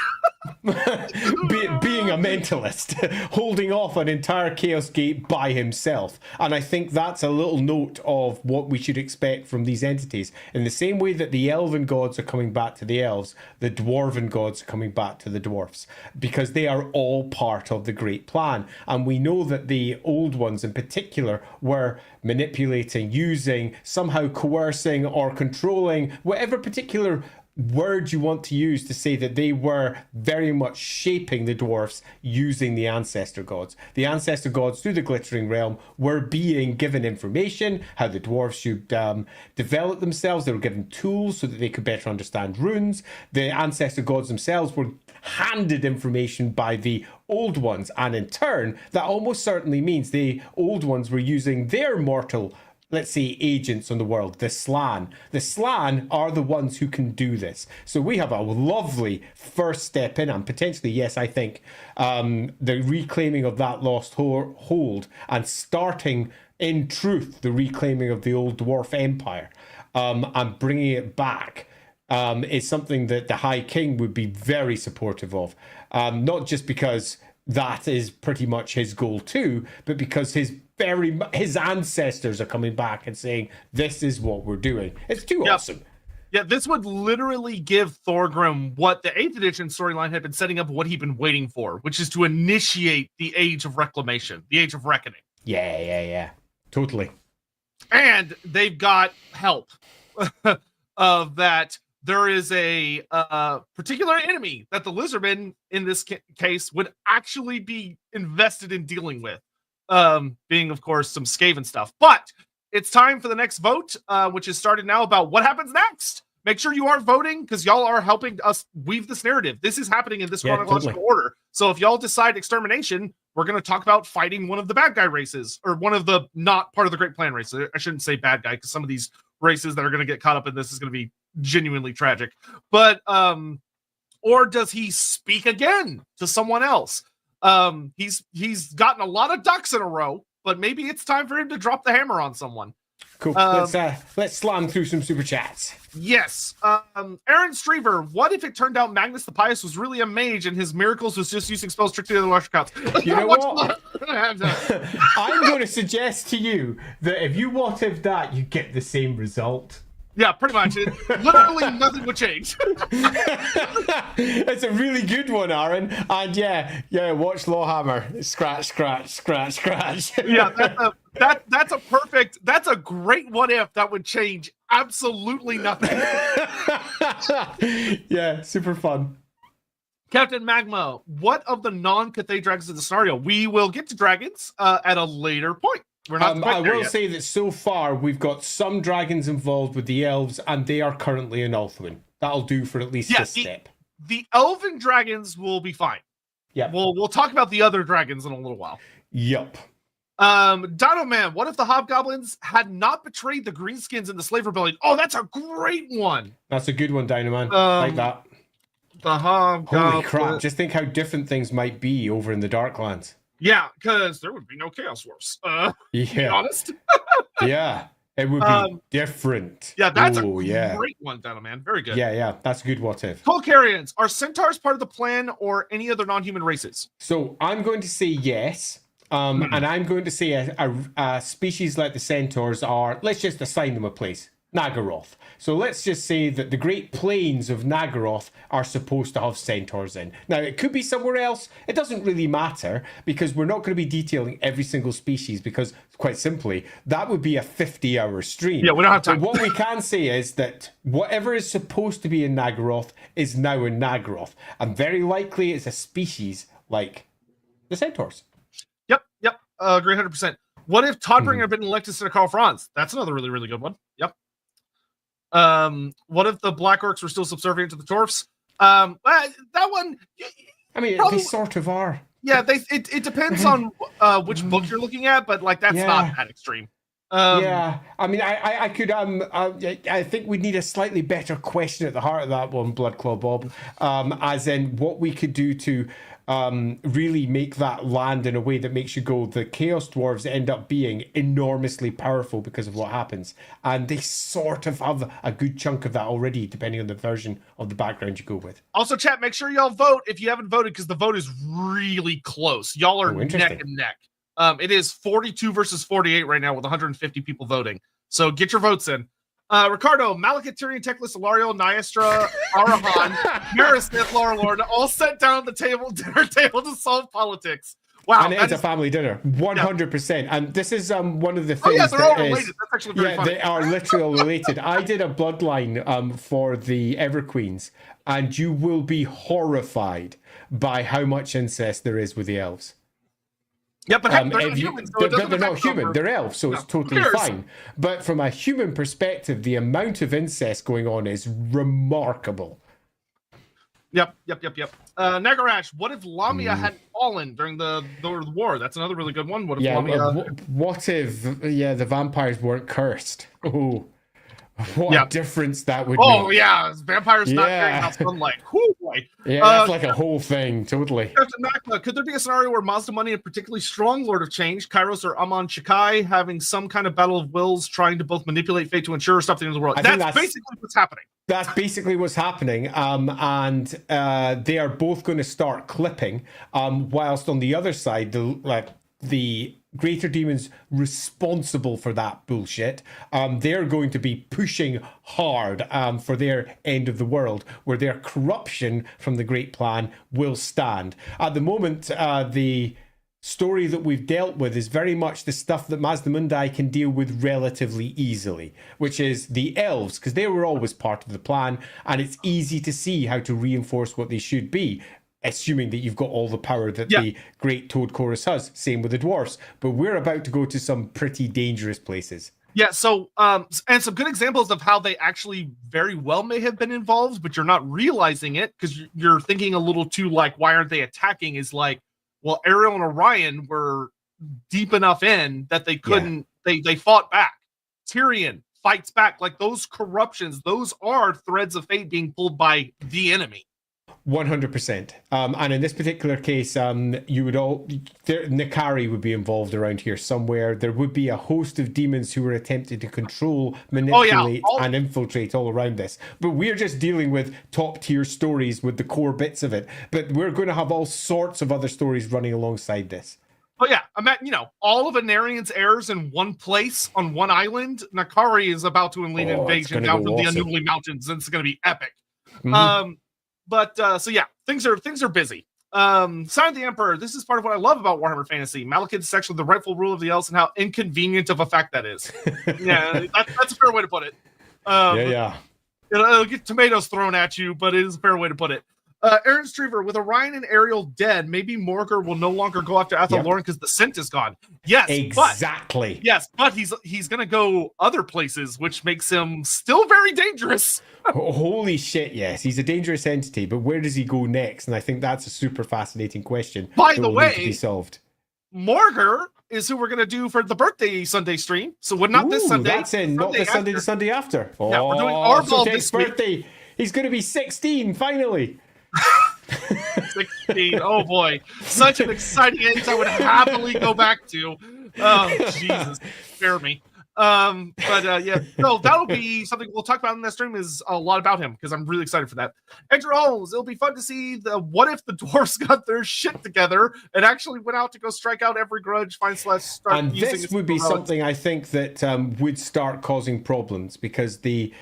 being a mentalist, holding off an entire Chaos Gate by himself. And I think that's a little note of what we should expect from these entities. In the same way that the elven gods are coming back to the elves, the dwarven gods are coming back to the dwarfs, because they are all part of the great plan. And we know that the old ones in particular were manipulating, using, somehow coercing or controlling, whatever particular word you want to use to say that they were very much shaping the dwarfs using the Ancestor Gods. The Ancestor Gods through the Glittering Realm were being given information, how the dwarfs should develop themselves. They were given tools so that they could better understand runes. The Ancestor Gods themselves were handed information by the old ones, and in turn, that almost certainly means the old ones were using their mortal, let's say, agents on the world, the Slann. The Slann are the ones who can do this. So we have a lovely first step in, and potentially, yes, I think, the reclaiming of that lost hold and starting, in truth, the reclaiming of the old dwarf empire and bringing it back is something that the High King would be very supportive of. Not just because that is pretty much his goal too, but because his ancestors are coming back and saying, this is what we're doing. It's too awesome. Yeah, this would literally give Thorgrim what the 8th edition storyline had been setting up, what he'd been waiting for, which is to initiate the Age of Reclamation, the Age of Reckoning. Yeah. Totally. And they've got help of that. There is a particular enemy that the Lizardmen, in this case, would actually be invested in dealing with. Being, of course, some Skaven stuff. But it's time for the next vote, which is started now, about what happens next. Make sure you are voting, because y'all are helping us weave this narrative. This is happening in this chronological order. So if y'all decide extermination, we're going to talk about fighting one of the bad guy races, or one of the not part of the Great Plan races. I shouldn't say bad guy, because some of these races that are going to get caught up in this is going to be genuinely tragic. But, or does he speak again to someone else? He's gotten a lot of ducks in a row, but maybe it's time for him to drop the hammer on someone. Cool. Let's slam through some super chats. Yes. Aaron Strever, what if it turned out Magnus the Pious was really a mage and his miracles was just using spells strictly to the Lush Counts? You know what? I'm going to suggest to you that if you what if that, you get the same result. Yeah, pretty much. Literally nothing would change. It's a really good one, Aaron. And yeah, watch Lawhammer. Scratch. Yeah, that's a great what if that would change absolutely nothing. Yeah, super fun. Captain Magma, what of the non-Cathay dragons in the scenario? We will get to dragons at a later point. We're not I will say that so far we've got some dragons involved with the elves, and they are currently in Ulthuan. That'll do for at least this step. The elven dragons will be fine. Yeah, we'll talk about the other dragons in a little while. Yup. Dino Man, what if the hobgoblins had not betrayed the greenskins in the slave rebellion? Oh, that's a great one. That's a good one, Dino Man. Like that. The hobgoblins. Holy crap! Just think how different things might be over in the Darklands. Yeah, because there would be no Chaos Wars. To be honest. Yeah, it would be different. Yeah, that's a great one, Dino Man. Very good. Yeah, that's a good what if. Tolkarians, are centaurs part of the plan or any other non-human races? So I'm going to say yes. And I'm going to say a species like the centaurs are, let's just assign them a place. Nagaroth. So let's just say that the Great Plains of Nagaroth are supposed to have centaurs in. Now, it could be somewhere else. It doesn't really matter because we're not going to be detailing every single species because, quite simply, that would be a 50-hour stream. Yeah, we don't have time. But what we can say is that whatever is supposed to be in Nagaroth is now in Nagaroth. And very likely it's a species like the centaurs. Yep. Agree 100%. What if Todbringer had been elected to Karl Franz? That's another really, really good one. Yep. What if the Black Orcs were still subservient to the Dwarfs? That one. I mean, probably, they sort of are. Yeah, it depends on which book you're looking at, but like that's not that extreme. Yeah, I mean, I could I think we'd need a slightly better question at the heart of that one, Bloodclaw Bob, as in what we could do to really make that land in a way that makes you go, the Chaos Dwarves end up being enormously powerful because of what happens. And they sort of have a good chunk of that already, depending on the version of the background you go with. Also, chat, make sure y'all vote if you haven't voted, because the vote is really close. Y'all are neck and neck. It is 42 versus 48 right now with 150 people voting. So get your votes in. Ricardo, Malekith, Tyrion, Teclis, Ilario, Nyastra, Arahan, Marisith, Laura Lord, all sat down at the dinner table to solve politics. Wow. And it's a family dinner, 100%. Yeah. And this is one of the things. Oh, yeah, they're all related. That's actually very funny. They are literally all related. I did a bloodline for the Everqueens, and you will be horrified by how much incest there is with the elves. Yeah, but they're not human. So they're not human. They're elves, so it's totally fine. But from a human perspective, the amount of incest going on is remarkable. Yep. Nagarash, what if Lamia had fallen during the war? That's another really good one. What if Lamia... What if the vampires weren't cursed? Oh, what a difference that would make. Oh, yeah. Vampires not carrying out sunlight. Whoo, boy. Yeah, that's like a whole thing, totally. Captain Nakla, could there be a scenario where Mazdamundi, a particularly strong Lord of Change, Kairos or Amon Shikai, having some kind of battle of wills, trying to both manipulate fate to ensure something in the world? That's basically what's happening. That's basically what's happening. And they are both going to start clipping, whilst on the other side, the greater demons responsible for that bullshit, they're going to be pushing hard for their end of the world, where their corruption from the great plan will stand. At the moment, the story that we've dealt with is very much the stuff that Mazdamundi can deal with relatively easily, which is the elves, because they were always part of the plan, and it's easy to see how to reinforce what they should be, assuming that you've got all the power that the Great Toad Chorus has. Same with the dwarfs. But we're about to go to some pretty dangerous places. Yeah, so, and some good examples of how they actually very well may have been involved, but you're not realizing it because you're thinking a little too like, why aren't they attacking? Is like, well, Ariel and Orion were deep enough in that they couldn't, they fought back. Tyrion fights back. Like those corruptions, those are threads of fate being pulled by the enemy. 100%. And in this particular case, you would Nikari would be involved around here somewhere. There would be a host of demons who were attempting to control, manipulate, and infiltrate all around this. But we're just dealing with top tier stories with the core bits of it. But we're going to have all sorts of other stories running alongside this. But yeah, I mean, all of Anarian's heirs in one place on one island. Nikari is about to lead an invasion down from the Unruly Mountains, and it's going to be epic. Mm-hmm. But so yeah, things are busy. Sign of the Emperor. This is part of what I love about Warhammer Fantasy. Malekith is actually the rightful ruler of the elves, and how inconvenient of a fact that is. Yeah, that's a fair way to put it. It'll get tomatoes thrown at you, but it is a fair way to put it. Aaron Strever, with Orion and Ariel dead, maybe Morgar will no longer go after Athel Loren because the scent is gone. Yes, exactly. But he's going to go other places, which makes him still very dangerous. Holy shit, yes. He's a dangerous entity, but where does he go next? And I think that's a super fascinating question. By the way, need to be solved. Morgar is who we're going to do for the birthday Sunday stream. So not this Sunday. That's in, not the Sunday, the Sunday after. Yeah, we're doing Arbol this birthday. Week. He's going to be 16, finally. 16. Oh boy, such an exciting age I would happily go back to. Oh Jesus, spare me. Yeah, so that'll be something we'll talk about in that stream. Is a lot about him because I'm really excited for that. Andrew Holmes, it'll be fun to see what if the dwarves got their shit together and actually went out to go strike out every grudge, find slash start. And this would be something I think that would start causing problems because the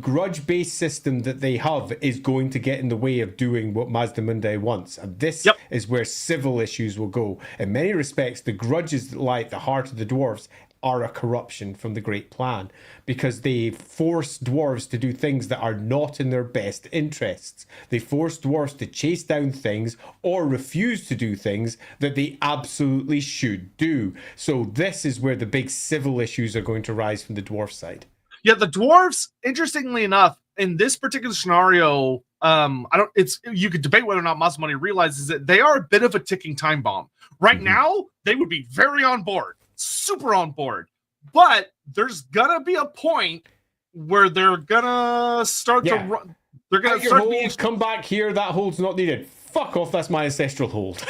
grudge-based system that they have is going to get in the way of doing what Mazdamundi wants. And this is where civil issues will go. In many respects, the grudges that lie at the heart of the dwarves are a corruption from the Great Plan because they force dwarves to do things that are not in their best interests. They force dwarves to chase down things or refuse to do things that they absolutely should do. So this is where the big civil issues are going to rise from the dwarf side. Yeah, the dwarves, interestingly enough, in this particular scenario, you could debate whether or not Mazdamundi realizes that they are a bit of a ticking time bomb. Right now, they would be very on board. Super on board, but there's gonna be a point where they're gonna start to run. They're gonna start being come back here. That hold's not needed. Fuck off. That's my ancestral hold.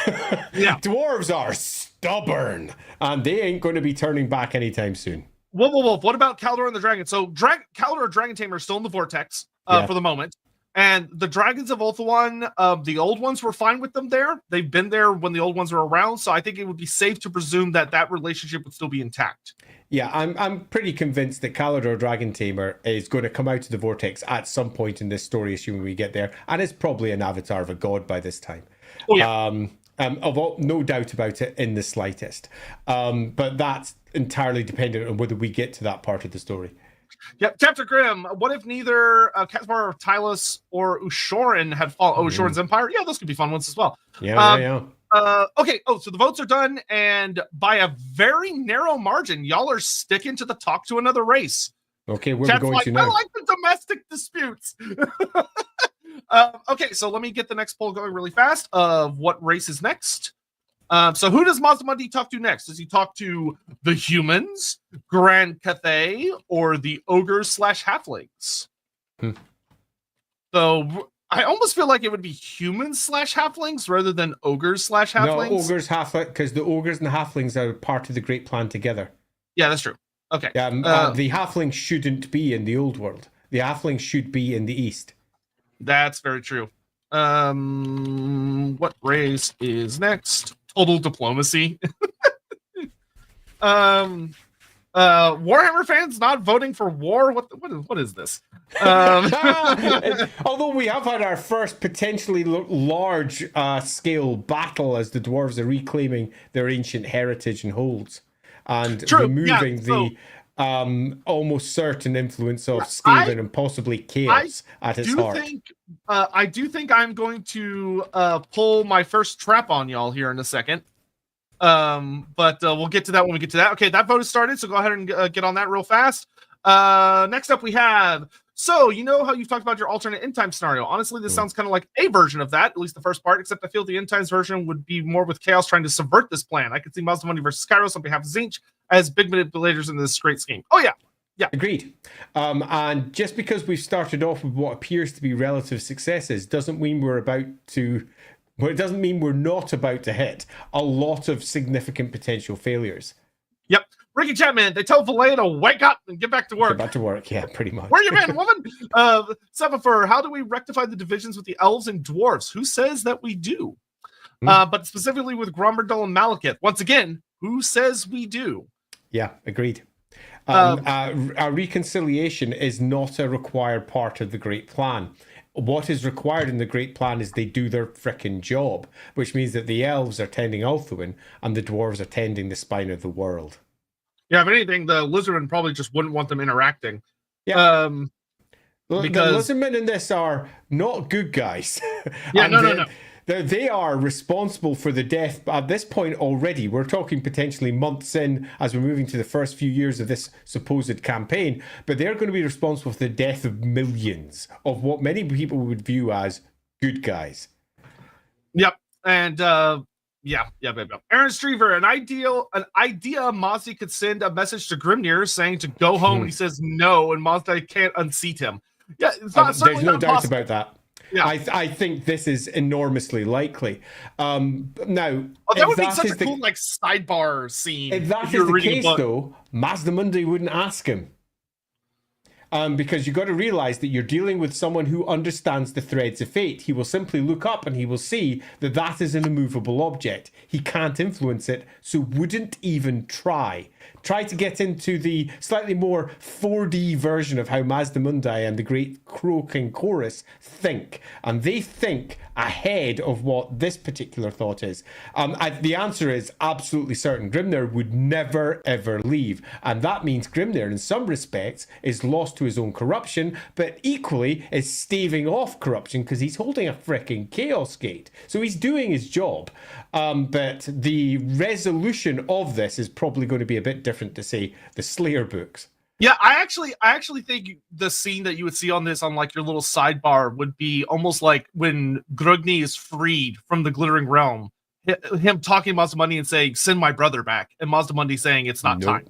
Yeah, dwarves are stubborn, and they ain't going to be turning back anytime soon. Whoa. What about Kaldor and the Dragon? So, Kaldor Dragon Tamer are still in the vortex for the moment. And the Dragons of Ulthuan, the old ones were fine with them there. They've been there when the old ones were around, so I think it would be safe to presume that that relationship would still be intact. Yeah, I'm pretty convinced that Kaldor Dragon Tamer is going to come out of the vortex at some point in this story, assuming we get there, and is probably an avatar of a god by this time. Oh, yeah. No doubt about it in the slightest. But that's entirely dependent on whether we get to that part of the story. Yep, Chapter Grim. What if neither Caspar, Tylus, or Ushoran had fallen? Oh, Ushoran's Empire? Yeah, those could be fun ones as well. Yeah. Okay, so the votes are done, and by a very narrow margin, y'all are sticking to the talk to another race. Okay, where are we going to now? I like the domestic disputes. Okay, so let me get the next poll going really fast of what race is next. So who does Mazdamundi talk to next? Does he talk to the humans, Grand Cathay, or the ogres / halflings? So I almost feel like it would be humans / halflings rather than ogres / halflings. No, ogres halflings, because the ogres and the halflings are part of the Great Plan together. Yeah, that's true. Okay. The halflings shouldn't be in the old world. The halflings should be in the east. That's very true. What race is next? Total diplomacy. Warhammer fans not voting for war. What is this? Although we have had our first potentially large scale battle as the dwarves are reclaiming their ancient heritage and holds and removing the almost certain influence of Skaven and possibly chaos at its heart. I do think I'm going to pull my first trap on y'all here in a second. But we'll get to that when we get to that. Okay, that vote has started, so go ahead and get on that real fast. Next up we have, so you know how you've talked about your alternate end time scenario. Honestly, this sounds kind of like a version of that, at least the first part, except I feel the end times version would be more with Chaos trying to subvert this plan. I could see Mazdamundi versus Kairos on behalf of Tzeentch as big manipulators in this great scheme. Oh yeah. Yeah, agreed. And just because we've started off with what appears to be relative successes doesn't mean we're about to. Well, it doesn't mean we're not about to hit a lot of significant potential failures. Yep. Ricky Chapman, they tell Valet to wake up and get back to work. Get back to work, yeah, pretty much. Where you been, woman? Sephifer, how do we rectify the divisions with the elves and dwarves? Who says that we do? But specifically with Gromerdal and Malekith. Once again, who says we do? Yeah, agreed. Our reconciliation is not a required part of the Great Plan. What is required in the Great Plan is they do their frickin' job, which means that the elves are tending Ulthuan and the dwarves are tending the spine of the world. Yeah, if anything, the lizardmen probably just wouldn't want them interacting. Yeah. Because the lizardmen in this are not good guys. Yeah, no. They are responsible for the death at this point already. We're talking potentially months in as we're moving to the first few years of this supposed campaign, but they're going to be responsible for the death of millions of what many people would view as good guys. Yep. And Aaron Strever, an idea Mazda could send a message to Grimnir saying to go home. He says no, and Mazda can't unseat him. Yeah, it's not, there's no doubt about that. Yeah. I think this is enormously likely. Now, Oh, that would be that such is a cool like sidebar scene. if that if is you're the reading a case, book. though, Mazdamundi wouldn't ask him. Because you've got to realize that you're dealing with someone who understands the threads of fate. He will simply look up and he will see that that is an immovable object. He can't influence it, so wouldn't even try. Try to get into the slightly more 4D version of how Mazdamundi and the Great Croaking Chorus think. And they think ahead of what this particular thought is. The answer is absolutely certain. Grimnir would never, ever leave. And that means Grimnir, in some respects, is lost to his own corruption, but equally is staving off corruption because he's holding a fricking Chaos Gate. So he's doing his job. But the resolution of this is probably going to be a bit different to, say, the Slayer books. Yeah, I actually think the scene that you would see on this on like your little sidebar would be almost like when Grugni is freed from the Glittering Realm. Him talking to Mazdamundi and saying, "Send my brother back," and Mazdamundi saying, "It's not time."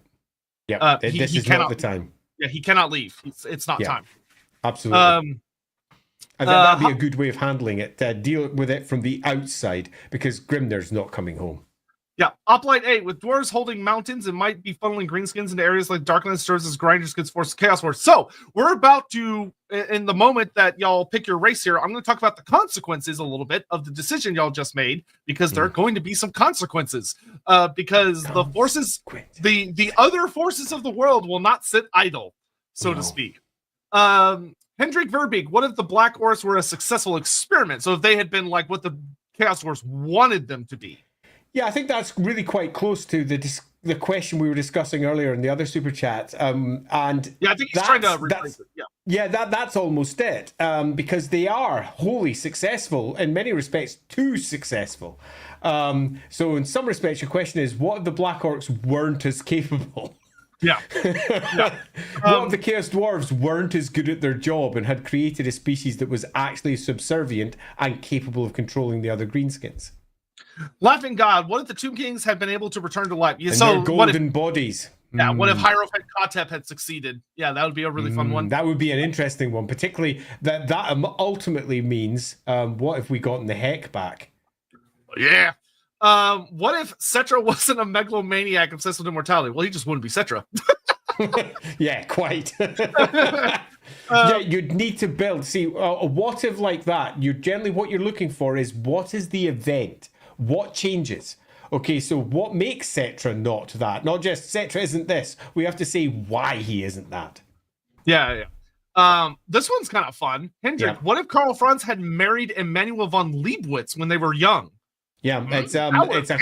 Yeah, this is not the time. Yeah, he cannot leave. It's not time. Absolutely. I think that'd be a good way of handling it. Deal with it from the outside because Grimnir's not coming home. Yeah, Uplight 8, with dwarves holding mountains and might be funneling greenskins into areas like Darklands serves as grinders against forces of Chaos Force. So, we're about to, in the moment that y'all pick your race here, I'm going to talk about the consequences a little bit of the decision y'all just made, because there are going to be some consequences. Because the forces, the other forces of the world will not sit idle, so to speak. Hendrik Verbeek, what if the Black Orcs were a successful experiment? So if they had been like what the Chaos Force wanted them to be. Yeah, I think that's really quite close to the question we were discussing earlier in the other super chat. And yeah, I think he's trying to replace it. Yeah, that's almost it. Because they are wholly successful in many respects, too successful. So in some respects, your question is, what if the Black Orcs weren't as capable? Yeah. What if the Chaos Dwarves weren't as good at their job and had created a species that was actually subservient and capable of controlling the other greenskins? Laughing God, what if the Tomb Kings had been able to return to life? Yeah, and so their golden bodies. Yeah, what if Hierophant Kotep had succeeded? Yeah, that would be a really fun one. That would be an interesting one, particularly that ultimately means what if we got the heck back? Yeah. What if Cetra wasn't a megalomaniac obsessed with immortality? Well, he just wouldn't be Cetra. Yeah, quite. Yeah, you'd need to build. See, what if like that? You generally what you're looking for is what is the event? What changes? Okay, so what makes Cetra not that? Not just Cetra isn't this. We have to say why he isn't that. Yeah. This one's kind of fun. Hendrik, what if Karl Franz had married Emanuel von Leibowitz when they were young? Yeah, it's a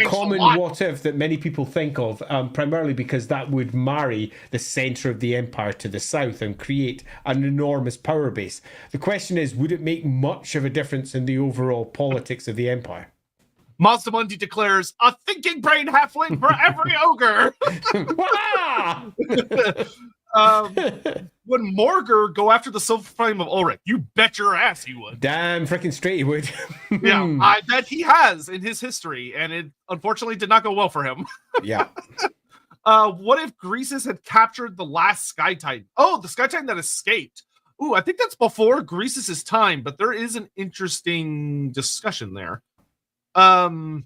common what if that many people think of, primarily because that would marry the center of the empire to the south and create an enormous power base. The question is, would it make much of a difference in the overall politics of the empire? Mazdamundi declares, a thinking brain halfling for every ogre! Would Morger go after the silver flame of Ulrich? You bet your ass he would. Damn freaking straight he would. Yeah, I bet he has in his history, and it unfortunately did not go well for him. Yeah. What if Greasus had captured the last Sky Titan? Oh, the Sky Titan that escaped. Ooh, I think that's before Greasus' time, but there is an interesting discussion there. What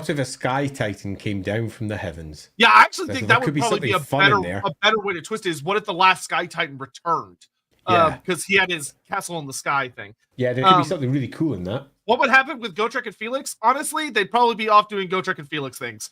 if a Sky Titan came down from the heavens? Yeah, I actually think that would probably be a better way to twist it is what if the last Sky Titan returned? Because he had his castle in the sky thing. Yeah, there could be something really cool in that. What would happen with Gotrek and Felix? Honestly, they'd probably be off doing Gotrek and Felix things.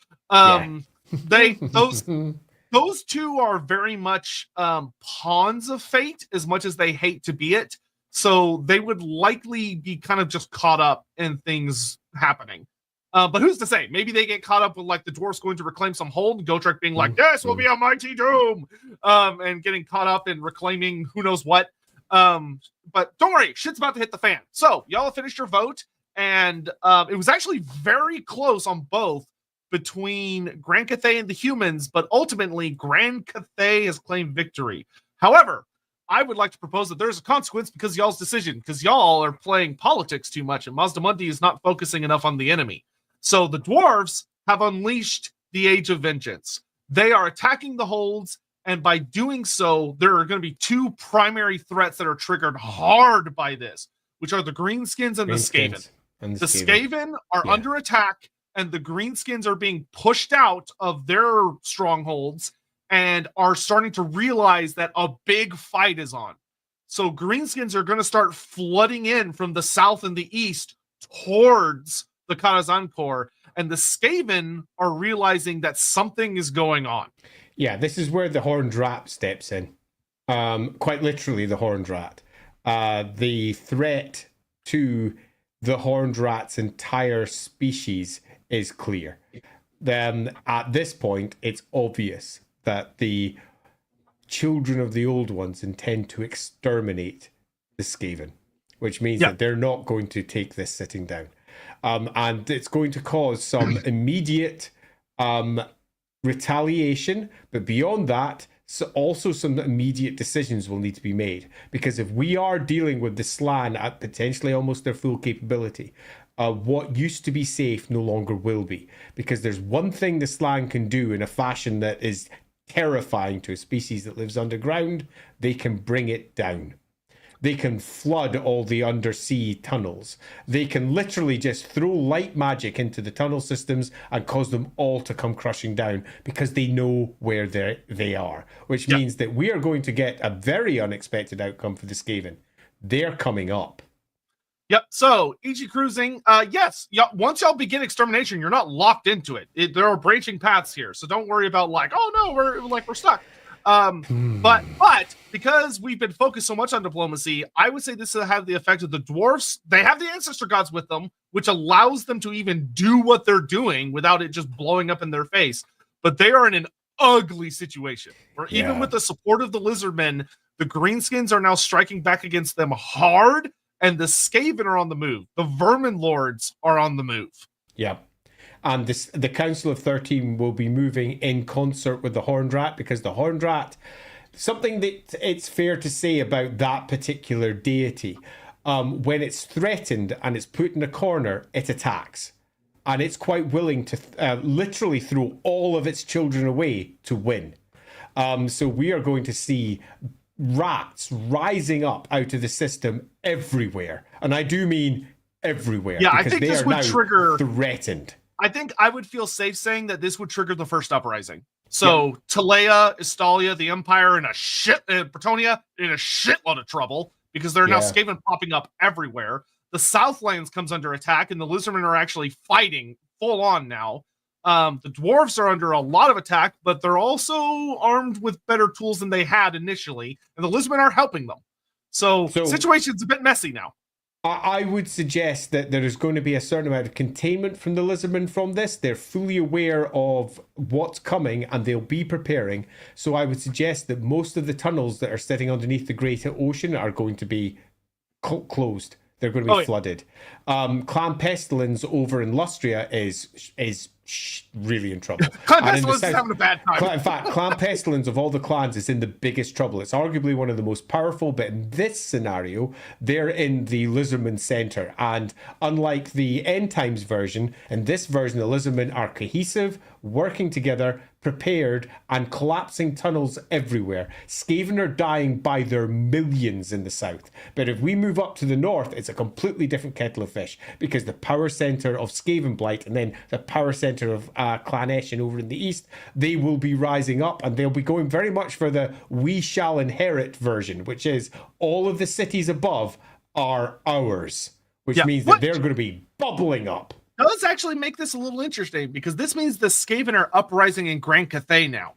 Those two are very much pawns of fate as much as they hate to be it. So they would likely be kind of just caught up in things happening. But who's to say? Maybe they get caught up with like the dwarves going to reclaim some hold, and Gotrek being like, "This will be a mighty doom," and getting caught up in reclaiming who knows what. But don't worry, shit's about to hit the fan. So y'all have finished your vote, and it was actually very close on both between Grand Cathay and the humans, but ultimately Grand Cathay has claimed victory. However, I would like to propose that there's a consequence because y'all's decision, because y'all are playing politics too much, and Mazdamundi is not focusing enough on the enemy. So the dwarves have unleashed the Age of Vengeance. They are attacking the holds, And by doing so, there are going to be two primary threats that are triggered hard by this, which are the Greenskins and the Skaven. The Skaven are under attack, and the Greenskins are being pushed out of their strongholds and are starting to realize that a big fight is on. So Greenskins are going to start flooding in from the south and the east towards the Karazhan Corps, and the Skaven are realizing that something is going on. Yeah, this is where the Horned Rat steps in. Quite literally, the Horned Rat. The threat to the Horned Rat's entire species is clear. Then, at this point, it's obvious that the children of the Old Ones intend to exterminate the Skaven, which means that they're not going to take this sitting down. And it's going to cause some immediate retaliation, but beyond that, also some immediate decisions will need to be made. Because if we are dealing with the Slann at potentially almost their full capability, what used to be safe no longer will be. Because there's one thing the Slann can do in a fashion that is terrifying to a species that lives underground: they can bring it down. They can flood all the undersea tunnels. They can literally just throw light magic into the tunnel systems and cause them all to come crushing down because they know where they are. Which means that we are going to get a very unexpected outcome for the Skaven. They're coming up. Yep. So, EG cruising, yes. Once y'all begin extermination, you're not locked into it. There are branching paths here, so don't worry about like, oh no, we're stuck. But because we've been focused so much on diplomacy, I would say this will have the effect of the dwarfs. They have the ancestor gods with them, which allows them to even do what they're doing without it just blowing up in their face. But they are in an ugly situation where even with the support of the lizardmen, the Greenskins are now striking back against them hard, and the Skaven are on the move. The Vermin Lords are on the move. Yep. And the Council of 13 will be moving in concert with the Horned Rat, because the Horned Rat, something that it's fair to say about that particular deity, when it's threatened and it's put in a corner, it attacks. And it's quite willing to literally throw all of its children away to win. So we are going to see rats rising up out of the system everywhere. And I do mean everywhere. Yeah, I think this would trigger... threatened. I think I would feel safe saying that this would trigger the first uprising. So Talea, Estalia, the Empire, Bretonia in a shitload of trouble because there are now Skaven popping up everywhere. The Southlands comes under attack, and the Lizardmen are actually fighting full on now. The Dwarves are under a lot of attack, but they're also armed with better tools than they had initially, and the Lizardmen are helping them. So situation's a bit messy now. I would suggest that there is going to be a certain amount of containment from the Lizardmen from this. They're fully aware of what's coming and they'll be preparing. So I would suggest that most of the tunnels that are sitting underneath the Great Ocean are going to be closed. They're going to be flooded. Clan Pestilence over in Lustria is really in trouble. Clan Pestilence is having a bad time. In fact, Clan Pestilence of all the clans is in the biggest trouble. It's arguably one of the most powerful, but in this scenario, they're in the Lizardman center. And unlike the End Times version, in this version, the Lizardmen are cohesive, working together, prepared, and collapsing tunnels everywhere. Skaven are dying by their millions in the south. But if we move up to the north, it's a completely different kettle of fish, because the power center of Skavenblight and then the power center of Clan Eshin over in the east, they will be rising up, and they'll be going very much for the we shall inherit version, which is all of the cities above are ours, which means that they're going to be bubbling up. Does actually make this a little interesting, because this means the Skaven are uprising in Grand Cathay now.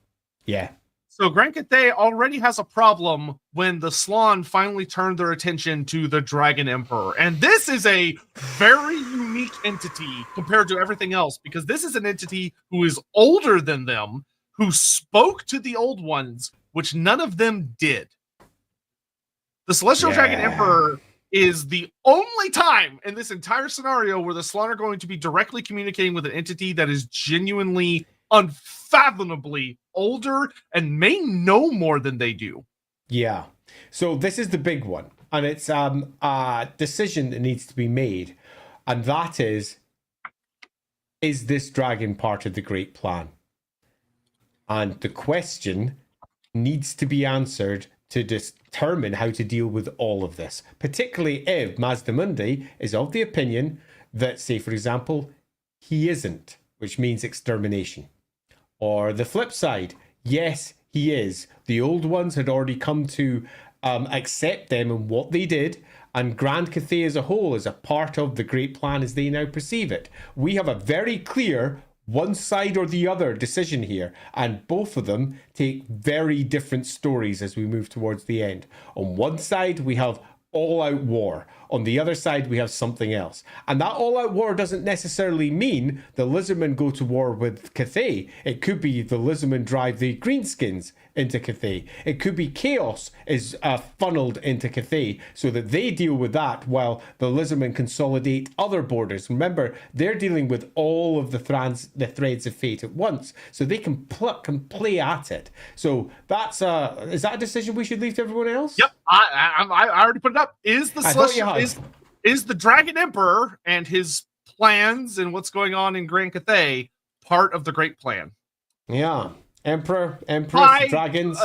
Yeah. So Grand Cathay already has a problem when the Slann finally turned their attention to the Dragon Emperor. And this is a very unique entity compared to everything else, because this is an entity who is older than them, who spoke to the old ones, which none of them did. The Celestial Dragon Emperor is the only time in this entire scenario where the Slann are going to be directly communicating with an entity that is genuinely, unfathomably older and may know more than they do. Yeah. So this is the big one. And it's a decision that needs to be made. And that is this dragon part of the Great Plan? And the question needs to be answered to determine how to deal with all of this, particularly if Mazdamundi is of the opinion that, say, for example, he isn't, which means extermination. Or the flip side, yes, he is. The old ones had already come to accept them and what they did, and Grand Cathay as a whole is a part of the Great Plan as they now perceive it. We have a very clear one side or the other decision here, and both of them take very different stories as we move towards the end. On one side, we have all-out war. On the other side, we have something else. And that all-out war doesn't necessarily mean the Lizardmen go to war with Cathay. It could be the Lizardmen drive the Greenskins into Cathay. It could be Chaos is funneled into Cathay so that they deal with that while the Lizardmen consolidate other borders. Remember, they're dealing with all of the threads of fate at once, so they can play at it. So that's is that a decision we should leave to everyone else? Yep, I already put it up. Is the Dragon Emperor and his plans and what's going on in Grand Cathay part of the Great Plan? Yeah. Empress, dragons.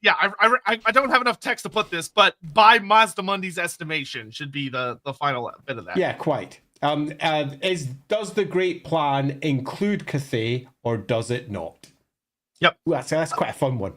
I don't have enough text to put this, but by Mazdamundi's estimation should be the final bit of that. Yeah, quite. Does the Great Plan include Cathay or does it not? Yep. Ooh, that's quite a fun one.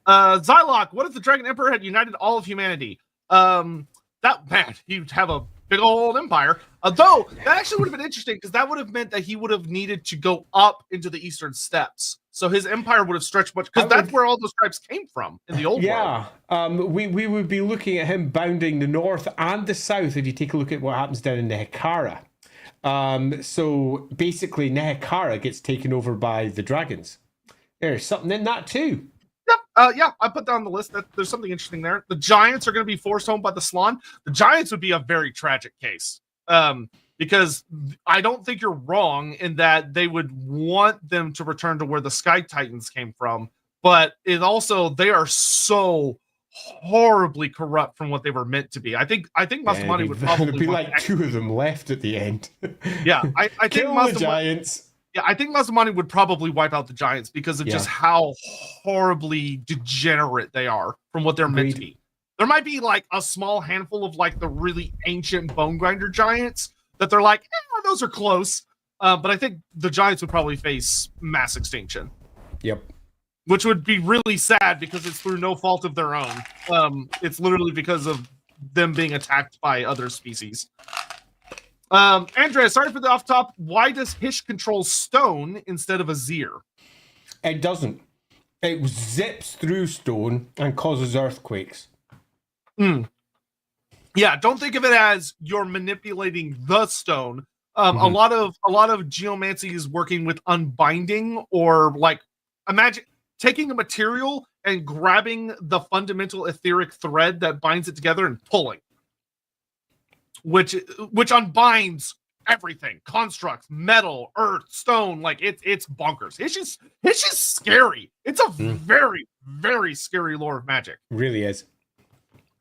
Zylok, what if the Dragon Emperor had united all of humanity? He'd have a big old empire. Though that actually would have been interesting because that would have meant that he would have needed to go up into the eastern steppes. So his empire would have stretched much because that's where all those tribes came from in the old world. We would be looking at him bounding the north and the south if you take a look at what happens down in Nehekara. So basically Nehekara gets taken over by the dragons. There's something in that too. Yep. I put down the list that there's something interesting there. The giants are going to be forced home by the Slann. The giants would be a very tragic case. Because I don't think you're wrong in that they would want them to return to where the Sky Titans came from, but it also they are so horribly corrupt from what they were meant to be. I think Mazdamundi would probably be like two of them left at the end. Yeah, I think Kill the giants. Yeah, I think Mazdamundi would probably wipe out the giants because of just how horribly degenerate they are from what they're meant to be. There might be like a small handful of like the really ancient bone grinder giants that they're like, those are close. But I think the giants would probably face mass extinction. Yep. Which would be really sad because it's through no fault of their own. It's literally because of them being attacked by other species. Andrea, sorry for the off top. Why does Hish control stone instead of Azir? It doesn't. It zips through stone and causes earthquakes. Yeah, don't think of it as you're manipulating the stone. A lot of geomancy is working with unbinding, or like imagine taking a material and grabbing the fundamental etheric thread that binds it together and pulling, which unbinds everything: constructs, metal, earth, stone. Like it's bonkers. It's just scary. It's a very, very scary lore of magic. It really is.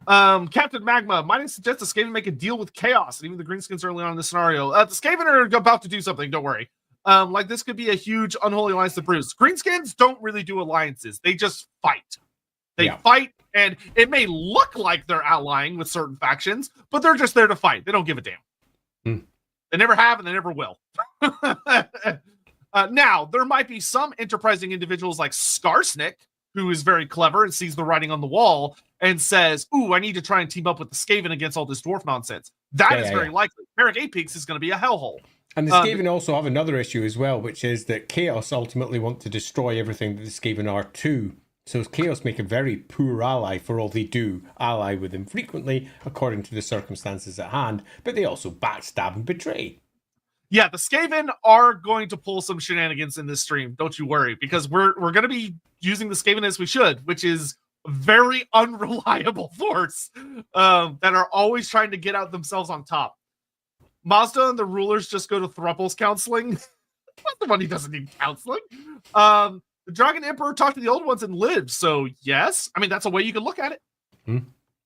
Captain Magma, might suggest the Skaven make a deal with Chaos and even the Greenskins early on in the scenario. The Skaven are about to do something, don't worry. Like this could be a huge unholy alliance to Bruce. Greenskins don't really do alliances. They just fight. They fight, and it may look like they're allying with certain factions, but they're just there to fight. They don't give a damn. They never have, and they never will. Now, there might be some enterprising individuals like Skarsnik, who is very clever and sees the writing on the wall and says, ooh, I need to try and team up with the Skaven against all this dwarf nonsense. That is very likely. Merrick Apex is going to be a hellhole. And the Skaven also have another issue as well, which is that Chaos ultimately want to destroy everything that the Skaven are too. So Chaos make a very poor ally for all they do, ally with them frequently, according to the circumstances at hand, but they also backstab and betray. Yeah, the Skaven are going to pull some shenanigans in this stream. Don't you worry, because we're going to be using the Skaven as we should, which is a very unreliable force that are always trying to get out themselves on top. Mazda and the rulers just go to Thruples counseling. Mazdamundi doesn't need counseling. The Dragon Emperor talked to the old ones and lived. So yes, I mean that's a way you can look at it.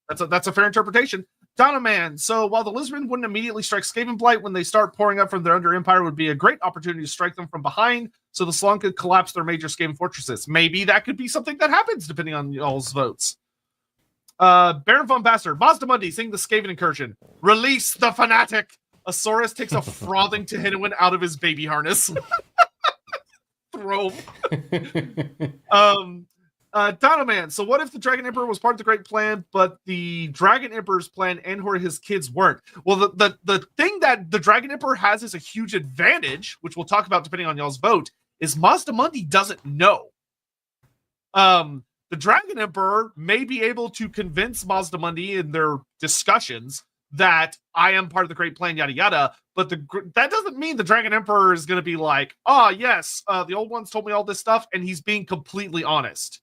That's a fair interpretation. Donoman, so while the Lizardmen wouldn't immediately strike Skaven Blight when they start pouring up from their Under Empire, would be a great opportunity to strike them from behind so the Slung could collapse their major Skaven fortresses. Maybe that could be something that happens depending on y'all's votes. Baron von Bastard, Mazdamundi, sing the Skaven incursion. Release the fanatic! Asaurus takes a frothing Tehinoan out of his baby harness. Throw. Donoman, so what if the Dragon Emperor was part of the Great Plan, but the Dragon Emperor's plan and or his kids weren't? Well, the thing that the Dragon Emperor has is a huge advantage, which we'll talk about depending on y'all's vote, is Mazdamundi doesn't know. The Dragon Emperor may be able to convince Mazdamundi in their discussions that I am part of the Great Plan, yada yada, but that doesn't mean the Dragon Emperor is going to be like, yes, the old ones told me all this stuff, and he's being completely honest.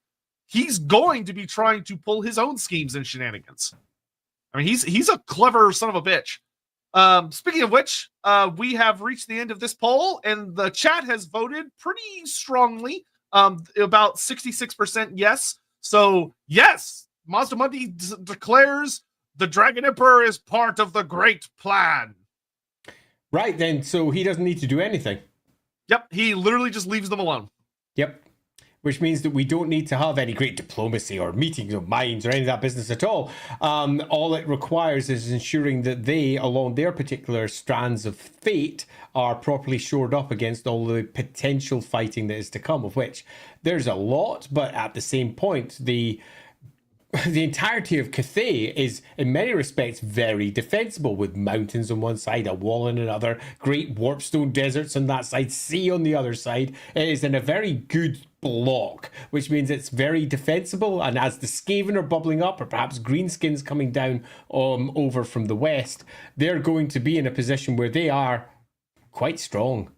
He's going to be trying to pull his own schemes and shenanigans. I mean, he's a clever son of a bitch. Speaking of which, we have reached the end of this poll, and the chat has voted pretty strongly. About 66% yes. So, yes, Mazdamundi declares the Dragon Emperor is part of the Great Plan. Right, then, so he doesn't need to do anything. Yep, he literally just leaves them alone. Yep. Which means that we don't need to have any great diplomacy or meetings of minds or any of that business at all. All it requires is ensuring that they, along their particular strands of fate, are properly shored up against all the potential fighting that is to come, of which there's a lot, but at the same point, the entirety of Cathay is, in many respects, very defensible, with mountains on one side, a wall on another, great warpstone deserts on that side, sea on the other side. It is in a very good block, which means it's very defensible. And as the Skaven are bubbling up, or perhaps Greenskins coming down over from the west, they're going to be in a position where they are quite strong,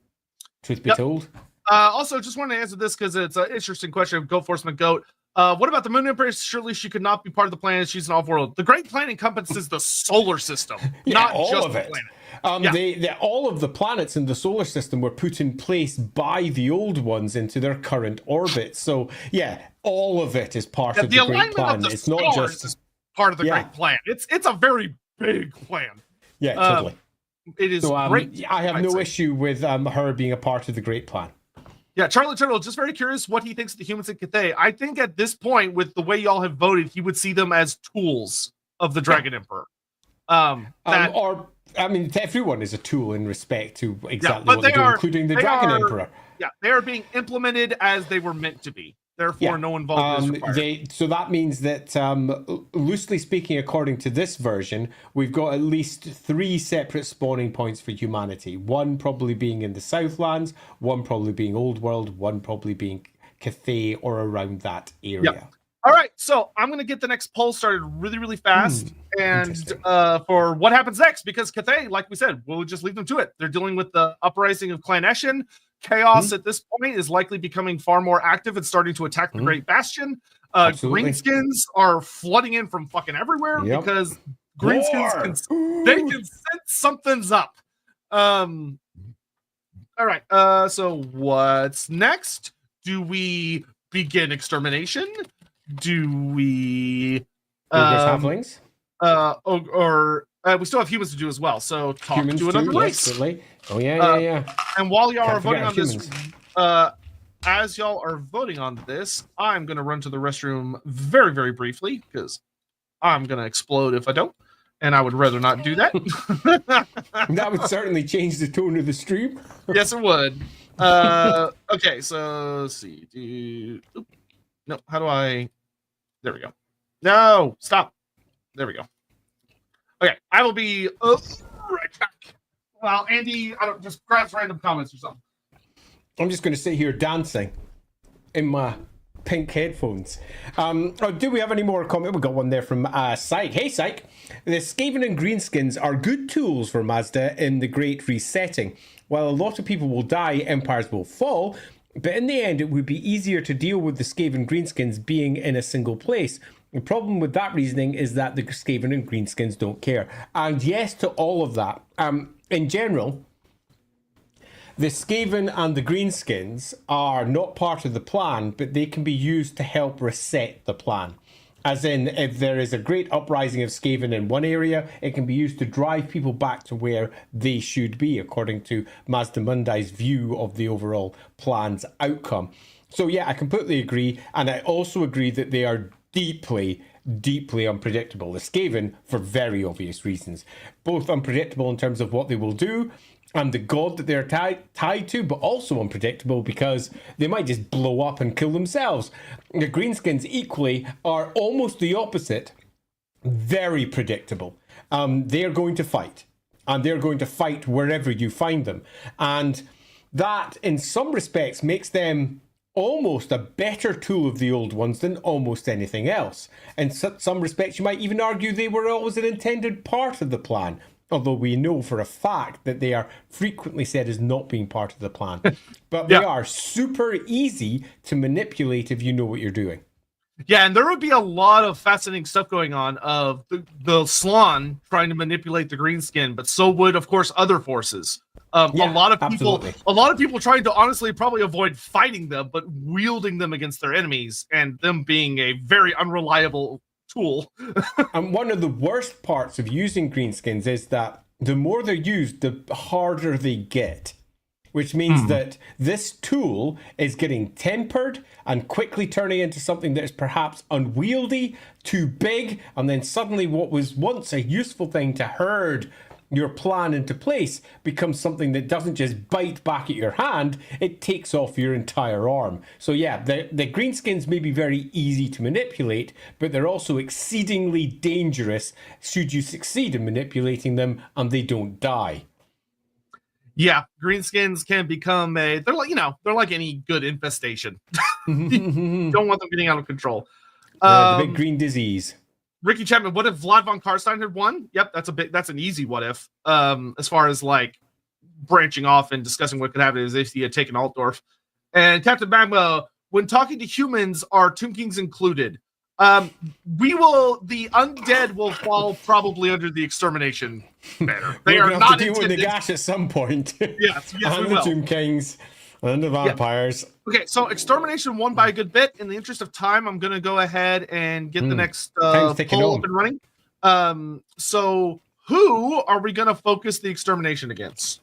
truth be told. Also, just wanted to answer this because it's an interesting question of Goat Forceman Goat. What about the Moon Empress? Surely she could not be part of the plan. She's an off-world. The Great Plan encompasses the solar system, not all just of the it. planet. All of the planets in the solar system were put in place by the old ones into their current orbit. So, yeah, all of it is part of the Great Plan. It's not just is part of the Great Plan. It's a very big plan. Yeah, totally. It is great. I have no issue with her being a part of the Great Plan. Yeah, Charlie Turtle, just very curious what he thinks of the humans in Cathay. I think at this point, with the way y'all have voted, he would see them as tools of the Dragon Emperor. Everyone is a tool in respect to exactly what they do, including the Dragon Emperor. Yeah, they are being implemented as they were meant to be. Therefore, no involvement is required. So that means that, loosely speaking, according to this version, we've got at least 3 separate spawning points for humanity. One probably being in the Southlands, one probably being Old World, one probably being Cathay or around that area. Yep. All right, so I'm going to get the next poll started really, really fast. And for what happens next, because Cathay, like we said, we'll just leave them to it. They're dealing with the uprising of Clan Eshin. Chaos at this point is likely becoming far more active and starting to attack the Great Bastion. Greenskins are flooding in from fucking everywhere because Greenskins can sense something's up. All right, so what's next? Do we begin extermination? Do we halflings? Or we still have humans to do as well. So talk humans to another race. Yes, oh yeah. And while y'all are voting on this, as y'all are voting on this, I'm gonna run to the restroom very, very briefly because I'm gonna explode if I don't, and I would rather not do that. That would certainly change the tone of the stream. Yes, it would. Okay, so let's see. No, how do I? There we go. No, stop. There we go. Okay, I will be right back. Well, Andy, I don't just grabs random comments or something. I'm just going to sit here dancing in my pink headphones. Do we have any more comment? We got one there from Syke. Hey, Syke. The Skaven and Greenskins are good tools for Mazda in the Great Resetting. While a lot of people will die, empires will fall. But in the end, it would be easier to deal with the Skaven Greenskins being in a single place. The problem with that reasoning is that the Skaven and Greenskins don't care. And yes to all of that. In general, the Skaven and the Greenskins are not part of the plan, but they can be used to help reset the plan. As in, if there is a great uprising of Skaven in one area, it can be used to drive people back to where they should be, according to Mazdamundi's view of the overall plan's outcome. So yeah, I completely agree. And I also agree that they are deeply, deeply unpredictable. The Skaven, for very obvious reasons. Both unpredictable in terms of what they will do, and the god that they're tied to, but also unpredictable because they might just blow up and kill themselves. The Greenskins equally are almost the opposite, very predictable. They're going to fight, and they're going to fight wherever you find them. And that, in some respects, makes them almost a better tool of the old ones than almost anything else. In some respects, you might even argue they were always an intended part of the plan. Although we know for a fact that they are frequently said as not being part of the plan. But they are super easy to manipulate if you know what you're doing. Yeah, and there would be a lot of fascinating stuff going on of the Slann trying to manipulate the Greenskin, but so would, of course, other forces. A lot of people trying to honestly probably avoid fighting them, but wielding them against their enemies, and them being a very unreliable tool. And one of the worst parts of using greenskins is that the more they're used, the harder they get. Which means that this tool is getting tempered and quickly turning into something that is perhaps unwieldy, too big, and then suddenly what was once a useful thing to herd your plan into place becomes something that doesn't just bite back at your hand, it takes off your entire arm. So yeah, the greenskins may be very easy to manipulate, but they're also exceedingly dangerous should you succeed in manipulating them and they don't die. Yeah, greenskins can become they're like any good infestation. You don't want them getting out of control. The big green disease. Ricky Chapman, what if Vlad von Karstein had won? Yep, that's an easy what if. As far as like branching off and discussing what could happen is if he had taken Altdorf. And Captain Magma, when talking to humans, are Tomb Kings included? The undead will fall probably under the extermination banner. They are not deal with the gash at some point. Yes, and we the will. Tomb Kings and the vampires. Yeah. Okay, so extermination won by a good bit. In the interest of time, I'm going to go ahead and get the next poll up and running. So who are we going to focus the extermination against?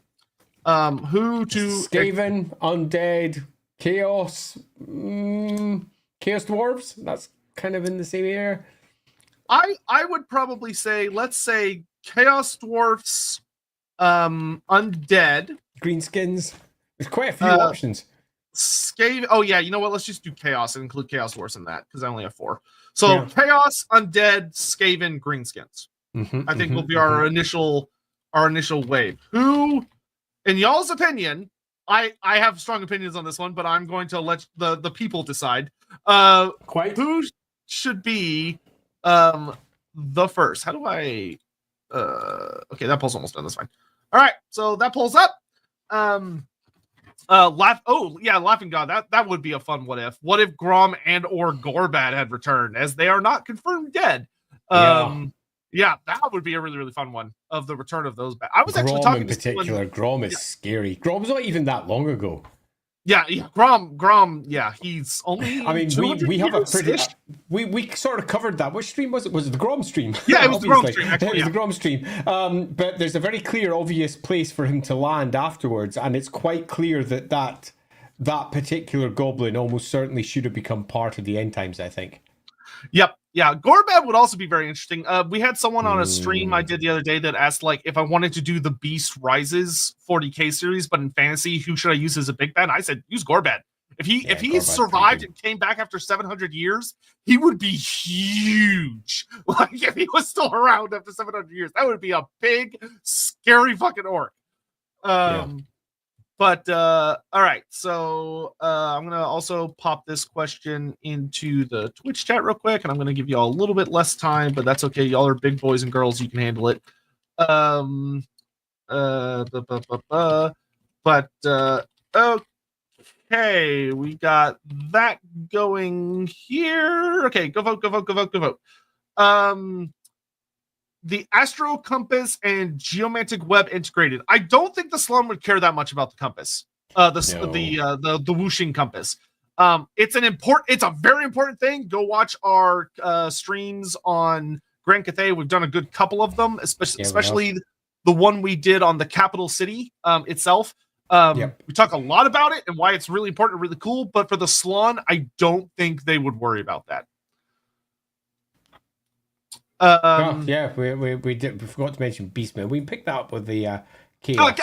Who to Skaven, undead, chaos, chaos dwarves? That's kind of in the same area. I would probably say, let's say chaos dwarfs, undead, greenskins. There's quite a few options. Skaven. Oh yeah, you know what? Let's just do chaos and include chaos dwarfs in that because I only have 4. So chaos, undead, Skaven, greenskins. I think will be our initial wave. Who, in y'all's opinion, I have strong opinions on this one, but I'm going to let the people decide. Who should be the first? How do I? Okay, that poll's almost done. That's fine. All right, so that poll's up. Laughing God, that would be a fun what if. What if Grom and or Gorbad had returned, as they are not confirmed dead? Yeah, that would be a really, really fun one of the return of those. I was actually talking in particular. Grom is scary. Grom's not even that long ago. Yeah, Grom. Yeah, he's only. I mean, we have a pretty. We sort of covered that. Which stream was it? Was it the Grom stream? Yeah, it was the Grom stream. Actually, it was the Grom stream. But there's a very clear, obvious place for him to land afterwards, and it's quite clear that particular goblin almost certainly should have become part of the end times. I think. Yep. Yeah, Gorbad would also be very interesting. We had someone on a stream I did the other day that asked, like, if I wanted to do the Beast Rises 40k series, but in fantasy, who should I use as a big bad? I said, use Gorbad. If he survived and came back after 700 years, he would be huge. Like, if he was still around after 700 years, that would be a big, scary fucking orc. But all right, so I'm gonna also pop this question into the Twitch chat real quick, and I'm gonna give y'all a little bit less time, but that's okay. Y'all are big boys and girls; you can handle it. Okay, we got that going here. Okay, go vote. The Astro Compass and Geomantic Web integrated. I don't think the Slum would care that much about the compass. The whooshing compass. It's a very important thing. Go watch our streams on Grand Cathay. We've done a good couple of them, especially the one we did on the capital city itself. We talk a lot about it and why it's really important, really cool. But for the Slaawn, I don't think they would worry about that. We forgot to mention Beastmen. We picked that up with the Chaos.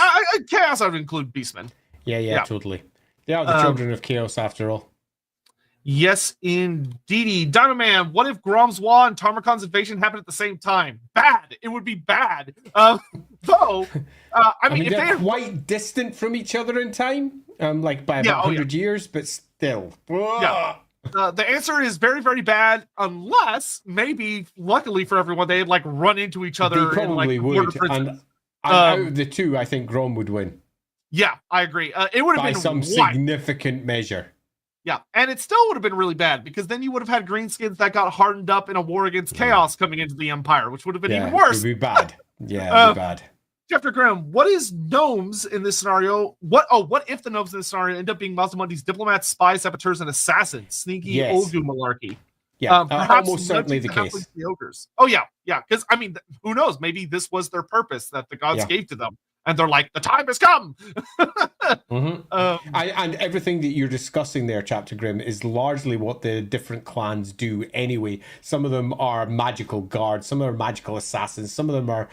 Chaos, I would include Beastmen. Yeah, totally. They are the children of Chaos, after all. Yes, indeedy. Dino Man, what if Grom's Law and Tarmogon's invasion happened at the same time? Bad. It would be bad. I mean, if they're quite distant from each other in time, like by about 100 years, but still. Yeah. The answer is very, very bad, unless maybe, luckily for everyone, they like run into each other. They probably would. And out of the two, I think Grom would win. Yeah, I agree. It would have been by some significant measure. Yeah, and it still would have been really bad because then you would have had greenskins that got hardened up in a war against Chaos coming into the Empire, which would have been even worse. It would be bad. Yeah, it would be bad. Chapter Graham, what is gnomes in this scenario? What if the gnomes in this scenario end up being Mazdamundi's diplomats, spies, saboteurs, and assassins? Sneaky Olgu malarkey. Yeah, almost certainly the case. The ogres. Oh yeah, because I mean, who knows? Maybe this was their purpose that the gods gave to them. And they're like, the time has come. And everything that you're discussing there, Chapter Grim, is largely what the different clans do anyway. Some of them are magical guards, some are magical assassins, some of them are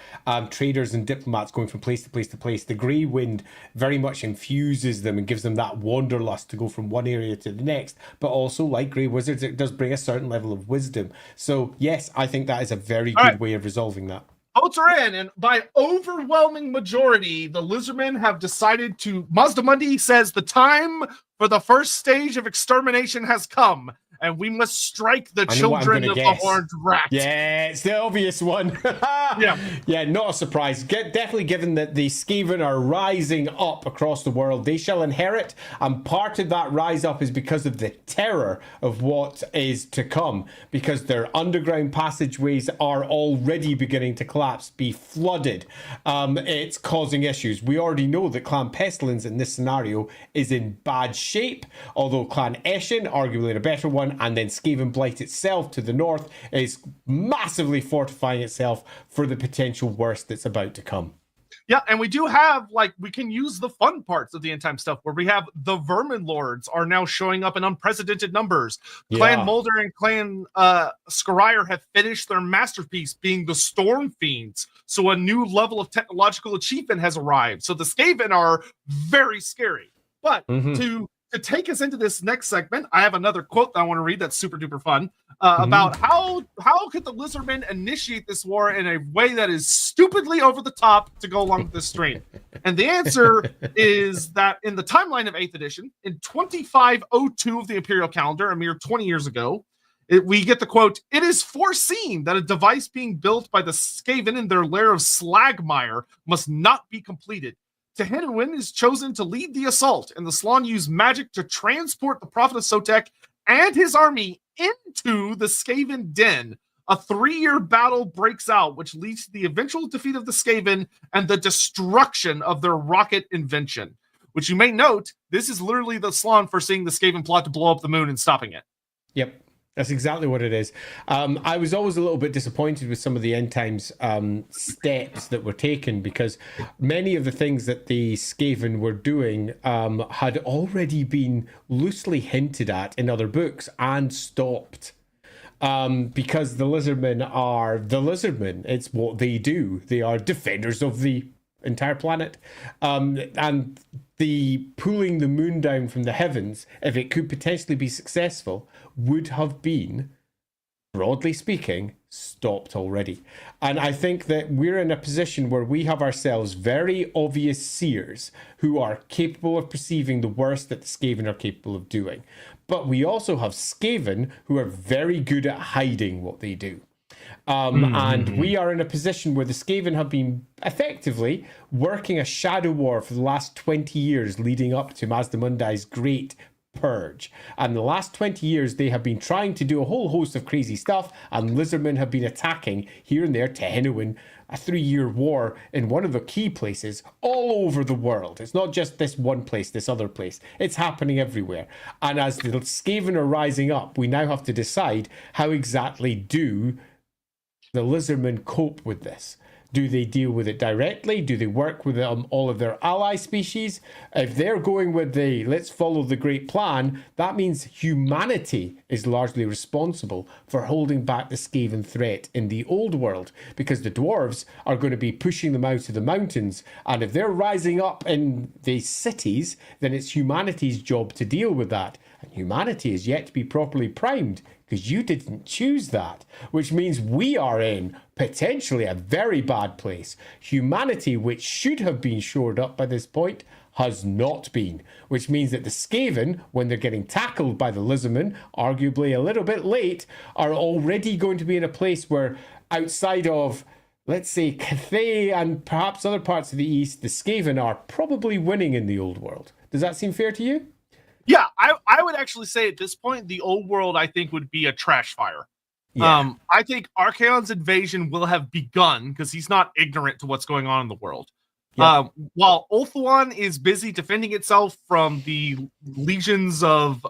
traders and diplomats going from place to place to place. The Grey Wind very much infuses them and gives them that wanderlust to go from one area to the next. But also, like Grey Wizards, it does bring a certain level of wisdom. So yes, I think that is a very good way of resolving that. Votes are in, and by overwhelming majority, the Lizardmen have decided to... Mazdamundi says the time for the first stage of extermination has come, and we must strike the children of the horned rat. Yeah, it's the obvious one. Yeah, not a surprise. Definitely given that the Skaven are rising up across the world, they shall inherit, and part of that rise up is because of the terror of what is to come, because their underground passageways are already beginning to collapse, be flooded. It's causing issues. We already know that Clan Pestilence in this scenario is in bad shape, although Clan Eshin, arguably a better one, and then Skaven Blight itself to the north is massively fortifying itself for the potential worst that's about to come. Yeah, and we do have, we can use the fun parts of the end time stuff where we have the Vermin Lords are now showing up in unprecedented numbers. Clan Mulder and Clan Skarier have finished their masterpiece being the Storm Fiends. So a new level of technological achievement has arrived. So the Skaven are very scary. But to take us into this next segment, I have another quote that I want to read that's super duper fun about how could the Lizardmen initiate this war in a way that is stupidly over the top to go along with this stream. And the answer is that in the timeline of 8th edition, in 2502 of the Imperial calendar, a mere 20 years ago, we get the quote, "It is foreseen that a device being built by the Skaven in their lair of Slagmire must not be completed. Tehenwin is chosen to lead the assault, and the Slaawn use magic to transport the Prophet of Sotek and his army into the Skaven den. A 3-year battle breaks out, which leads to the eventual defeat of the Skaven and the destruction of their rocket invention." Which you may note, this is literally the Slaawn foreseeing the Skaven plot to blow up the moon and stopping it. Yep. That's exactly what it is. I was always a little bit disappointed with some of the end times steps that were taken, because many of the things that the Skaven were doing had already been loosely hinted at in other books and stopped. Because the Lizardmen are the Lizardmen. It's what they do. They are defenders of the entire planet. And the pulling the moon down from the heavens, if it could potentially be successful, would have been, broadly speaking, stopped already. And I think that we're in a position where we have ourselves very obvious seers who are capable of perceiving the worst that the Skaven are capable of doing. But we also have Skaven who are very good at hiding what they do. And we are in a position where the Skaven have been effectively working a shadow war for the last 20 years leading up to Mazdamundi's great purge. And the last 20 years, they have been trying to do a whole host of crazy stuff, and lizardmen have been attacking here and there Tehenowen, a 3-year war in one of the key places all over the world. It's not just this one place, this other place. It's happening everywhere. And as the Skaven are rising up, we now have to decide how exactly do the lizardmen cope with this. Do they deal with it directly? Do they work with all of their ally species? If they're going with the let's follow the great plan, that means humanity is largely responsible for holding back the Skaven threat in the old world, because the dwarves are going to be pushing them out of the mountains. And if they're rising up in the cities, then it's humanity's job to deal with that. And humanity is yet to be properly primed, because you didn't choose that, which means we are in potentially a very bad place. Humanity, which should have been shored up by this point, has not been, which means that the Skaven, when they're getting tackled by the lizardmen, arguably a little bit late, are already going to be in a place where outside of, let's say, Cathay and perhaps other parts of the east, the Skaven are probably winning in the old world. Does that seem fair to you? Yeah, I would actually say at this point, the old world, I think, would be a trash fire. Yeah. I think Archaon's invasion will have begun because he's not ignorant to what's going on in the world. Yeah. While Ulthuan is busy defending itself from the legions of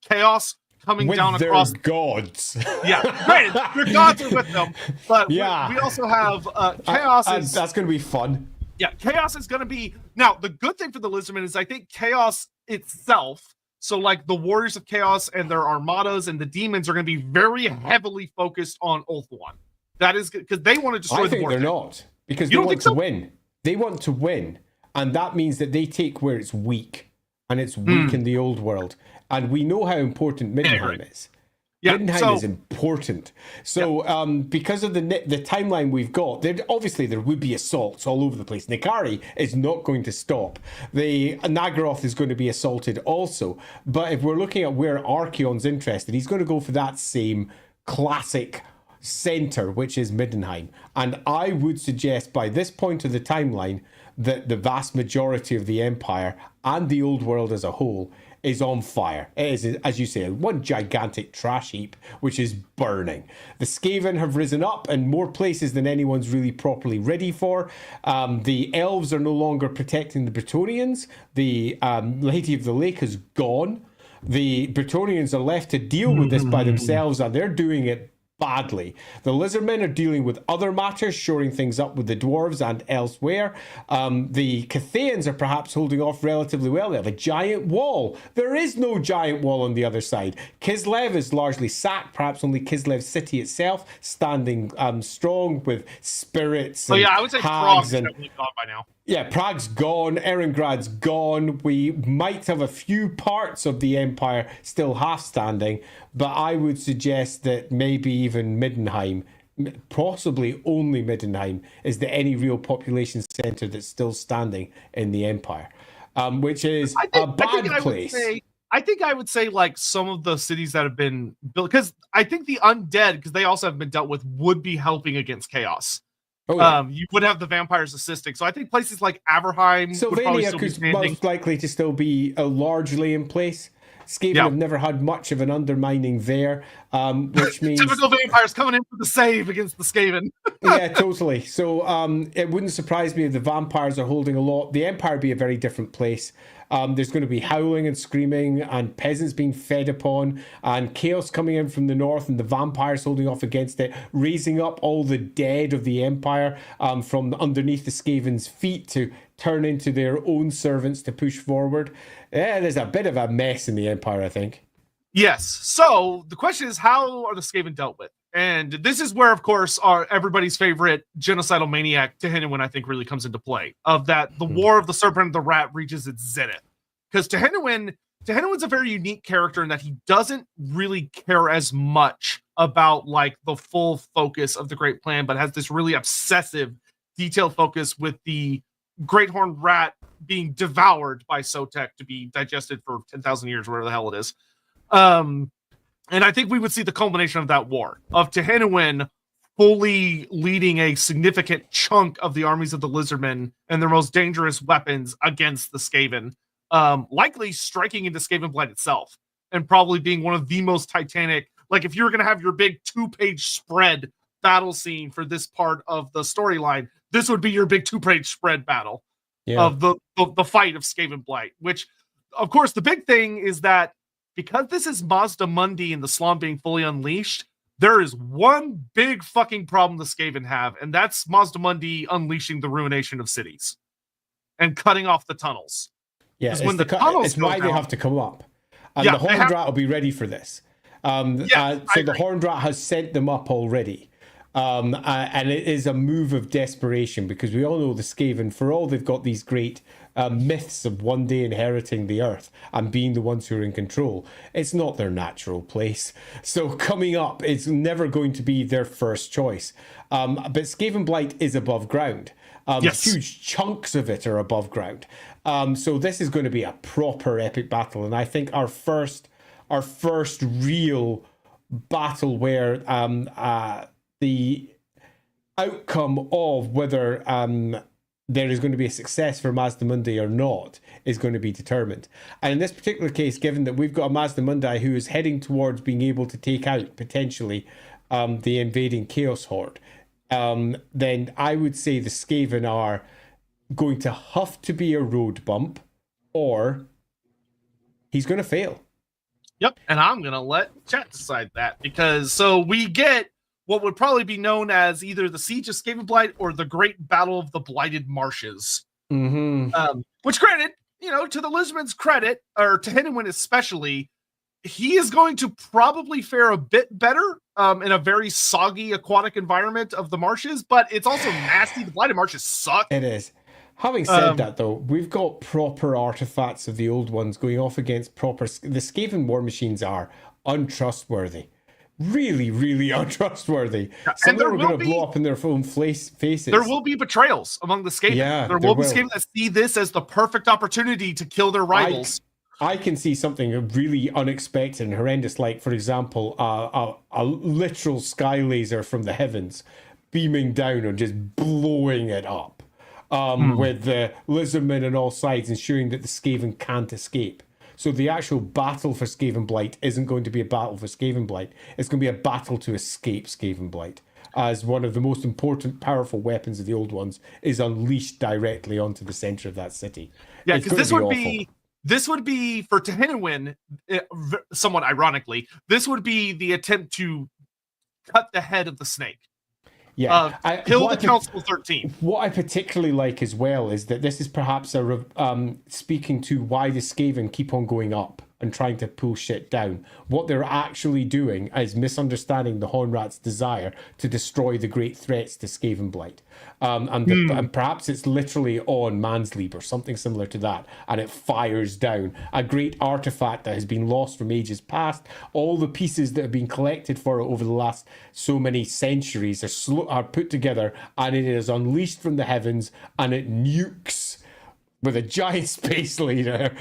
chaos coming with down their across gods. Yeah, granted, their gods are with them, but yeah. we also have chaos. That's going to be fun. Yeah, chaos is going to be... Now, the good thing for the lizardmen is I think chaos itself, so like the warriors of chaos and their armadas and the demons are going to be very heavily focused on Ulthuan. That is because they want to destroy the I think they're not, because you they want to win. They want to win, and that means that they take where it's weak, and it's weak in the old world. And we know how important Middenheim is. Yeah, Middenheim is important. So because of the timeline we've got, obviously there would be assaults all over the place. Nikari is not going to stop. The Nagaroth is going to be assaulted also. But if we're looking at where Archaon's interested, he's going to go for that same classic center, which is Middenheim. And I would suggest by this point of the timeline that the vast majority of the Empire and the old world as a whole is on fire. It is, as you say, one gigantic trash heap, which is burning. The Skaven have risen up in more places than anyone's really properly ready for. The elves are no longer protecting the Bretonnians. The Lady of the Lake is gone. The Bretonnians are left to deal with this by themselves, and they're doing it badly. The lizardmen are dealing with other matters, shoring things up with the dwarves and elsewhere. The Cathayans are perhaps holding off relatively well. They have a giant wall. There is no giant wall on the other side. Kislev is largely sacked, perhaps only Kislev city itself standing strong with spirits and I would say Prague's definitely gone by now. Yeah, Prague's gone, Erengrad's gone. We might have a few parts of the Empire still half standing, but I would suggest that maybe even Middenheim, possibly only Middenheim, is the any real population centre that's still standing in the Empire, which is a bad place. I think I would say like some of the cities that have been built, because I think the undead, because they also have been dealt with, would be helping against chaos. Oh, yeah. You would have the vampires assisting. So I think places like Averheim, Sylvania could most likely to still be largely in place. Skaven have never had much of an undermining there, which means... Typical vampires coming in for the save against the Skaven. Yeah, totally. So it wouldn't surprise me if the vampires are holding a lot. The Empire would be a very different place. There's going to be howling and screaming and peasants being fed upon and chaos coming in from the north and the vampires holding off against it, raising up all the dead of the Empire from underneath the Skaven's feet to turn into their own servants to push forward. Yeah, there's a bit of a mess in the Empire, I think. Yes. So the question is, how are the Skaven dealt with? And this is where, of course, everybody's favorite genocidal maniac, Tehenowen, I think, really comes into play. Of that, the War of the Serpent and the Rat reaches its zenith. Because Tehenowen's a very unique character in that he doesn't really care as much about like the full focus of the Great Plan, but has this really obsessive, detailed focus with the Great Horned Rat being devoured by Sotek to be digested for 10,000 years, whatever the hell it is. And I think we would see the culmination of that war, of Tehenowen fully leading a significant chunk of the armies of the Lizardmen and their most dangerous weapons against the Skaven. likely striking into Skaven Blight itself, and probably being one of the most titanic. Like, if you were going to have your big 2-page spread battle scene for this part of the storyline, this would be your big 2-page spread battle of the fight of Skaven Blight. Which, of course, the big thing is that because this is Mazdamundi and the Slum being fully unleashed, there is one big fucking problem the Skaven have, and that's Mazdamundi unleashing the ruination of cities and cutting off the tunnels. Yeah, it's why they have to come up. And the Horned Rat will be ready for this. So the Horned Rat has sent them up already. And it is a move of desperation, because we all know the Skaven, for all they've got these great myths of one day inheriting the earth and being the ones who are in control, it's not their natural place. So coming up is never going to be their first choice. But Skaven Blight is above ground. Huge chunks of it are above ground. So this is going to be a proper epic battle. And I think our first real battle where the outcome of whether there is going to be a success for Mazdamundi or not is going to be determined. And in this particular case, given that we've got a Mazdamundi who is heading towards being able to take out potentially the invading Chaos Horde, then I would say the Skaven are going to have to be a road bump, or he's going to fail. Yep, and I'm going to let chat decide that, because so we get what would probably be known as either the Siege of Skaven Blight or the Great Battle of the Blighted Marshes. Which, granted, to the Lizardman's credit, or to Henwin especially, he is going to probably fare a bit better in a very soggy aquatic environment of the marshes, but it's also nasty. The Blighted Marshes suck. It is. Having said that, though, we've got proper artifacts of the old ones going off against proper... The Skaven war machines are untrustworthy. Really, really untrustworthy. Some of them are going to blow up in their own faces. There will be betrayals among the Skaven. Yeah, there will be Skaven that see this as the perfect opportunity to kill their rivals. I can see something really unexpected and horrendous, like, for example, a literal sky laser from the heavens beaming down and just blowing it up. With the Lizardmen on all sides, ensuring that the Skaven can't escape. So the actual battle for Skaven Blight isn't going to be a battle for Skaven Blight. It's going to be a battle to escape Skaven Blight, as one of the most important, powerful weapons of the old ones is unleashed directly onto the center of that city. Yeah, because this would be for Tehenwin, somewhat ironically, this would be the attempt to cut the head of the snake. Yeah, kill the Council 13. What I particularly like as well is that this is perhaps speaking to why the Skaven keep on going up and trying to pull shit down. What they're actually doing is misunderstanding the Hornrat's desire to destroy the great threats to Skaven Blight. And perhaps it's literally on Mansleep or something similar to that, and it fires down a great artifact that has been lost from ages past. All the pieces that have been collected for it over the last so many centuries are put together, and it is unleashed from the heavens, and it nukes with a giant space laser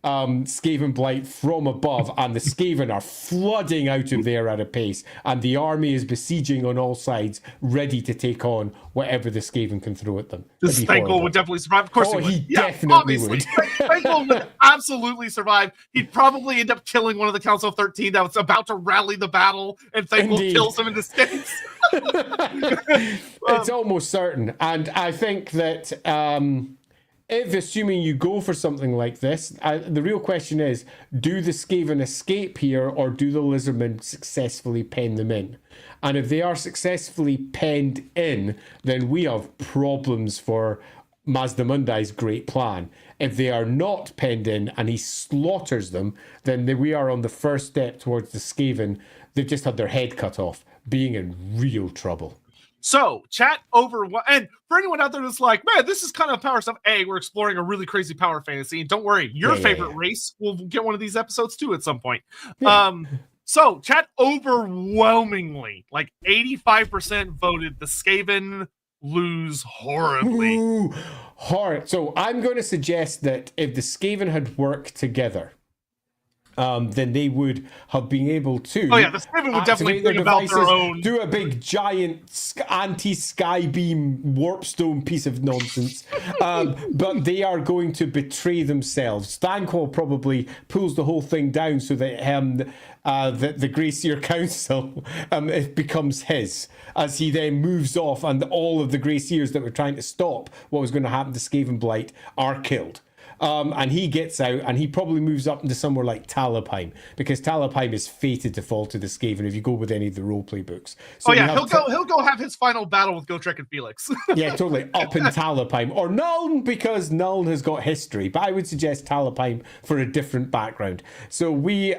Skaven Blight from above, and the Skaven are flooding out of there at a pace, and the army is besieging on all sides, ready to take on whatever the Skaven can throw at them. The Spankle would definitely survive. Of course he would. He definitely would. Spankle would absolutely survive. He'd probably end up killing one of the Council of 13 that was about to rally the battle, and Spankle kills him in the States. It's almost certain. And I think that... if, assuming you go for something like this, the real question is, do the Skaven escape here, or do the Lizardmen successfully pen them in? And if they are successfully penned in, then we have problems for Mazdamundi's great plan. If they are not penned in and he slaughters them, then we are on the first step towards the Skaven. They've just had their head cut off, being in real trouble. So, chat over, and for anyone out there that's like, man, this is kind of power stuff. We're exploring a really crazy power fantasy. And don't worry, your favorite race will get one of these episodes too at some point. Yeah. So, chat overwhelmingly, like 85% voted the Skaven lose horribly. Ooh, horrid. So, I'm going to suggest that if the Skaven had worked together, then they would have been able to. Oh yeah, the Skaven would definitely bring about their own. Do a big giant anti-sky beam warpstone piece of nonsense, but they are going to betray themselves. Stankwall probably pulls the whole thing down so that the Grey Seer Council it becomes his, as he then moves off, and all of the Grey Seers that were trying to stop what was going to happen to Skaven Blight are killed. And he gets out, and he probably moves up into somewhere like Talabheim, because Talabheim is fated to fall to the Skaven if you go with any of the roleplay books. So he'll go have his final battle with Gotrek and Felix. Yeah, totally, up in Talabheim, or Nuln, because Nuln has got history, but I would suggest Talabheim for a different background. So we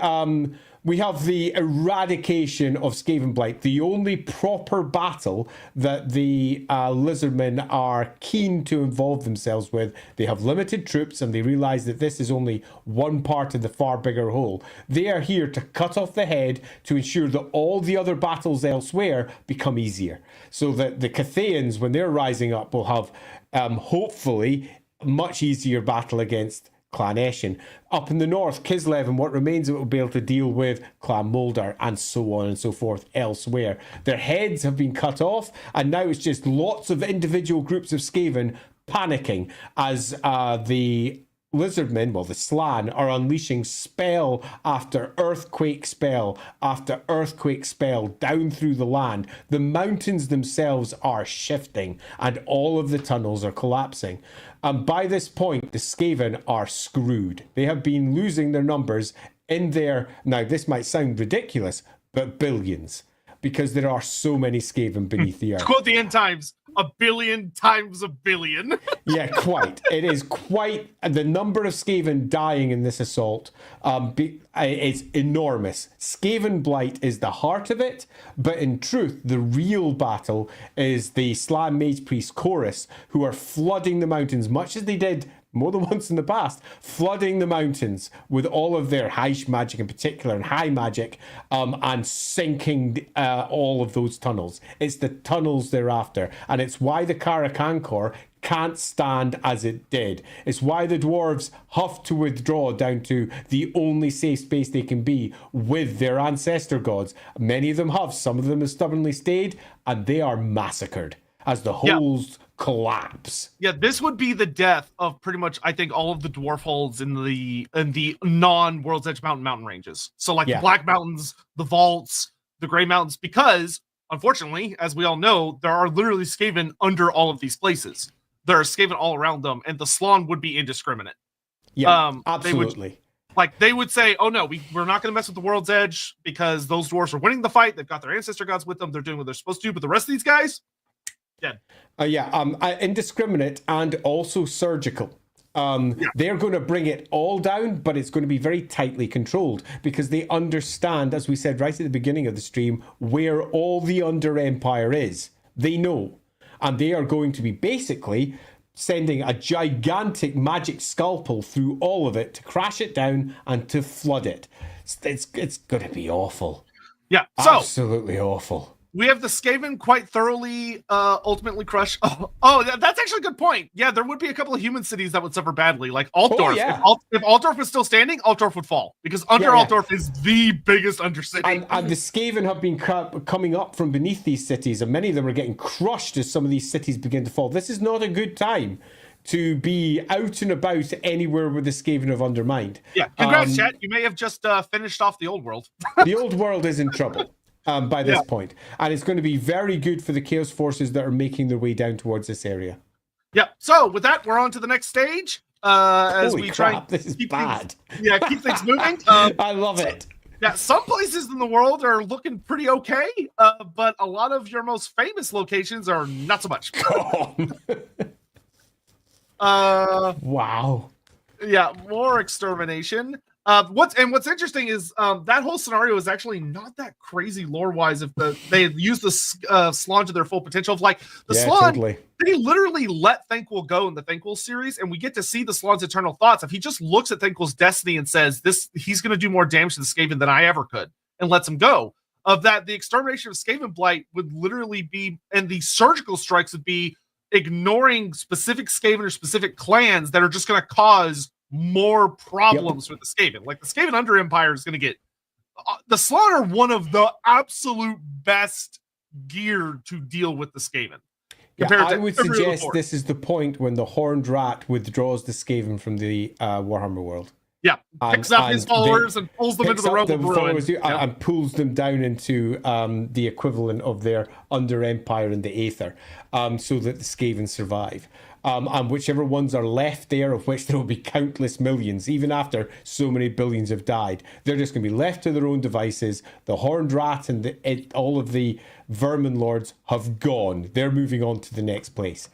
have the eradication of Skaven Blight, the only proper battle that the Lizardmen are keen to involve themselves with. They have limited troops, and they realize that this is only one part of the far bigger whole. They are here to cut off the head to ensure that all the other battles elsewhere become easier, so that the Cathaeans, when they're rising up, will have hopefully a much easier battle against Clan Eshin. Up in the north, Kislev and what remains of it will be able to deal with Clan Moldar, and so on and so forth elsewhere. Their heads have been cut off, and now it's just lots of individual groups of Skaven panicking as the Lizardmen, well, the Slann, are unleashing spell after earthquake spell after earthquake spell down through the land. The mountains themselves are shifting, and all of the tunnels are collapsing. And by this point, the Skaven are screwed. They have been losing their numbers in their, now this might sound ridiculous, but billions, because there are so many Skaven beneath the earth. Quote the end times, 1 billion times 1 billion. Yeah, quite. It is quite, the number of Skaven dying in this assault is enormous. Skaven Blight is the heart of it, but in truth, the real battle is the Slann Mage Priest Chorus, who are flooding the mountains, much as they did more than once in the past, flooding the mountains with all of their Heish magic in particular, and high magic, and sinking all of those tunnels. It's the tunnels they're after, and it's why the Karakan Corps can't stand as it did. It's why the dwarves have to withdraw down to the only safe space they can be with their ancestor gods. Many of them have, some of them have stubbornly stayed, and they are massacred as the holes collapse. Yeah, this would be the death of pretty much, I think, all of the dwarf holds in the non-World's Edge mountain ranges. So like the Black Mountains, the Vaults, the Grey Mountains, because unfortunately, as we all know, there are literally Skaven under all of these places. There are Skaven all around them, and the Slann would be indiscriminate. Yeah, absolutely. They would say, oh no, we're not going to mess with the World's Edge because those dwarves are winning the fight. They've got their ancestor gods with them. They're doing what they're supposed to do. But the rest of these guys, dead. Indiscriminate and also surgical. They're going to bring it all down, but it's going to be very tightly controlled because they understand, as we said right at the beginning of the stream, where all the Under Empire is. They know. And they are going to be basically sending a gigantic magic scalpel through all of it to crash it down and to flood it. It's going to be awful. Yeah, so absolutely awful. We have the Skaven quite thoroughly ultimately crushed. That's actually a good point. Yeah, there would be a couple of human cities that would suffer badly, like Altdorf. If Altdorf was still standing, Altdorf would fall, because Altdorf is the biggest undercity. And the Skaven have been coming up from beneath these cities, and many of them are getting crushed as some of these cities begin to fall. This is not a good time to be out and about anywhere where the Skaven have undermined. Yeah, congrats, chat. You may have just finished off the old world. The old world is in trouble. By this point. And it's going to be very good for the Chaos forces that are making their way down towards this area. Yeah. So with that, we're on to the next stage. As Holy we crap, try this is bad. Keep things moving. I love it. Yeah, some places in the world are looking pretty okay, but a lot of your most famous locations are not so much. Wow. Yeah, more extermination. What's interesting is that whole scenario is actually not that crazy lore-wise if they use the Slann to their full potential. Like the Slann, totally. They literally let Thanquol go in the Thanquol series, and we get to see the Slann's eternal thoughts. If he just looks at Thanquol's destiny and says he's going to do more damage to the Skaven than I ever could, and lets him go. Of that, the extermination of Skaven Blight would literally be, and the surgical strikes would be ignoring specific Skaven or specific clans that are just going to cause more problems with the Skaven. Like the Skaven Under Empire is going to get the Slaughter, one of the absolute best gear to deal with the Skaven. Yeah, I would suggest this is the point when the Horned Rat withdraws the Skaven from the Warhammer world. Yeah, picks up his followers and pulls them into the realm of ruin. And pulls them down into the equivalent of their Under Empire and the Aether, so that the Skaven survive. And whichever ones are left there, of which there will be countless millions, even after so many billions have died, they're just going to be left to their own devices. The Horned Rat and all of the Vermin Lords have gone. They're moving on to the next place.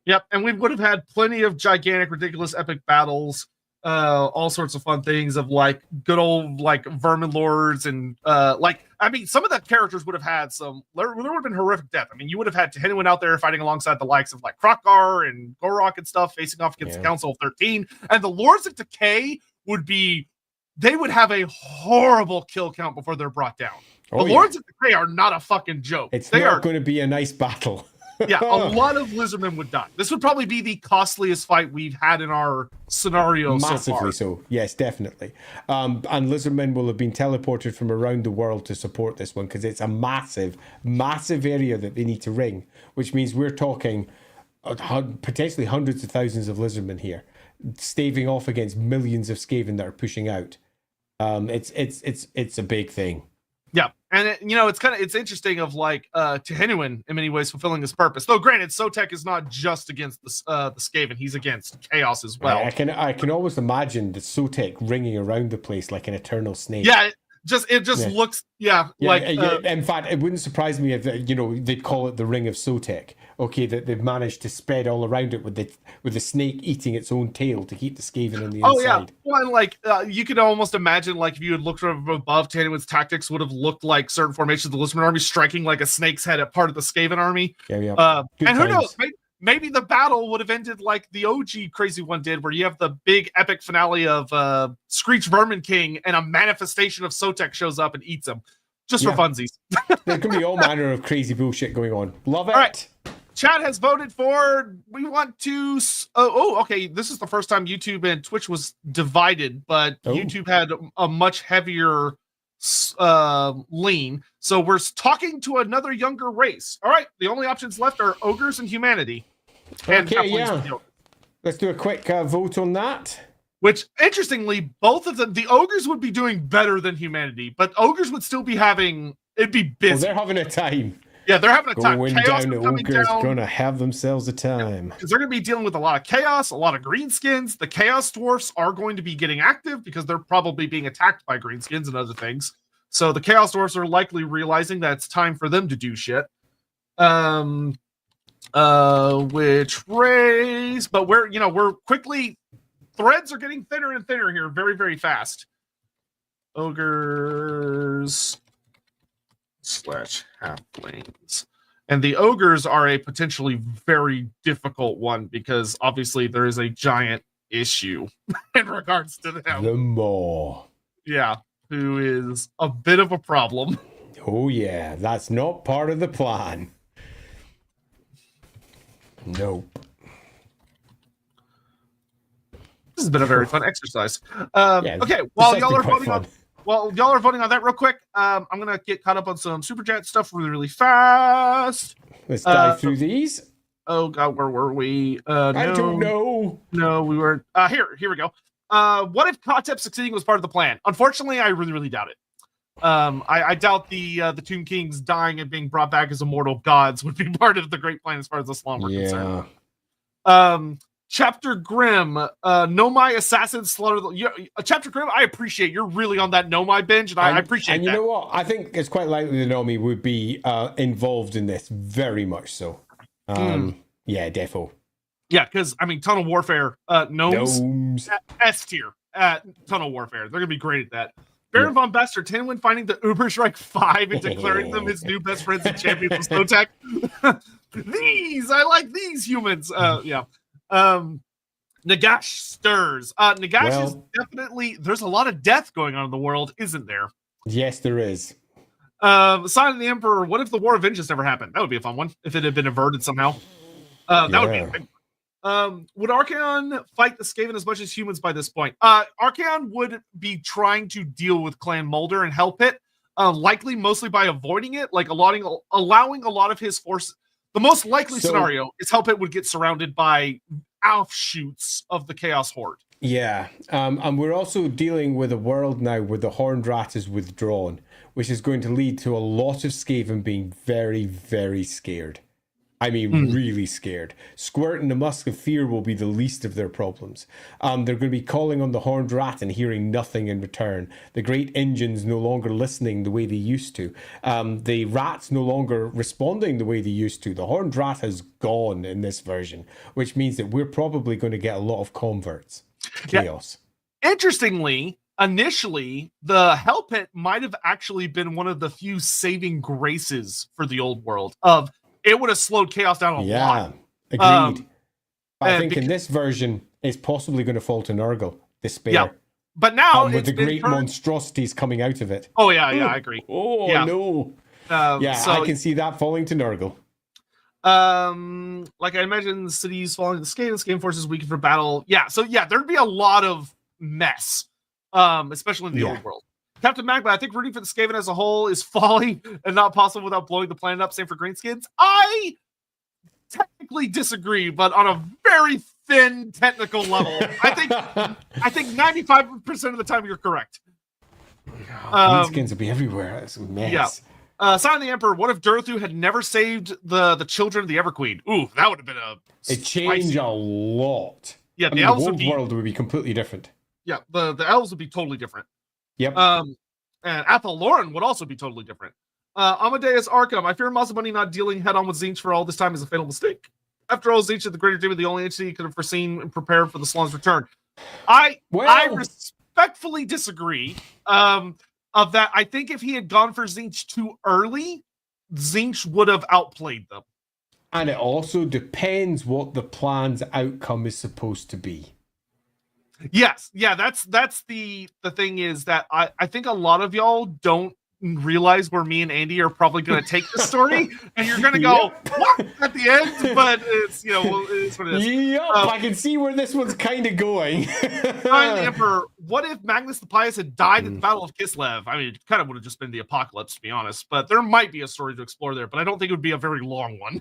Yep, and we would have had plenty of gigantic, ridiculous, epic battles. All sorts of fun things of like good old like Vermin Lords and some of the characters would have had there would have been horrific death. I mean, you would have had Tehinuin out there fighting alongside the likes of like Krokgar and Gorok and stuff, facing off against the Council of 13, and the Lords of Decay they would have a horrible kill count before they're brought down. The Lords of Decay are not a fucking joke. It's not going to be a nice battle. Yeah, a lot of lizardmen would die. This would probably be the costliest fight we've had in our scenario Massively so. Yes, definitely. And lizardmen will have been teleported from around the world to support this one because it's a massive, massive area that they need to ring, which means we're talking potentially hundreds of thousands of lizardmen here, staving off against millions of Skaven that are pushing out. It's a big thing. Yeah, and it's interesting of like Tehinuin in many ways fulfilling his purpose. Though granted, Sotek is not just against the Skaven; he's against chaos as well. I can always imagine the Sotek ringing around the place like an eternal snake. Yeah, it just looks in fact, it wouldn't surprise me if they'd call it the Ring of Sotek. Okay, that they've managed to spread all around it with the snake eating its own tail to keep the Skaven on the inside. Oh yeah, well, and you could almost imagine if you had looked from above, Tehinuin's tactics would have looked like certain formations of the Lizardman army striking like a snake's head at part of the Skaven army. Yeah. And who knows? Maybe the battle would have ended like the OG crazy one did, where you have the big epic finale of Screech Vermin King, and a manifestation of Sotek shows up and eats him, just for funsies. There can be all manner of crazy bullshit going on. Love it. All right. Chat has voted for. We want to. Okay. This is the first time YouTube and Twitch was divided, but YouTube had a much heavier lean. So we're talking to another younger race. All right. The only options left are ogres and humanity. Okay, yeah. Let's do a quick vote on that. Which, interestingly, both of them, the ogres would be doing better than humanity, but ogres would still be it'd be busy. Well, they're having a time. Yeah, they're having a time. Going down, the ogres going to have themselves a time. Because they're going to be dealing with a lot of chaos, a lot of greenskins. The chaos dwarfs are going to be getting active because they're probably being attacked by greenskins and other things. So the chaos dwarfs are likely realizing that it's time for them to do shit. Which race? But we're quickly. Threads are getting thinner and thinner here, very, very fast. Ogres / halflings. And the ogres are a potentially very difficult one because obviously there is a giant issue in regards to them. The Maw. Yeah, who is a bit of a problem. Oh yeah, that's not part of the plan. Nope. This has been a very fun exercise. Okay, while y'all are voting on that real quick, I'm gonna get caught up on some super chat stuff really, really fast. Let's dive through these. Oh god, where were we? I don't know. No, we weren't. Here we go. What if Kotep succeeding was part of the plan? Unfortunately, I really, really doubt it. I doubt the Tomb Kings dying and being brought back as immortal gods would be part of the great plan as far as the Slum are concerned. Chapter Grim, Nomai Assassin Slaughter. Chapter Grim, I appreciate you're really on that Nomai binge, and I appreciate that. And you know what? I think it's quite likely that Nomai would be involved in this, very much so. Yeah, defo. Yeah, because I mean, Tunnel Warfare, Gnomes. S tier at Tunnel Warfare. They're gonna be great at that. Baron von Bester, Tehinuin finding the Uberstrike 5 and declaring them his new best friends and champions of Sotek. I like these humans. Nagash stirs. Nagash is definitely, there's a lot of death going on in the world, isn't there? Yes, there is. Sign of the Emperor, what if the War of Vengeance never happened? That would be a fun one, if it had been averted somehow. That would be a big Would Archaon fight the Skaven as much as humans by this point? Archaon would be trying to deal with Clan Mulder and help it, likely mostly by avoiding it, like allowing a lot of his force. The most likely scenario is Hellpit would get surrounded by offshoots of the Chaos Horde. Yeah, and we're also dealing with a world now where the Horned Rat is withdrawn, which is going to lead to a lot of Skaven being very, very scared. I mean, really scared. Squirt and the Musk of Fear will be the least of their problems. They're going to be calling on the Horned Rat and hearing nothing in return. The Great Engines no longer listening the way they used to. The Rats no longer responding the way they used to. The Horned Rat has gone in this version, which means that we're probably going to get a lot of converts. Chaos. Yeah. Interestingly, initially, the Hellpit might have actually been one of the few saving graces for the old world of... It would have slowed chaos down a lot. Yeah, agreed. I think in this version, it's possibly going to fall to Nurgle. Despair. Yeah, but now with the great monstrosities coming out of it. Oh yeah, I agree. Oh yeah. No. So, I can see that falling to Nurgle. Like I imagine, cities falling to the Skaven forces weakened for battle. Yeah, so yeah, there'd be a lot of mess, especially in the old world. Captain Magma, I think rooting for the Skaven as a whole is folly and not possible without blowing the planet up, same for Greenskins. I technically disagree, but on a very thin technical level. I think 95% of the time you're correct. Greenskins will be everywhere. It's a mess. Yeah. Sign of the Emperor, what if Durthu had never saved the children of the Everqueen? Ooh, that would have been It changed a lot. Yeah, the elves whole world would be completely different. Yeah, the elves would be totally different. Yep. And Athel Lauren would also be totally different. Amadeus Arkham, I fear Mazdamundi not dealing head-on with Tzeentch for all this time is a fatal mistake. After all, Tzeentch is the Greater Demon, the only entity could have foreseen and prepared for the Slaane's return. I respectfully disagree of that. I think if he had gone for Tzeentch too early, Tzeentch would have outplayed them. And it also depends what the plan's outcome is supposed to be. Yes, yeah, that's the thing is that I think a lot of y'all don't realize where me and Andy are probably going to take the story, and you're going to go what at the end, but it's it's what it is. Yep, I can see where this one's kind of going. The Emperor, what if Magnus the Pious had died at the Battle of Kislev? I mean, it kind of would have just been the apocalypse, to be honest, but there might be a story to explore there, but I don't think it would be a very long one.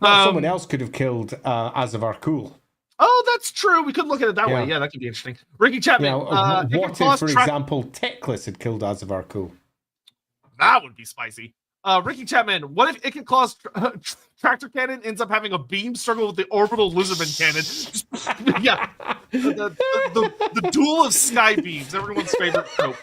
Well, someone else could have killed Azavar Kul. Oh, that's true. We could look at it that way. Yeah, that could be interesting. Ricky Chapman. What if, for example, Teclis had killed Azavar Kul? That would be spicy. Ricky Chapman. What if Ichneklaw's tractor cannon ends up having a beam struggle with the orbital lizardman cannon? Yeah, the duel of sky beams. Everyone's favorite trope.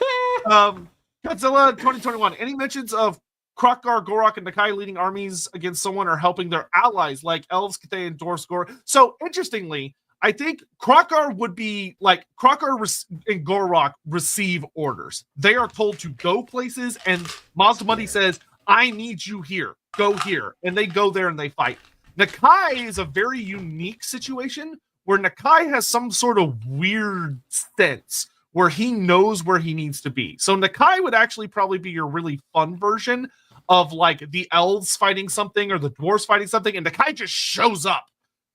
Godzilla 2021. Any mentions of Krokgar, Gorok, and Nakai leading armies against someone or helping their allies like elves, Cathay, and dwarves? So interestingly, I think Krokgar would be like Krokgar and Gorok receive orders. They are told to go places, and Mazdamundi says, "I need you here. Go here," and they go there and they fight. Nakai is a very unique situation where Nakai has some sort of weird sense where he knows where he needs to be. So Nakai would actually probably be your really fun version of like the elves fighting something or the dwarves fighting something, and Nakai just shows up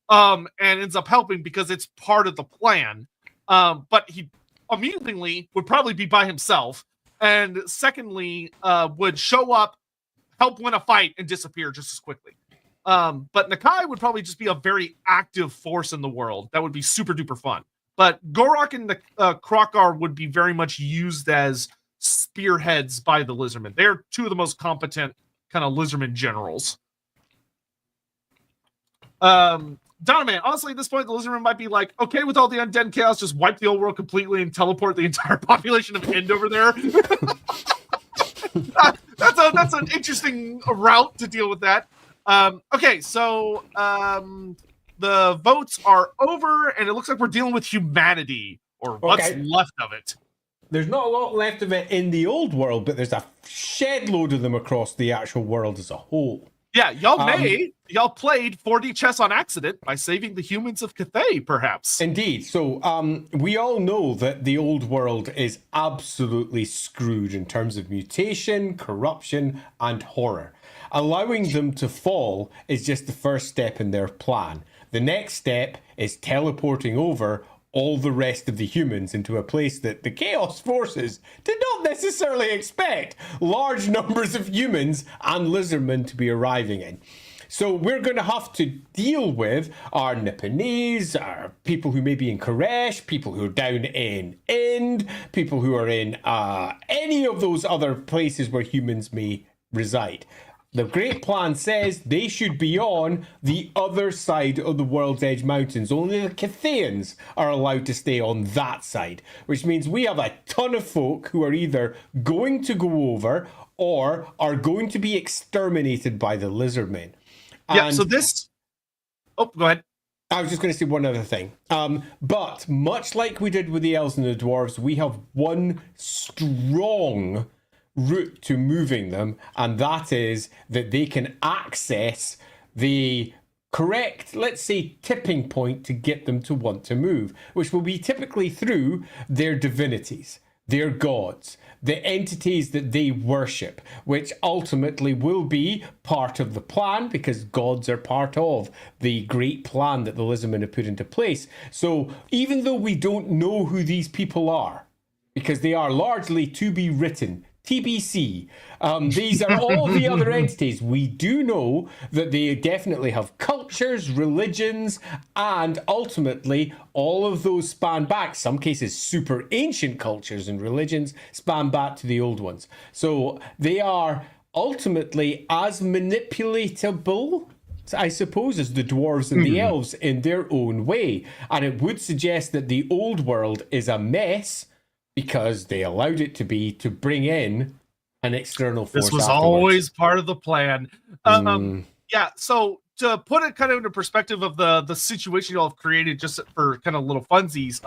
and ends up helping because it's part of the plan. But he immediately would probably be by himself, and secondly would show up, help win a fight, and disappear just as quickly. But Nakai would probably just be a very active force in the world. That would be super duper fun. But Gorok and Krokgar would be very much used as spearheads by the Lizardmen. They're two of the most competent kind of Lizardmen generals. Donovan, honestly, at this point, the Lizardmen might be like, okay, with all the undead chaos, just wipe the old world completely and teleport the entire population of End over there. That's an interesting route to deal with that. Okay, so the votes are over, and it looks like we're dealing with humanity, or what's left of it. There's not a lot left of it in the old world, but there's a shed load of them across the actual world as a whole. Yeah, y'all played 4D chess on accident by saving the humans of Cathay, perhaps. Indeed. So we all know that the old world is absolutely screwed in terms of mutation, corruption, and horror. Allowing them to fall is just the first step in their plan. The next step is teleporting over all the rest of the humans into a place that the Chaos Forces did not necessarily expect large numbers of humans and lizardmen to be arriving in. So we're going to have to deal with our Nipponese, our people who may be in Koresh, people who are down in Ind, people who are in any of those other places where humans may reside. The Great Plan says they should be on the other side of the World's Edge Mountains. Only the Cathaeans are allowed to stay on that side, which means we have a ton of folk who are either going to go over or are going to be exterminated by the Lizardmen. Yeah, so this... Oh, go ahead. I was just going to say one other thing. But much like we did with the elves and the dwarves, we have one strong route to moving them, and that is that they can access the correct, let's say, tipping point to get them to want to move, which will be typically through their divinities, their gods, the entities that they worship, which ultimately will be part of the plan, because gods are part of the great plan that the Lizardmen have put into place. So even though we don't know who these people are, because they are largely to be written, TBC. These are all the other entities. We do know that they definitely have cultures, religions, and ultimately all of those span back. Some cases, super ancient cultures and religions span back to the old ones. So they are ultimately as manipulatable, I suppose, as the dwarves and the elves in their own way. And it would suggest that the old world is a mess, because they allowed it to be, to bring in an external force. This was afterwards. always part of the plan. Yeah, so to put it kind of into perspective of the situation you all have created, just for kind of little funsies,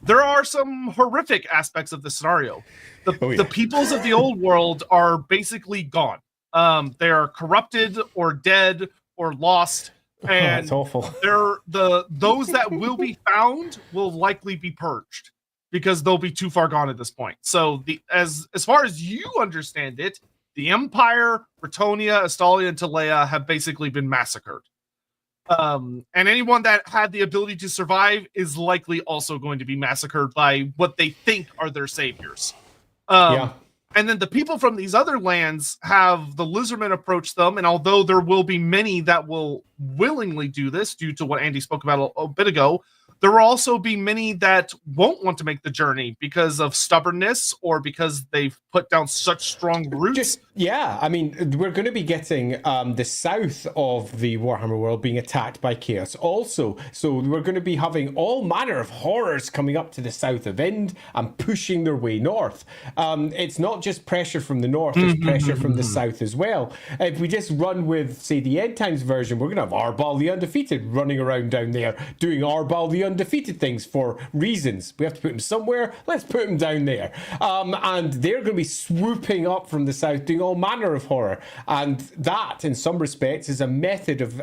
there are some horrific aspects of the scenario. The peoples of the old world are basically gone. They are corrupted or dead or lost. And that's awful. Those that will be found will likely be purged, because they'll be too far gone at this point. So as far as you understand it, the Empire, Bretonia, Astalia, and Talea have basically been massacred. And anyone that had the ability to survive is likely also going to be massacred by what they think are their saviors. And then the people from these other lands have the Lizardmen approach them, and although there will be many that will willingly do this due to what Andy spoke about a bit ago, there will also be many that won't want to make the journey because of stubbornness or because they've put down such strong roots. I mean, we're going to be getting the south of the Warhammer world being attacked by Chaos also. So we're going to be having all manner of horrors coming up to the south of Ind and pushing their way north. It's not just pressure from the north, there's pressure from the south as well. If we just run with, say, the End Times version, we're going to have Arbal the Undefeated running around down there doing Arbal the Undefeated things for reasons. We have to put him somewhere, let's put him down there. And they're going to be swooping up from the south doing all manner of horror. And that, in some respects, is a method of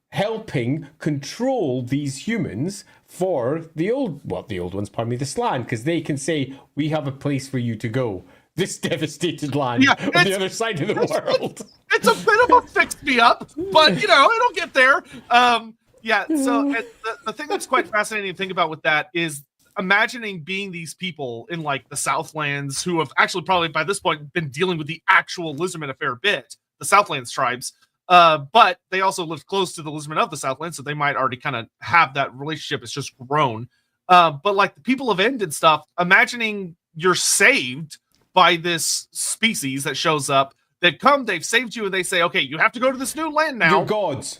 helping control these humans for the old ones, the Slan, because they can say, we have a place for you to go. This devastated land on the other side of the world. It's a bit of a fix me up, but, it'll get there. So the thing that's quite fascinating to think about with that is imagining being these people in, like, the Southlands who have actually probably by this point been dealing with the actual Lizardmen a fair bit, the Southlands tribes, but they also live close to the Lizardmen of the Southlands, so they might already kind of have that relationship. It's just grown. But like the people of End and stuff, imagining you're saved by this species that shows up, they've saved you, and they say, okay, you have to go to this new land now. You're gods.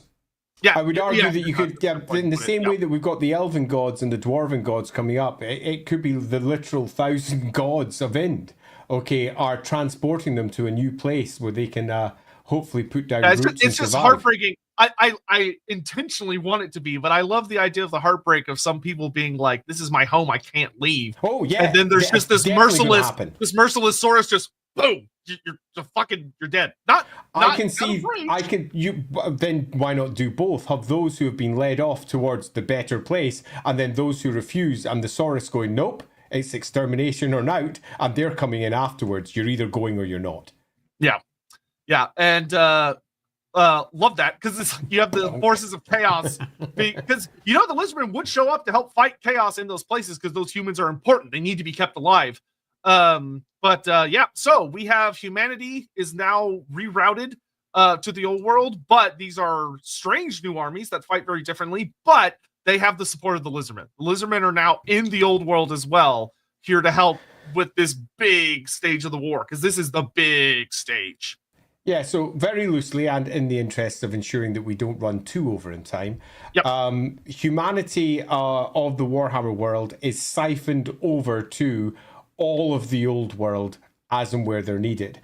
Yeah, I would argue that you could, in the same way that we've got the elven gods and the dwarven gods coming up, it could be the literal 1,000 gods of Ind, are transporting them to a new place where they can hopefully put down roots and survive. It's just heartbreaking. I intentionally want it to be, but I love the idea of the heartbreak of some people being like, this is my home, I can't leave. Oh, yeah. And then there's just this merciless Saurus just, boom, you're dead. Then why not do both? Have those who have been led off towards the better place, and then those who refuse, and the Saurus going, nope, it's extermination or out, and they're coming in afterwards. You're either going or you're not. Yeah. And love that because you have the forces of chaos. Because the Lizardmen would show up to help fight chaos in those places because those humans are important. They need to be kept alive. So we have humanity is now rerouted to the old world, but these are strange new armies that fight very differently, but they have the support of the Lizardmen. The Lizardmen are now in the old world as well, here to help with this big stage of the war, because this is the big stage. Yeah, so very loosely, and in the interest of ensuring that we don't run too over in time, humanity of the Warhammer world is siphoned over to all of the old world as and where they're needed.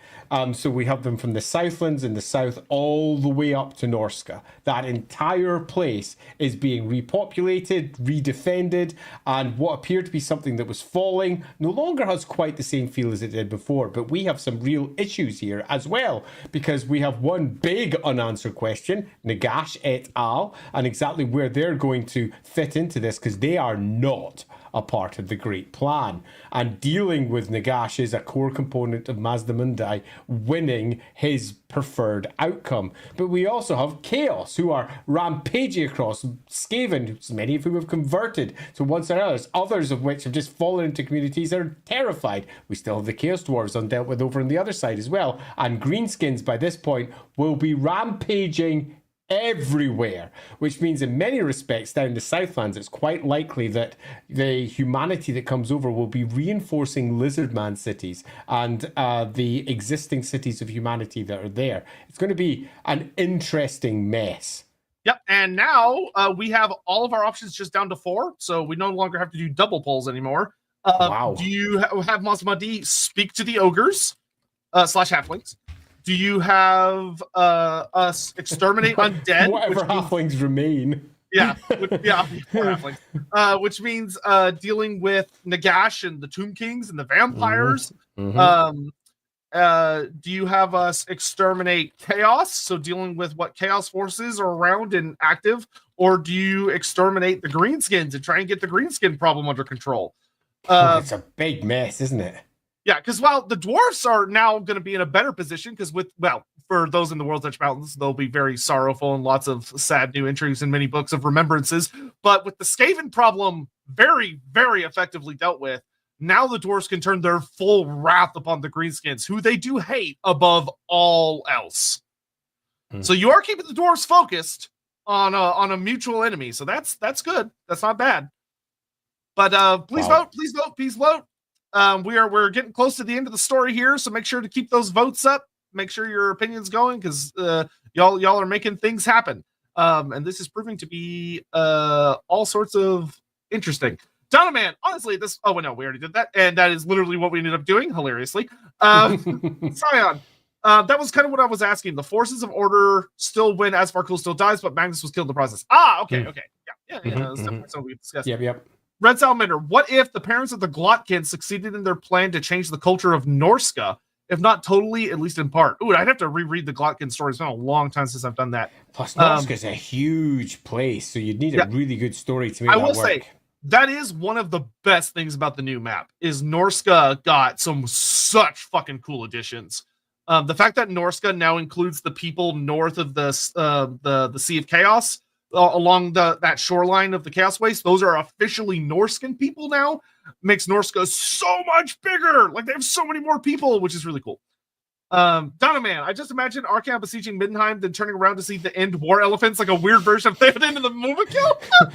So we have them from the Southlands in the south all the way up to Norska. That entire place is being repopulated, redefended, and what appeared to be something that was falling no longer has quite the same feel as it did before. But we have some real issues here as well, because we have one big unanswered question, Nagash et al., and exactly where they're going to fit into this, because they are not a part of the Great Plan. And dealing with Nagash is a core component of Mazdamundi winning his preferred outcome. But we also have Chaos, who are rampaging across Skaven, many of whom have converted to once or others of which have just fallen into communities that are terrified. We still have the Chaos Dwarves undealt with over on the other side as well. And Greenskins by this point will be rampaging everywhere, which means in many respects down the Southlands it's quite likely that the humanity that comes over will be reinforcing Lizardman cities and the existing cities of humanity that are there. It's going to be an interesting mess. Yep, and now we have all of our options just down to 4, so we no longer have to do double polls anymore. Wow. Do you have Mazdamundi speak to the ogres / halflings? Do you have us exterminate undead? Whatever halflings remain. Yeah, halflings. Which means dealing with Nagash and the Tomb Kings and the vampires. Mm-hmm. Do you have us exterminate chaos? So dealing with what chaos forces are around and active, or do you exterminate the greenskins and try and get the greenskin problem under control? It's a big mess, isn't it? Yeah, because while the dwarfs are now going to be in a better position, because for those in the World's Edge Mountains, they'll be very sorrowful and lots of sad new entries in many books of remembrances. But with the Skaven problem very, very effectively dealt with, now the dwarves can turn their full wrath upon the greenskins, who they do hate above all else. So you are keeping the dwarves focused on a mutual enemy, so that's good. That's not bad. But please vote. We're getting close to the end of the story here, so make sure to keep those votes up. Make sure your opinion's going, because y'all are making things happen. And this is proving to be all sorts of interesting. Donovan, honestly, we already did that, and that is literally what we ended up doing, hilariously. Scion, that was kind of what I was asking. The forces of order still win as Farkul still dies, but Magnus was killed in the process. Okay. Yeah. That's definitely something we discussed. Yep. Red Salamander, what if the parents of the Glotkins succeeded in their plan to change the culture of Norska, if not totally, at least in part? Ooh, I'd have to reread the Glotkin story. It's been a long time since I've done that. Plus, Norska's a huge place, so you'd need a really good story to make that work. I will say, that is one of the best things about the new map, is Norska got such fucking cool additions. The fact that Norska now includes the people north of the Sea of Chaos, along that shoreline of the Chaos Waste, those are officially Norscan people now. Makes Norska so much bigger. Like, they have so many more people, which is really cool. Donoman, I just imagine Arkham besieging Middenheim, then turning around to see the end war elephants, like a weird version of Theoden in the Moonkill.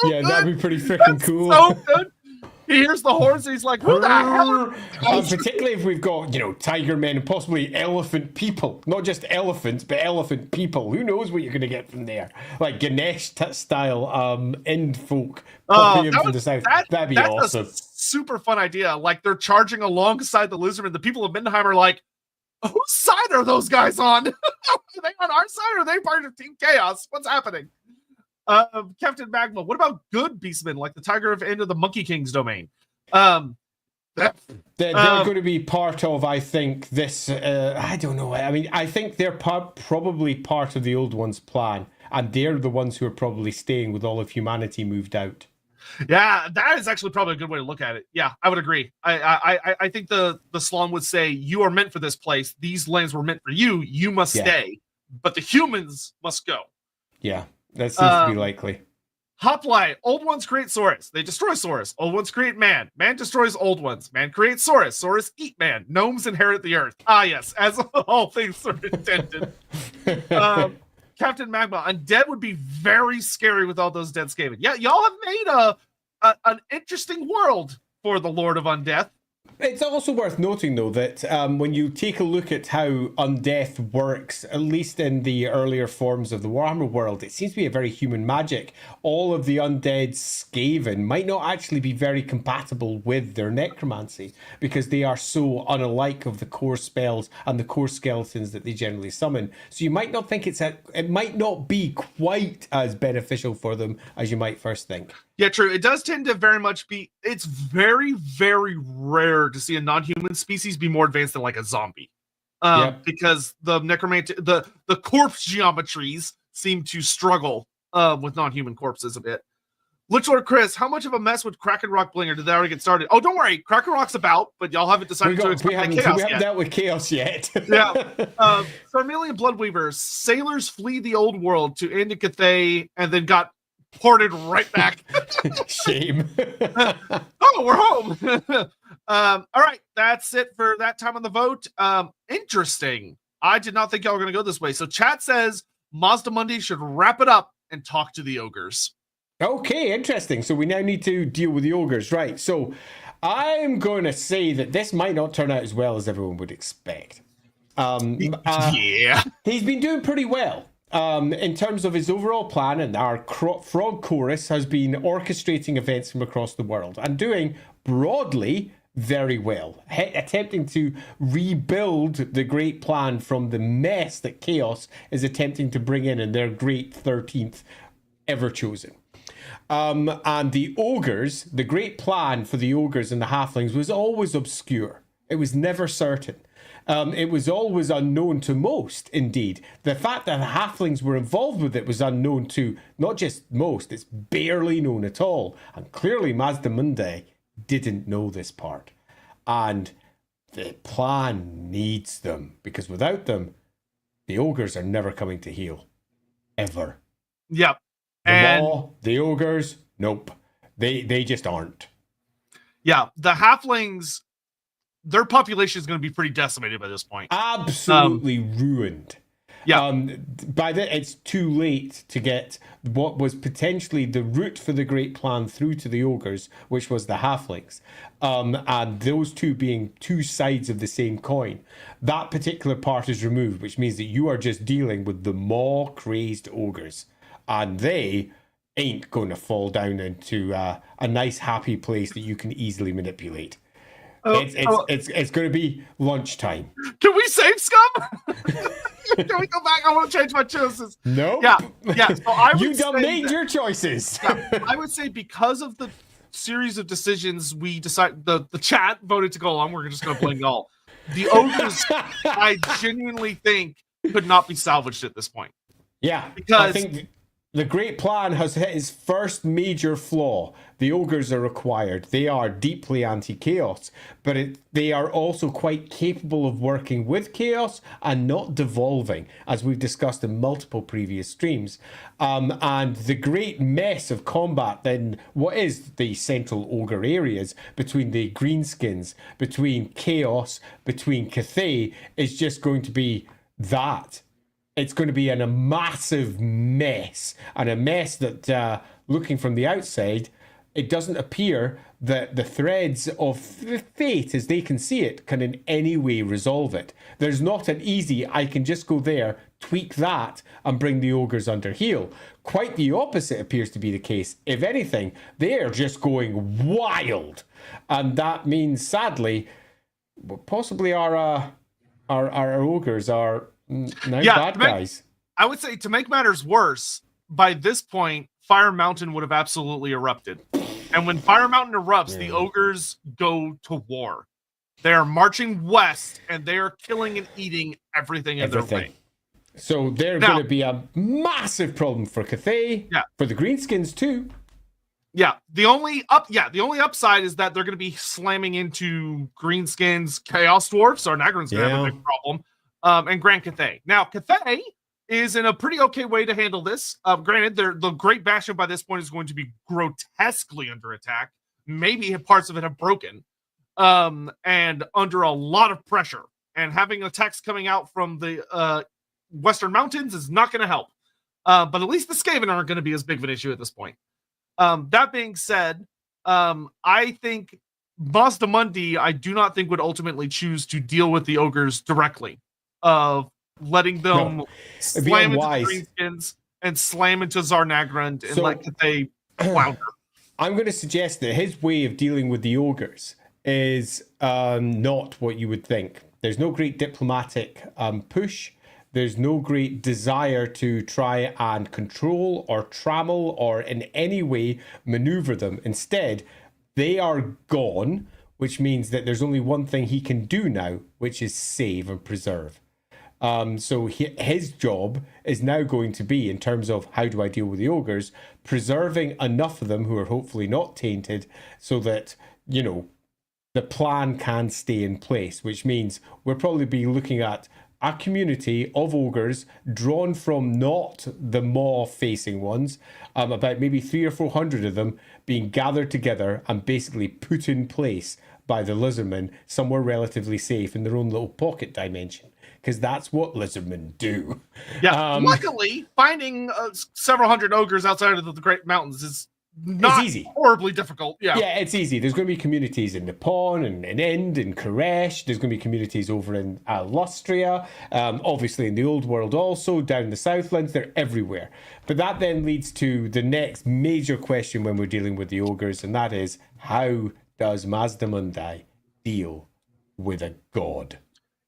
Yeah, that'd be pretty freaking cool. So good. He hears the horns and he's like, who the hell? Particularly if we've got, tiger men and possibly elephant people. Not just elephants, but elephant people. Who knows what you're going to get from there? Like Ganesh style end folk popping in from the south. That'd be awesome. A super fun idea. Like, they're charging alongside the Lizardmen. The people of Middenheim are like, whose side are those guys on? Are they on our side, or are they part of Team Chaos? What's happening? Captain Magma, what about good beastmen like the Tiger of End of the Monkey King's domain? They're going to be part of, I think, this. I don't know. I mean, I think they're probably part of the old one's plan, and they're the ones who are probably staying with all of humanity moved out. Yeah, that is actually probably a good way to look at it. Yeah, I would agree. I think the Slum would say, you are meant for this place. These lands were meant for you. You must stay. but the humans must go. Yeah, that seems to be likely. Hoplite, old ones create Saurus. They destroy Saurus. Old ones create man. Man destroys old ones. Man creates Saurus. Saurus eat man. Gnomes inherit the earth. Ah, yes, as all things are intended. Captain Magma, undead would be very scary with all those dead Skaven. Yeah, y'all have made an interesting world for the Lord of Undeath. It's also worth noting, though, that when you take a look at how undeath works, at least in the earlier forms of the Warhammer world, it seems to be a very human magic. All of the undead Skaven might not actually be very compatible with their necromancy because they are so unalike of the core spells and the core skeletons that they generally summon. So you might not think it might not be quite as beneficial for them as you might first think. Yeah, true. It does tend to very much be. It's very, very rare to see a non-human species be more advanced than like a zombie, because the necromantic, the corpse geometries seem to struggle with non-human corpses a bit. Lichlord Chris, how much of a mess would Kraken Rock bling, or did they already get started? Oh, don't worry, Kraken Rock's about, but y'all haven't decided we haven't dealt with chaos yet. Yeah. Sarmelian Bloodweavers, sailors flee the old world to end in Cathay and then got ported right back. Shame. Oh, we're home. All right, that's it for that time on the vote. Interesting. I did not think y'all were going to go this way. So chat says Mazdamundi should wrap it up and talk to the ogres. Okay, interesting. So we now need to deal with the ogres, right? So I'm going to say that this might not turn out as well as everyone would expect. Yeah. He's been doing pretty well. In terms of his overall plan, and our Frog Chorus has been orchestrating events from across the world and doing broadly very well, attempting to rebuild the great plan from the mess that Chaos is attempting to bring in their great 13th ever chosen. And the ogres, the great plan for the ogres and the halflings was always obscure. It was never certain. It was always unknown to most, indeed. The fact that the halflings were involved with it was unknown to not just most, it's barely known at all. And clearly Mazdamundi didn't know this part. And the plan needs them, because without them, the ogres are never coming to heal. Ever. Yep. The Maw, the ogres, nope. They just aren't. Yeah, the halflings, their population is going to be pretty decimated by this point. Absolutely ruined. Yeah. By then, it's too late to get what was potentially the route for the great plan through to the ogres, which was the halflings. And those two being two sides of the same coin. That particular part is removed, which means that you are just dealing with the maw-crazed ogres. And they ain't going to fall down into a nice, happy place that you can easily manipulate. It's going to be lunchtime. Can we save scum? Can we go back? I want to change my choices. No. Yeah. So I would you done made your choices. I would say because of the series of decisions we decided, the chat voted to go along. We're just going to blame y'all. The ogres, I genuinely think, could not be salvaged at this point. Yeah, because I think the great plan has hit its first major flaw. The ogres are required. They are deeply anti-chaos, but they are also quite capable of working with chaos and not devolving, as we've discussed in multiple previous streams. And the great mess of combat, then, what is the central ogre areas between the greenskins, between chaos, between Cathay, is just going to be that. It's going to be a massive mess, and a mess that, looking from the outside, it doesn't appear that the threads of fate, as they can see it, can in any way resolve it. There's not an easy, I can just go there, tweak that, and bring the ogres under heel. Quite the opposite appears to be the case. If anything, they're just going wild. And that means, sadly, possibly our ogres are now bad guys. I would say, to make matters worse, by this point, Fire Mountain would have absolutely erupted. And when Fire Mountain erupts, the ogres go to war. They are marching west, and they are killing and eating everything in their way. So they're going to be a massive problem for Cathay, for the Greenskins too. Yeah, the only upside is that they're going to be slamming into Greenskins, Chaos Dwarfs, or Nagrin's going to have a big problem, and Grand Cathay. Now, Cathay is in a pretty okay way to handle this. Granted, the Great Bastion by this point is going to be grotesquely under attack. Maybe parts of it have broken, and under a lot of pressure. And having attacks coming out from the Western Mountains is not going to help. But at least the Skaven aren't going to be as big of an issue at this point. That being said, I think Mazdamundi, I do not think would ultimately choose to deal with the ogres directly, of letting them slam into the Greenskins and slam into Zarnagrand and let they flounder. I'm going to suggest that his way of dealing with the ogres is not what you would think. There's no great diplomatic push. There's no great desire to try and control or trammel or in any way maneuver them. Instead, they are gone, which means that there's only one thing he can do now, which is save and preserve. So his job is now going to be, in terms of how do I deal with the ogres, preserving enough of them who are hopefully not tainted so that, you know, the plan can stay in place, which means we'll probably be looking at a community of ogres drawn from not the maw-facing ones, about maybe 300 or 400 of them being gathered together and basically put in place by the lizardmen somewhere relatively safe in their own little pocket dimension. Because that's what lizardmen do. Yeah, luckily, finding several hundred ogres outside of the Great Mountains is not easy. Horribly difficult. Yeah, it's easy. There's going to be communities in Nippon and in Ind and Koresh. There's going to be communities over in Lustria, obviously in the Old World also, down the Southlands. They're everywhere. But that then leads to the next major question when we're dealing with the ogres, and that is, how does Mazdamundi deal with a god?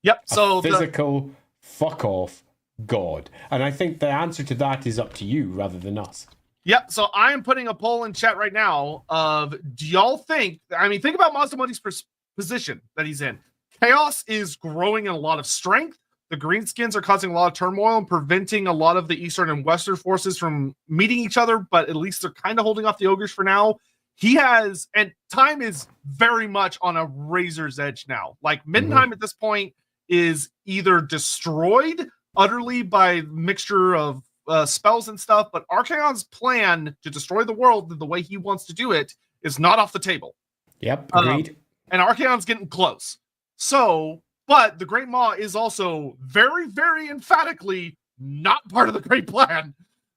Yep. So physical fuck off god. And I think the answer to that is up to you rather than us. Yep. So I am putting a poll in chat right now of, do y'all think, I mean, think about Mazdamundi's position that he's in. Chaos is growing in a lot of strength. The Greenskins are causing a lot of turmoil and preventing a lot of the Eastern and Western forces from meeting each other, but at least they're kind of holding off the ogres for now. He has, and time is very much on a razor's edge now. Like Middenheim at this point is either destroyed utterly by mixture of spells and stuff, but Archaon's plan to destroy the world the way he wants to do it is not off the table. Yep, agreed. And Archaon's getting close. So, but the Great Maw is also very, very emphatically not part of the Great Plan.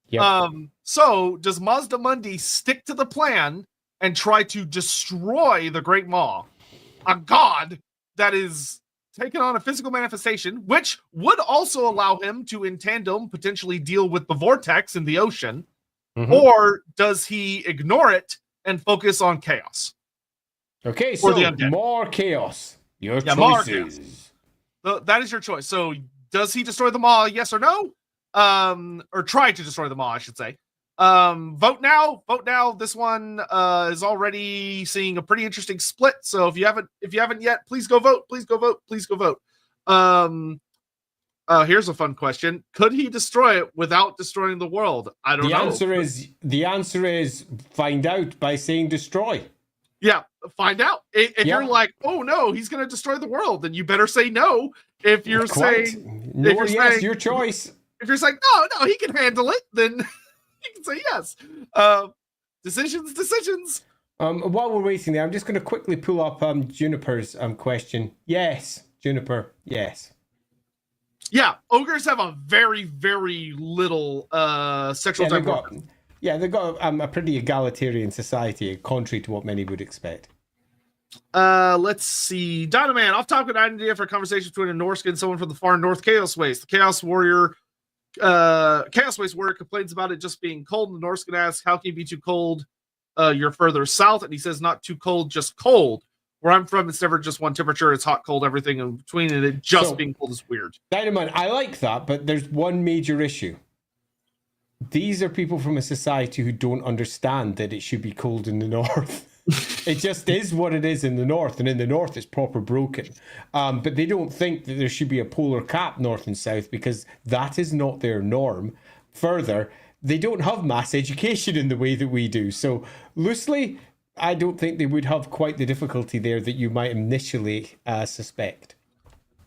Yep. So does Mazdamundi stick to the plan and try to destroy the Great Maw, a god that is taken on a physical manifestation, which would also allow him to, in tandem, potentially deal with the vortex in the ocean? Or does he ignore it and focus on chaos? Okay, so more chaos. Your choices. More chaos. So that is your choice. So does he destroy the Maw, yes or no? Or try to destroy the Maw, I should say. Vote now. This one is already seeing a pretty interesting split. So if you haven't yet, please go vote. Here's a fun question. Could he destroy it without destroying the world? I don't know. The answer is find out by saying destroy. Yeah, find out. If you're like, oh no, he's going to destroy the world, then you better say no. If you're saying no, or yes, saying, your choice. If you're saying no, he can handle it, then you can say yes. Decisions. While we're waiting there, I'm just going to quickly pull up Juniper's question. Yes, Juniper, yes. Yeah, ogres have a very, very little sexual dimorphism. They've got a pretty egalitarian society, contrary to what many would expect. Let's see. Dynaman, off topic, an idea for a conversation between a Norscan and someone from the far north Chaos Waste. The Chaos Waste warrior complains about it just being cold, and the Norscan asks, how can it be too cold? You're further south, and he says not too cold, just cold. Where I'm from, it's never just one temperature. It's hot, cold, everything in between, and it just being cold is weird. Dynamite, I like that, but there's one major issue. These are people from a society who don't understand that it should be cold in the north. It just is what it is in the north, and in the north it's proper broken. But they don't think that there should be a polar cap north and south because that is not their norm. Further, they don't have mass education in the way that we do. So loosely, I don't think they would have quite the difficulty there that you might initially suspect.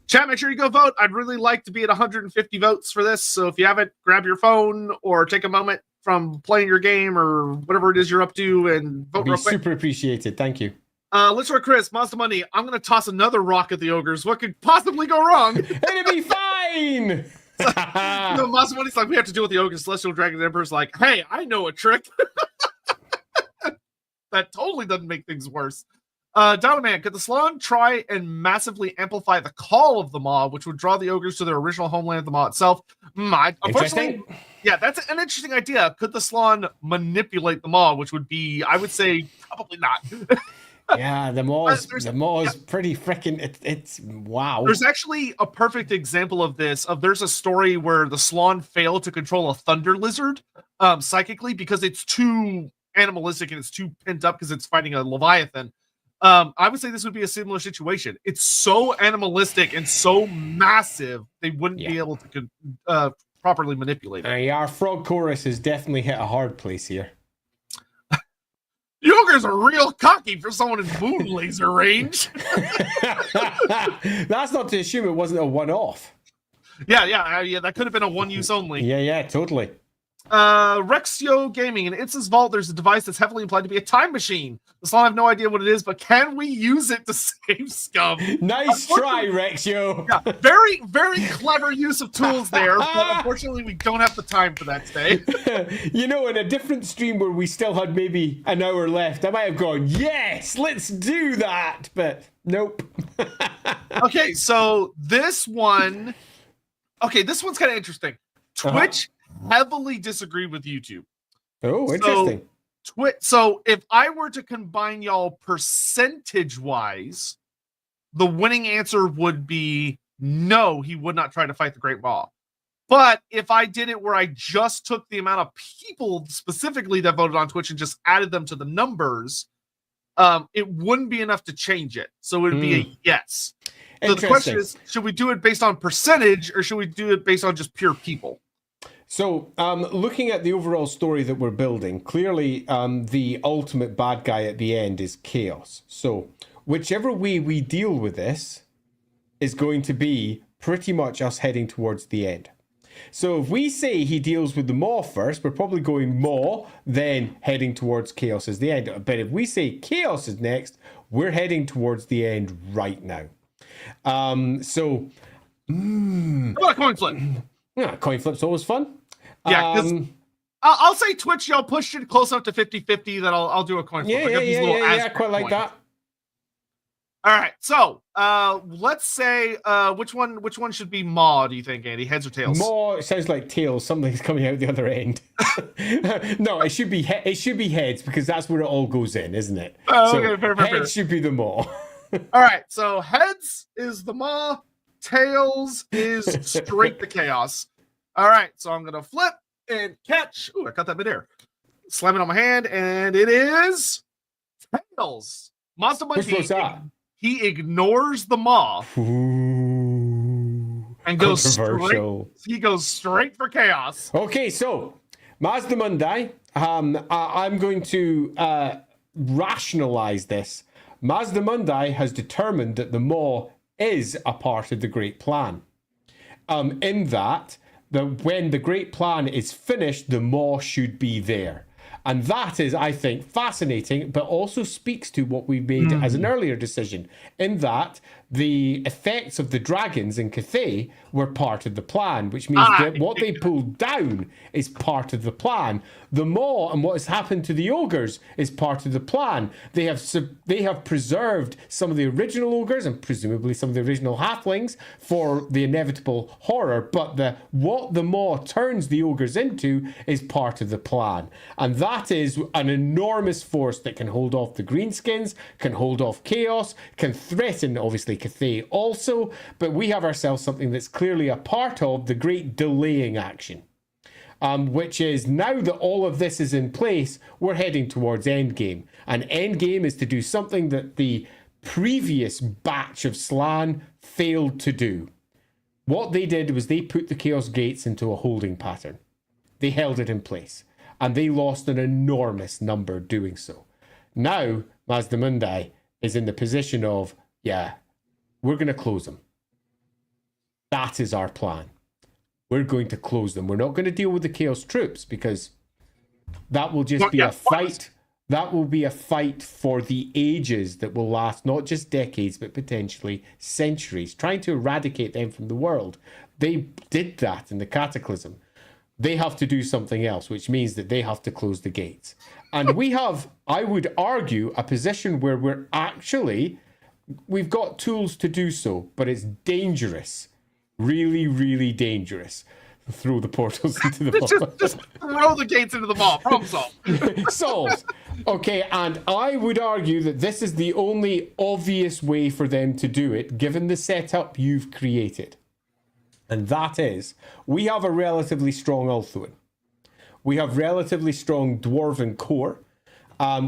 Chat, make sure you go vote. I'd really like to be at 150 votes for this. So if you haven't, grab your phone or take a moment from playing your game or whatever it is you're up to and vote real quick. Super appreciated. Thank you. Let's start, Chris. Mazdamundi, I'm going to toss another rock at the ogres. What could possibly go wrong? It'll be fine. Mazdamundi's like, we have to deal with the ogres. Celestial Dragon Emperor's like, hey, I know a trick. That totally doesn't make things worse. Diamond Man, could the Salon try and massively amplify the call of the Maw, which would draw the ogres to their original homeland of the Maw itself? Unfortunately, yeah, that's an interesting idea. Could the Salon manipulate the Maw, which would be, I would say, probably not. Yeah, the Maw is pretty freaking. It's wow. There's actually a perfect example of this. There's a story where the Salon failed to control a thunder lizard psychically because it's too animalistic and it's too pent up because it's fighting a Leviathan. I would say this would be a similar situation. It's so animalistic and so massive they wouldn't be able to properly manipulate it. Our frog chorus has definitely hit a hard place here. The ogres are real cocky for someone in moon laser range. That's not to assume it wasn't a one-off. Yeah, that could have been a one-use only. Yeah, totally. Rexio Gaming. In Itz's Vault, there's a device that's heavily implied to be a time machine. The Salon have no idea what it is, but can we use it to save scum? Nice try, Rexio. Yeah, very, very clever use of tools there, but unfortunately we don't have the time for that today. You know, in a different stream where we still had maybe an hour left, I might have gone, yes, let's do that, but nope. Okay, so this one's kind of interesting. Twitch heavily disagreed with YouTube. Oh, interesting. So if I were to combine y'all percentage-wise, the winning answer would be no, he would not try to fight the Great Maw. But if I did it where I just took the amount of people specifically that voted on Twitch and just added them to the numbers, it wouldn't be enough to change it. So it would be a yes. So the question is, should we do it based on percentage or should we do it based on just pure people? So, looking at the overall story that we're building, clearly the ultimate bad guy at the end is Chaos. So, whichever way we deal with this is going to be pretty much us heading towards the end. So, if we say he deals with the Maw first, we're probably going Maw, then heading towards Chaos as the end. But if we say Chaos is next, we're heading towards the end right now. How about a coin flip? Yeah, coin flip's always fun. Yeah, because I'll say Twitch, y'all pushed it close up to 50-50, that I'll do a coin flip. Yeah, quite like that. All right, so let's say which one should be Maw, do you think, Andy? Heads or tails? Maw, it sounds like tails. Something's coming out the other end. No, it should be heads because that's where it all goes in, isn't it? Okay, fair. Heads should be the Maw. All right, so heads is the Maw, tails is straight to Chaos. All right, so I'm gonna flip and catch. Ooh, I got that midair. Slam it on my hand, and it is tails. Mazdamundi, he ignores the Maw and goes straight for Chaos. Okay, so Mazdamundi, I'm going to rationalize this. Mazdamundi has determined that the Maw is a part of the Great Plan. In that when the Great Plan is finished, the Maw should be there. And that is, I think, fascinating, but also speaks to what we made as an earlier decision, in that the effects of the dragons in Cathay were part of the plan, which means that what they pulled down is part of the plan. The Maw and what has happened to the ogres is part of the plan. They have preserved some of the original ogres and presumably some of the original halflings for the inevitable horror, but what the Maw turns the ogres into is part of the plan. And that is an enormous force that can hold off the greenskins, can hold off Chaos, can threaten, obviously, Cathay also, but we have ourselves something that's clearly a part of the great delaying action. Which is, now that all of this is in place, we're heading towards Endgame. And Endgame is to do something that the previous batch of Slan failed to do. What they did was they put the Chaos Gates into a holding pattern. They held it in place. And they lost an enormous number doing so. Now, Mazdamundi is in the position of, we're going to close them. That is our plan. We're going to close them. We're not going to deal with the Chaos troops because that will just be a fight. That will be a fight for the ages that will last not just decades, but potentially centuries. Trying to eradicate them from the world. They did that in the Cataclysm. They have to do something else, which means that they have to close the gates. And we have, I would argue, a position where we've got tools to do so, but it's dangerous. Really, really dangerous. Throw the portals into the maw. just throw the gates into the maw. Problem solved. Solved. Okay, and I would argue that this is the only obvious way for them to do it, given the setup you've created. And that is, we have a relatively strong Ulthuan. We have relatively strong Dwarven core.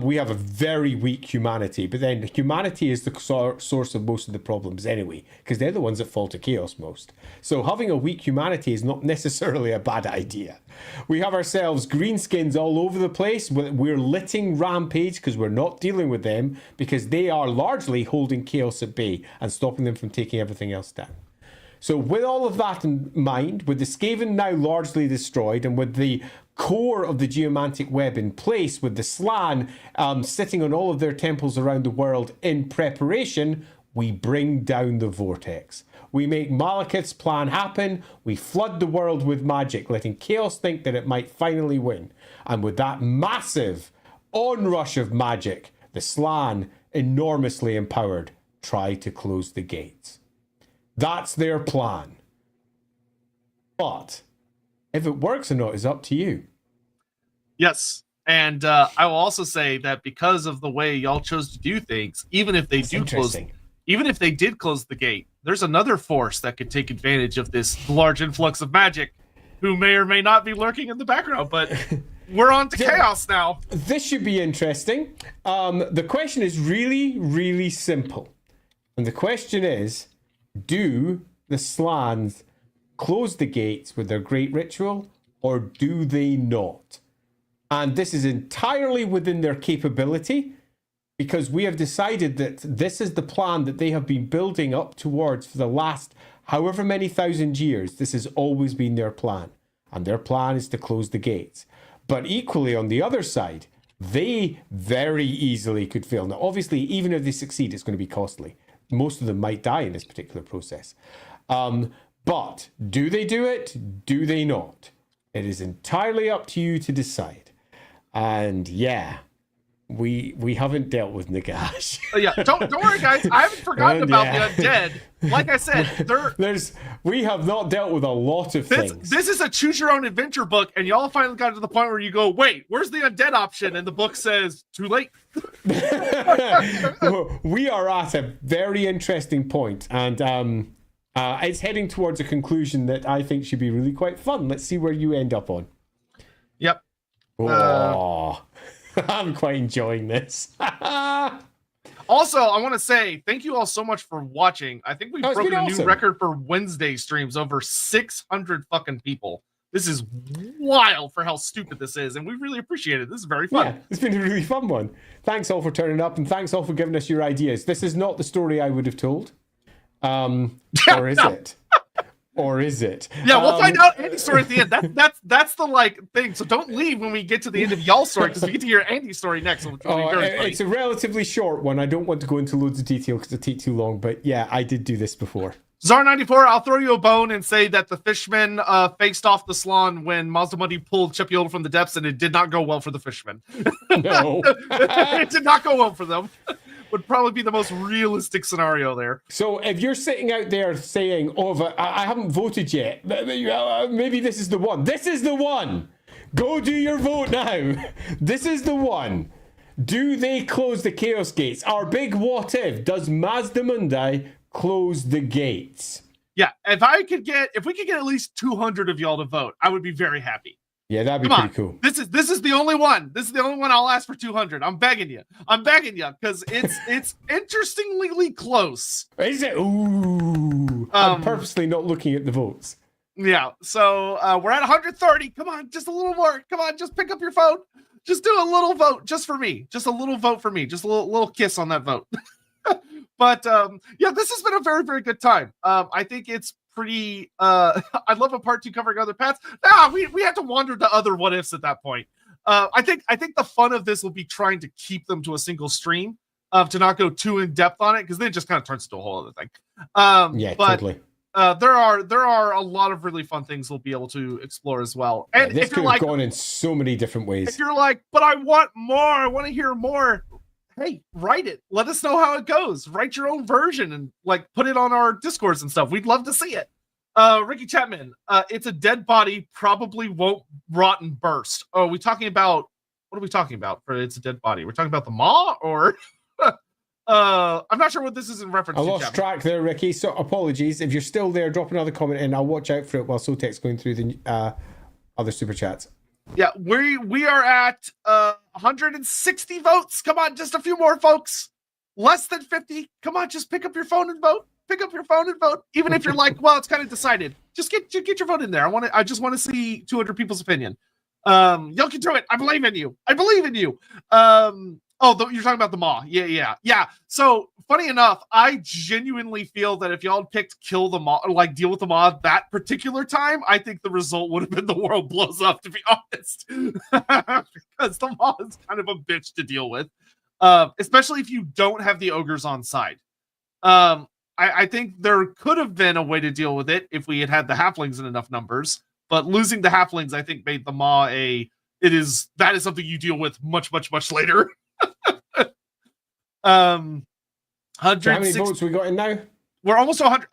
We have a very weak humanity, but then humanity is the source of most of the problems anyway, because they're the ones that fall to chaos most. So having a weak humanity is not necessarily a bad idea. We have ourselves greenskins all over the place. We're letting rampage because we're not dealing with them, because they are largely holding chaos at bay and stopping them from taking everything else down. So with all of that in mind, with the Skaven now largely destroyed, and with the core of the geomantic web in place, with the Slann sitting on all of their temples around the world in preparation, we bring down the vortex. We make Malekith's plan happen. We flood the world with magic, letting chaos think that it might finally win. And with that massive onrush of magic, the Slann, enormously empowered, try to close the gates. That's their plan. But if it works or not is up to you. Yes. And I will also say that because of the way y'all chose to do things, even if they did close the gate, there's another force that could take advantage of this large influx of magic, who may or may not be lurking in the background. But we're on to chaos now. This should be interesting. The question is really, really simple. And the question is, do the Slanns close the gates with their great ritual, or do they not? And this is entirely within their capability, because we have decided that this is the plan that they have been building up towards for the last however many thousand years. This has always been their plan, and their plan is to close the gates. But equally on the other side, they very easily could fail. Now, obviously, even if they succeed, it's going to be costly. Most of them might die in this particular process. But do they do it? Do they not? It is entirely up to you to decide. And yeah, we haven't dealt with Nagash. Yeah, don't worry, guys. I haven't forgotten about the undead. Like I said, we have not dealt with a lot of things. This is a choose your own adventure book, and y'all finally got to the point where you go, wait, where's the undead option? And the book says, too late. We are at a very interesting point, and it's heading towards a conclusion that I think should be really quite fun. Let's see where you end up on. Yep. Oh, I'm quite enjoying this. Also, I want to say thank you all so much for watching. I think we've broken a new record for Wednesday streams, over 600 fucking people. This is wild for how stupid this is, and we really appreciate it. This is very fun. Yeah, it's been a really fun one. Thanks all for turning up, and thanks all for giving us your ideas. This is not the story I would have told. Or is it? Or is it? Yeah, we'll find out Andy's story at the end. That's the thing. So don't leave when we get to the end of y'all's story, because we get to hear Andy's story next. It's a relatively short one. I don't want to go into loads of detail because it'll take too long. But yeah, I did do this before. Czar94, I'll throw you a bone and say that the fishmen faced off the Slann when Mazdamundi pulled Chipiola from the depths, and it did not go well for the fishmen. No. It did not go well for them. Would probably be the most realistic scenario there. So if you're sitting out there saying, oh, I haven't voted yet, maybe this is the one. This is the one. Go do your vote now. This is the one. Do they close the Chaos Gates? Our big what if. Does Mazdamundi close the gates? Yeah, if we could get at least 200 of y'all to vote, I would be very happy. Yeah, that'd be pretty cool. This is the only one. This is the only one I'll ask for 200. I'm begging you, because it's interestingly close. Is it? Ooh, I'm purposely not looking at the votes. Yeah, so we're at 130. Come on, just a little more. Come on, just pick up your phone. Just do a little vote, just for me. Just a little vote for me. Just a little kiss on that vote. But yeah, this has been a very, very good time. I think it's pretty I'd love a part 2 covering other paths. Nah, we have to wander to other what ifs at that point. I think the fun of this will be trying to keep them to a single stream, to not go too in depth on it, because then it just kind of turns into a whole other thing. Yeah, but totally. there are a lot of really fun things we'll be able to explore as well. And This if could you're have like, gone in so many different ways. if you're like, but I want more, I want to hear more. Hey, write it. Let us know how it goes. Write your own version and like put it on our Discords and stuff. We'd love to see it. Ricky Chapman, it's a dead body, probably won't rot and burst. Oh, what are we talking about for it's a dead body? We're talking about the maw, or I'm not sure what this is in reference I to. lost track there, Ricky, so apologies. If you're still there, drop another comment in. I'll watch out for it while Sotek's going through the other super chats. Yeah, we are at 160 votes. Come on, just a few more, folks. Less than 50. Come on, just pick up your phone and vote. Pick up your phone and vote. Even if you're like, well, it's kind of decided. Just get your vote in there. I just want to see 200 people's opinion. Y'all can do it. I believe in you. I believe in you. You're talking about the maw. Yeah. So funny enough, I genuinely feel that if y'all picked kill the maw, or like deal with the maw that particular time, I think the result would have been the world blows up, to be honest. Because the maw is kind of a bitch to deal with. Especially if you don't have the ogres on side. I think there could have been a way to deal with it if we had the halflings in enough numbers, but losing the halflings, I think, made the maw that is something you deal with much later. 160. How many votes we got in now? We're almost 100.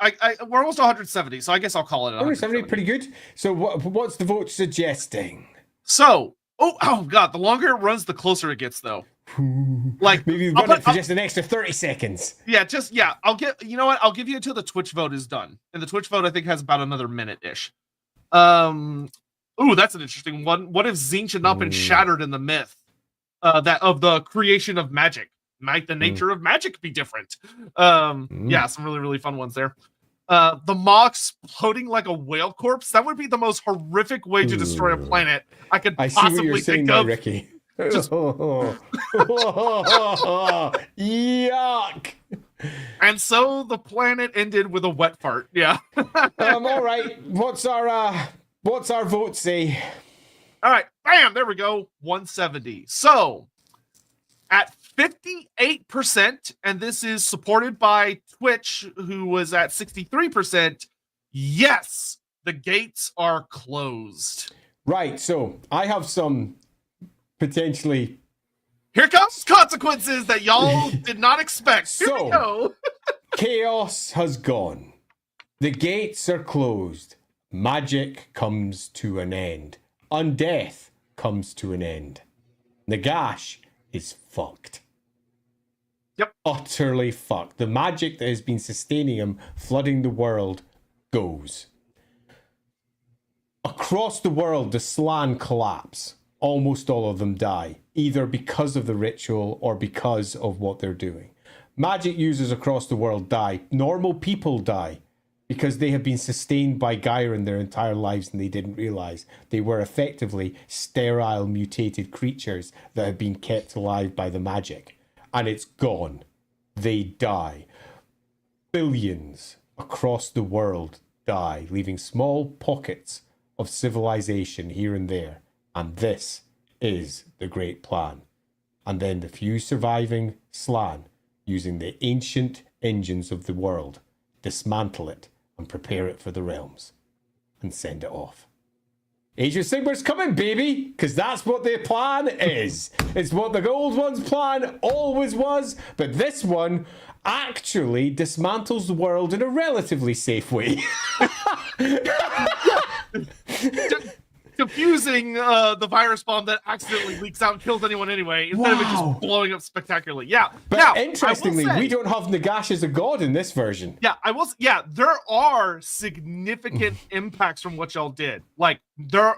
We're almost 170. So I guess I'll call it 170. Pretty good. So what's the vote suggesting? So oh god, the longer it runs, the closer it gets, though. Like maybe run it for just an extra 30 seconds. I'll get. You know what? I'll give you until the Twitch vote is done, and the Twitch vote I think has about another minute ish. That's an interesting one. What if Tzeentch had not been shattered in the myth that of the creation of magic? Might the nature of magic be different? Yeah, some really fun ones there. The maw exploding like a whale corpse. That would be the most horrific way to destroy a planet I could possibly think of. Ricky. Just... Yuck. And so the planet ended with a wet fart. Yeah. All right. What's our vote say? All right. Bam. There we go. 170. So at 58%, and this is supported by Twitch, who was at 63%. Yes, the gates are closed. Right. So I have some potentially. Here comes consequences that y'all did not expect. Here we go. Chaos has gone. The gates are closed. Magic comes to an end. Undeath comes to an end. Nagash is fucked. Yep. Utterly fucked. The magic that has been sustaining him, flooding the world, goes. Across the world, the Slan collapse. Almost all of them die, either because of the ritual or because of what they're doing. Magic users across the world die. Normal people die because they have been sustained by Gyron their entire lives and they didn't realize they were effectively sterile, mutated creatures that had been kept alive by the magic. And it's gone. They die. Billions across the world die, leaving small pockets of civilization here and there. And this is the great plan. And then the few surviving Slan, using the ancient engines of the world, dismantle it and prepare it for the realms and send it off. Age of Sigmar's coming, baby, because that's what their plan is. It's what the old one's plan always was, but this one actually dismantles the world in a relatively safe way. Confusing the virus bomb that accidentally leaks out and kills anyone anyway, instead of it just blowing up spectacularly. Yeah. But now, interestingly, we don't have Nagash as a god in this version. Yeah, there are significant impacts from what y'all did. Like the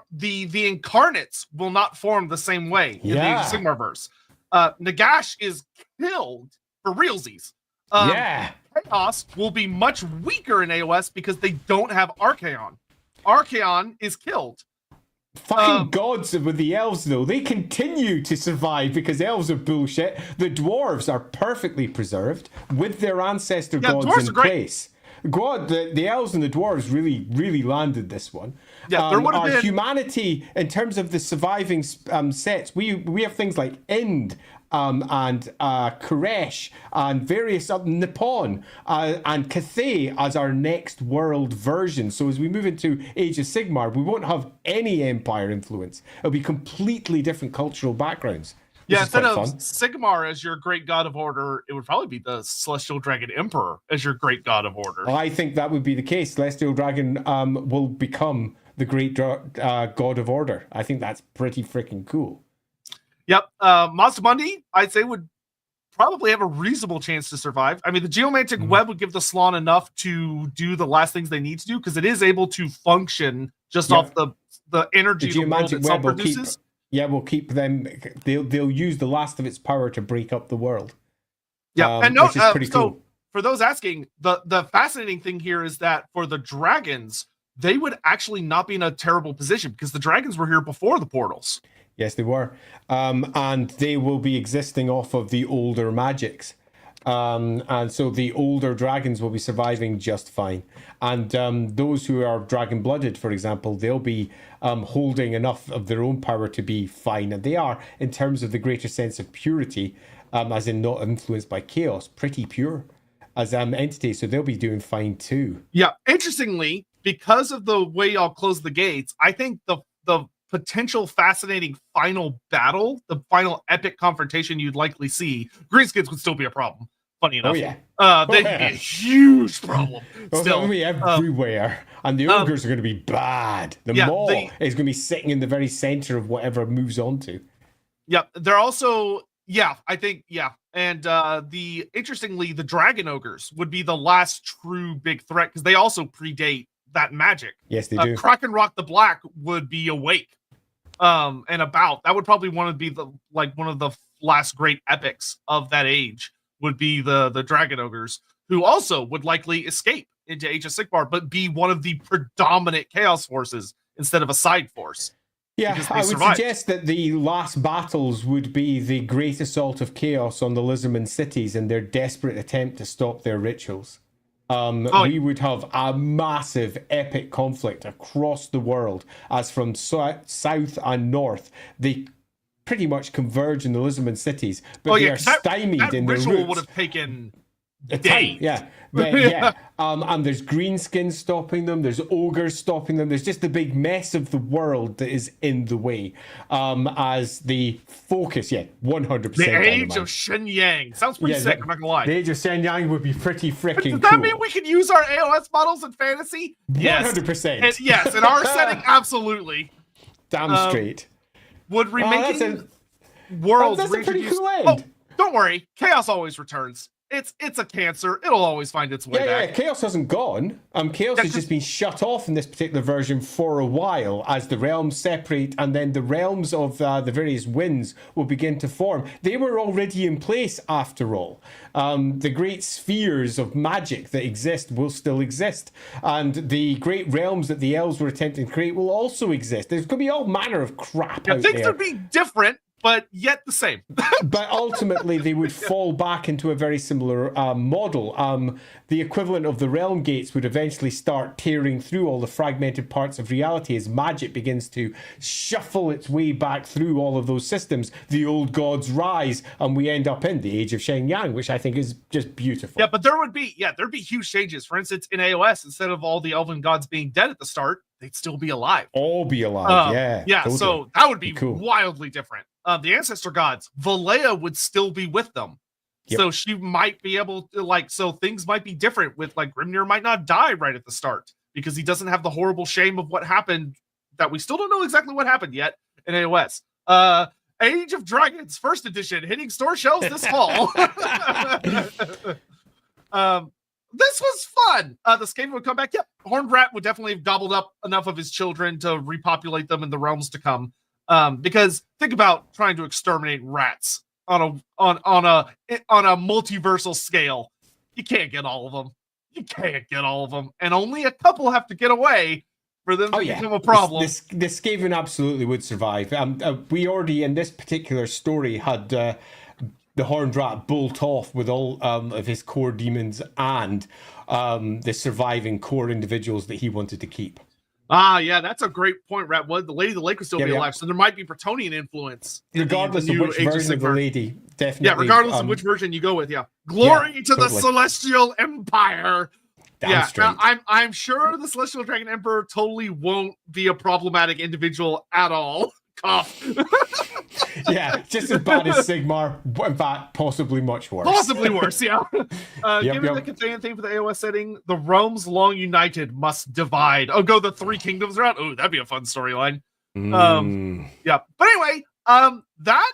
incarnates will not form the same way in the Age of Sigmar verse. Nagash is killed for realsies. Chaos will be much weaker in AOS because they don't have Archaon. Archaon is killed. Fucking gods with the elves, though. They continue to survive because elves are bullshit. The dwarves are perfectly preserved with their ancestor gods in place. God, the elves and the dwarves really landed this one. Yeah, there would have been humanity in terms of the surviving sets. We have things like Ind and Koresh and various Nippon and Cathay as our next world version. So as we move into Age of Sigmar, we won't have any Empire influence. It'll be completely different cultural backgrounds. Yeah, instead of Sigmar as your great god of order, it would probably be the Celestial Dragon Emperor as your great god of order. I think that would be the case. Celestial Dragon will become the great god of order. I think that's pretty freaking cool. Yep. Mazdamundi, I'd say, would probably have a reasonable chance to survive. I mean, the Geomantic Web would give the Salon enough to do the last things they need to do, because it is able to function just off the energy the world itself produces. We'll keep them. They'll use the last of its power to break up the world. Yeah, and no, which is pretty cool. So for those asking, the fascinating thing here is that for the dragons, they would actually not be in a terrible position, because the dragons were here before the portals. Yes, they were, and they will be existing off of the older magics. And so the older dragons will be surviving just fine. And those who are dragon-blooded, for example, they'll be holding enough of their own power to be fine. And they are, in terms of the greater sense of purity, as in not influenced by chaos, pretty pure as entities. So they'll be doing fine too. Yeah, interestingly, because of the way y'all close the gates, I think the potential fascinating final battle, the final epic confrontation you'd likely see, greenskins would still be a problem. Funny enough. Oh, yeah. They'd be a huge problem. Still, they're going to be everywhere. And the ogres are going to be bad. The maw is going to be sitting in the very center of whatever moves on to. Yeah, they're also, I think. And interestingly, the dragon ogres would be the last true big threat, because they also predate that magic. Yes, they do. Krakenrock the Black would be awake. And about that would probably be one of the last great epics of that age would be the dragon ogres, who also would likely escape into Age of Sigmar, but be one of the predominant chaos forces instead of a side force. Yeah, I would suggest that the last battles would be the great assault of chaos on the Lizardman cities and their desperate attempt to stop their rituals. We would have a massive epic conflict across the world, as from south and north they pretty much converge in the Lizardman cities, but they are stymied in their roots. Ritual would have taken days. And there's greenskins stopping them, there's ogres stopping them, there's just the big mess of the world that is in the way, as the focus. 100%. The Age of Shenyang sounds pretty sick. I'm not gonna lie. The Age of Shenyang would be pretty freaking cool. Does that mean we can use our AOS models in fantasy? 100%. Yes, in our setting, absolutely. Damn straight. Would remaking worlds that's a pretty cool end. Oh, don't worry, chaos always returns. It's a cancer. It'll always find its way back. Yeah, chaos hasn't gone. Chaos has just been shut off in this particular version for a while, as the realms separate, and then the realms of the various winds will begin to form. They were already in place, after all. The great spheres of magic that exist will still exist, and the great realms that the elves were attempting to create will also exist. There's going to be all manner of crap out there. Things would be different, but yet the same. But ultimately, they would fall back into a very similar model. The equivalent of the realm gates would eventually start tearing through all the fragmented parts of reality as magic begins to shuffle its way back through all of those systems. The old gods rise, and we end up in the Age of Shenyang, which I think is just beautiful. Yeah, but there'd be huge changes. For instance, in AOS, instead of all the elven gods being dead at the start, they'd still be alive. All be alive, totally. So that would be cool. Wildly different. The ancestor gods, Valea would still be with them. Yep. So she might be able to, so things might be different with, Grimnir might not die right at the start, because he doesn't have the horrible shame of what happened, that we still don't know exactly what happened yet in AOS. Age of Dragons, first edition, hitting store shelves this fall. This was fun. The Skaven would come back. Yep. Horned Rat would definitely have gobbled up enough of his children to repopulate them in the realms to come. Because think about trying to exterminate rats on a multiversal scale. You can't get all of them. And only a couple have to get away for them to become a problem. The Skaven absolutely would survive. We already, in this particular story, had the horned rat bolt off with all of his core demons and the surviving core individuals that he wanted to keep. Ah, yeah, that's a great point, Rat. What the Lady of the Lake would still be alive, so there might be Bretonnian influence. Regardless of which version of the lady, definitely. Yeah, regardless of which version you go with, Glory to the Celestial Empire. I'm sure the Celestial Dragon Emperor totally won't be a problematic individual at all. Cough. Yeah, just as bad as Sigmar, in fact, possibly much worse. Possibly worse, yeah. Given the Cathayan theme for the AOS setting, the realms long united must divide. Oh, go the three kingdoms route? Oh, that'd be a fun storyline. Yeah. But anyway, that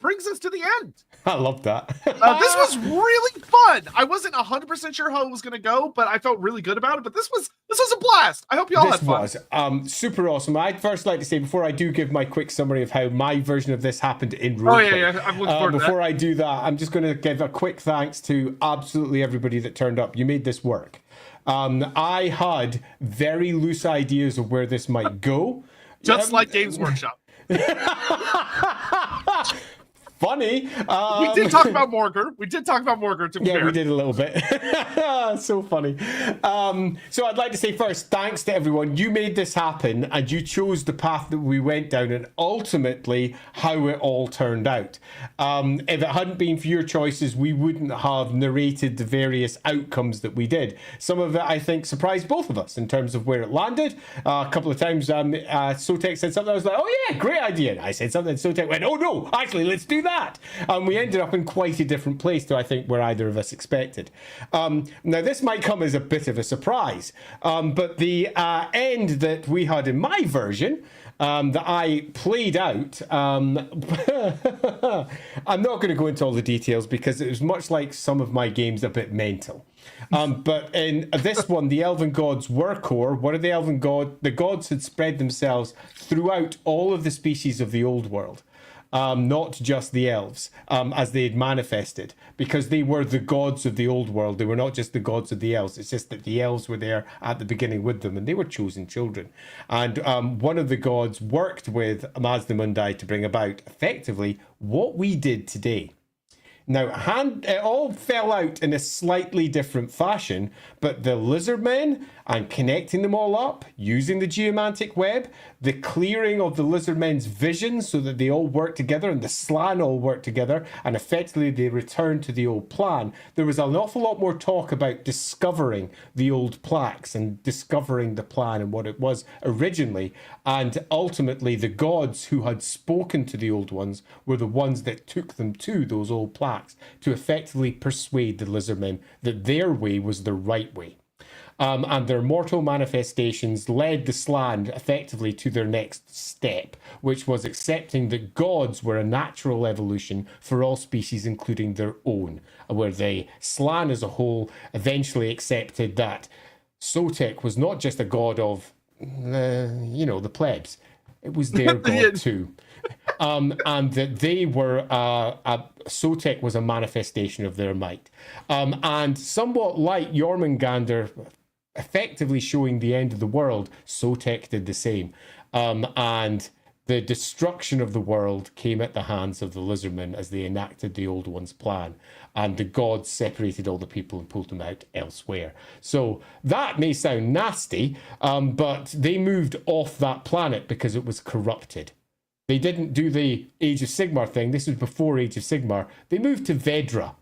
brings us to the end. I love that. This was really fun. I wasn't 100% sure how it was going to go, but I felt really good about it. But this was a blast. I hope you all had fun. This was super awesome. I'd first like to say, before I do give my quick summary of how my version of this happened in roleplay. Oh, yeah. I'm looking forward to that. Before I do that, I'm just going to give a quick thanks to absolutely everybody that turned up. You made this work. I had very loose ideas of where this might go. Just like Games Workshop. Funny. We did talk about Morgar. To be fair. We did a little bit. So funny. So I'd like to say first, thanks to everyone. You made this happen, and you chose the path that we went down, and ultimately how it all turned out. If it hadn't been for your choices, we wouldn't have narrated the various outcomes that we did. Some of it, I think, surprised both of us in terms of where it landed. A couple of times, Sotek said something. I was like, "Oh yeah, great idea." And I said something, and Sotek went, "Oh no, actually, let's do that." And we ended up in quite a different place to, I think, where either of us expected. Now, this might come as a bit of a surprise, but the end that we had in my version that I played out, I'm not going to go into all the details because it was much like some of my games, a bit mental. But in this one, the elven gods were core. What are the gods had spread themselves throughout all of the species of the old world. Not just the elves, as they had manifested, because they were the gods of the old world. They were not just the gods of the elves. It's just that the elves were there at the beginning with them, and they were chosen children. And one of the gods worked with Mazdamundi to bring about, effectively, what we did today. Now, it all fell out in a slightly different fashion, but the lizard men and connecting them all up, using the geomantic web, the clearing of the lizard men's vision so that they all work together and the slan all work together, and effectively they return to the old plan. There was an awful lot more talk about discovering the old plaques and discovering the plan and what it was originally, and ultimately the gods who had spoken to the old ones were the ones that took them to those old plaques to effectively persuade the lizardmen that their way was the right way. And their mortal manifestations led the Slan effectively to their next step, which was accepting that gods were a natural evolution for all species, including their own, where the Slan as a whole eventually accepted that Sotek was not just a god of, the plebs. It was their god too. And that they were, Sotek was a manifestation of their might. And somewhat like Jormungandr effectively showing the end of the world, Sotek did the same. And the destruction of the world came at the hands of the lizardmen as they enacted the old one's plan. And the gods separated all the people and pulled them out elsewhere. So that may sound nasty, but they moved off that planet because it was corrupted. They didn't do the Age of Sigmar thing. This was before Age of Sigmar. They moved to Vedra.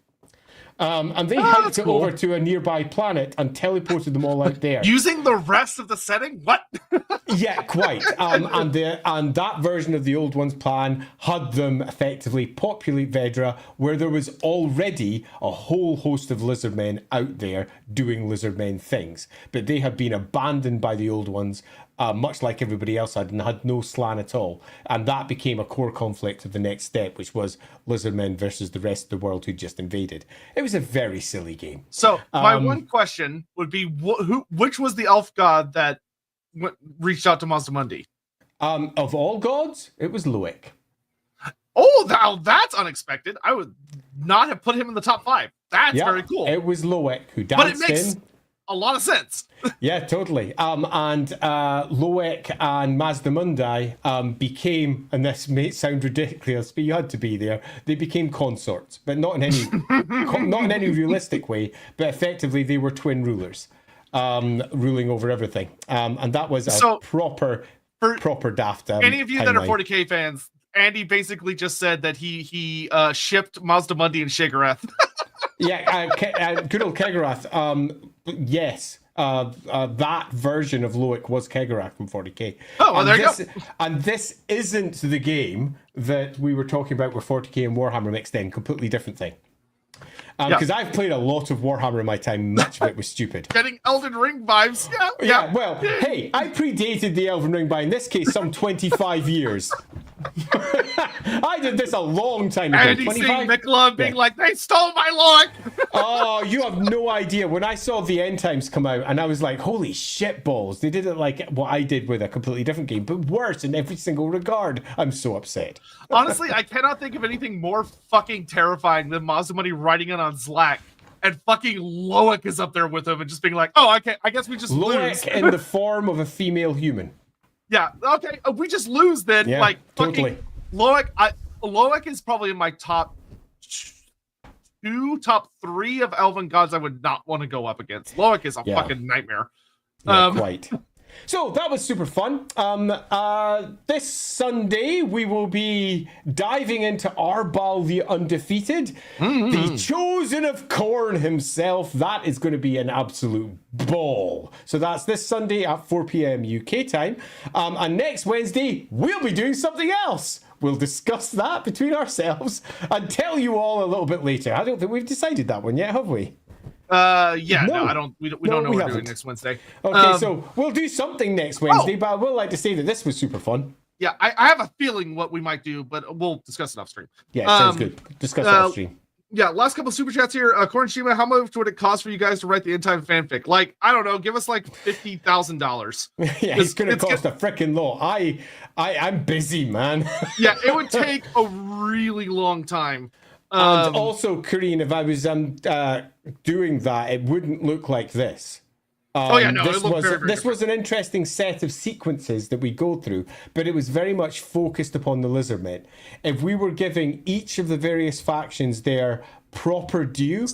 And they hiked it over to a nearby planet and teleported them all out there. Using the rest of the setting? What? Yeah, quite. And that version of the old one's plan had them effectively populate Vedra, where there was already a whole host of lizardmen out there doing lizardmen things. But they had been abandoned by the old ones, much like everybody else had, and had no slan at all. And that became a core conflict of the next step, which was lizardmen versus the rest of the world who just invaded. It was a very silly game. So my one question would be, which was the elf god that reached out to Mazdamundi? Of all gods, it was Loic. Oh, now that's unexpected. I would not have put him in the top 5. That's very cool. It was Loic who danced in. a lot of sense. Yeah, totally. And Loek and Mazdamundi became, and this may sound ridiculous, but you had to be there. They became consorts, but not in any not in any realistic way. But effectively, they were twin rulers, ruling over everything. And that was a proper daft. Any of you that are 40K fans, Andy basically just said that he shipped Mazdamundi and Shigarath. Yeah, good old Kegarath. Yes, that version of Loek was Kegarath from 40K. Oh, well, there you go. And this isn't the game that we were talking about where 40K and Warhammer mixed in. Completely different thing. Because I've played a lot of Warhammer in my time. Much of it was stupid. Getting Elden Ring vibes. Yeah. Well, hey, I predated the Elden Ring by, in this case, some 25 years. I did this a long time ago. Andy seeing Mikla being like, they stole my Loek. Oh, you have no idea. When I saw the End Times come out, and I was like, holy shit balls. They did it like what I did with a completely different game, but worse in every single regard. I'm so upset. Honestly, I cannot think of anything more fucking terrifying than Mazdamundi writing it on Slack and fucking Loek is up there with him and just being like, oh, okay, I guess we just lose. Loek in the form of a female human. Yeah, okay, we just lose then. Yeah, like, totally. Fucking Loek is probably in my top 3 of elven gods I would not want to go up against. Loek is a fucking nightmare. Yeah, quite. So that was super fun. This Sunday we will be diving into Arbal the Undefeated, the chosen of Khorne himself. That is going to be an absolute ball. So that's this Sunday at 4 p.m. UK time. And next Wednesday we'll be doing something else. We'll discuss that between ourselves and tell you all a little bit later. I don't think we've decided that one yet, have we? No, I don't. We don't know what we're doing next Wednesday. Okay, so we'll do something next Wednesday, but I will like to say that this was super fun. Yeah, I have a feeling what we might do, but we'll discuss it off stream. Yeah, sounds good. Discuss it off stream. Yeah, last couple super chats here. Corn Shima, how much would it cost for you guys to write the end time fanfic? Like, I don't know, give us like $50,000. Yeah, it's gonna cost a freaking lot. I'm busy, man. Yeah, it would take a really long time. And also, Kareen, if I was doing that, it wouldn't look like this. This was an interesting set of sequences that we go through, but it was very much focused upon the Lizardmen. If we were giving each of the various factions their proper due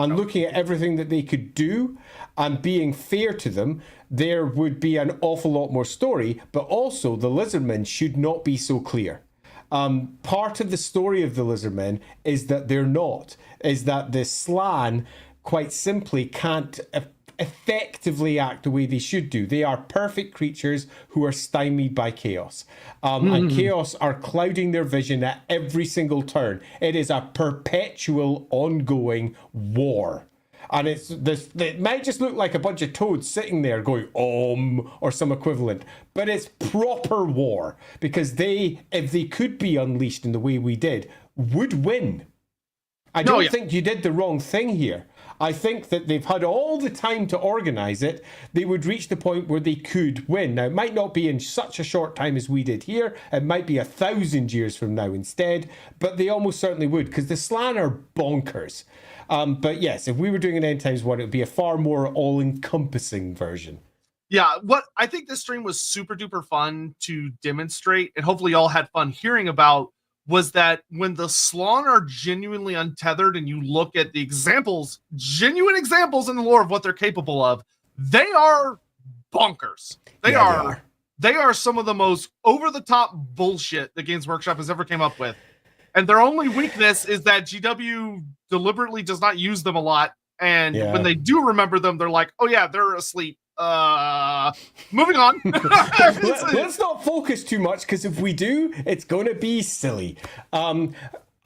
and looking at everything that they could do and being fair to them, there would be an awful lot more story, but also the Lizardmen should not be so clear. Part of the story of the Lizardmen is that the Slan quite simply can't effectively act the way they should do. They are perfect creatures who are stymied by chaos. And chaos are clouding their vision at every single turn. It is a perpetual, ongoing war. And it might just look like a bunch of toads sitting there going, or some equivalent. But it's proper war. Because if they could be unleashed in the way we did, would win. I don't think you did the wrong thing here. I think that they've had all the time to organize it. They would reach the point where they could win. Now, it might not be in such a short time as we did here. It might be 1,000 years from now instead. But they almost certainly would, because the Slan are bonkers. But yes, if we were doing an End Times one, it would be a far more all-encompassing version. Yeah, what I think this stream was super duper fun to demonstrate, and hopefully y'all had fun hearing about, was that when the Slan are genuinely untethered and you look at the examples, genuine examples in the lore of what they're capable of, they are bonkers. They are some of the most over-the-top bullshit that Games Workshop has ever came up with. And their only weakness is that GW deliberately does not use them a lot. And when they do remember them, they're like, oh yeah, they're asleep. Moving on. Let's not focus too much, because if we do, it's going to be silly.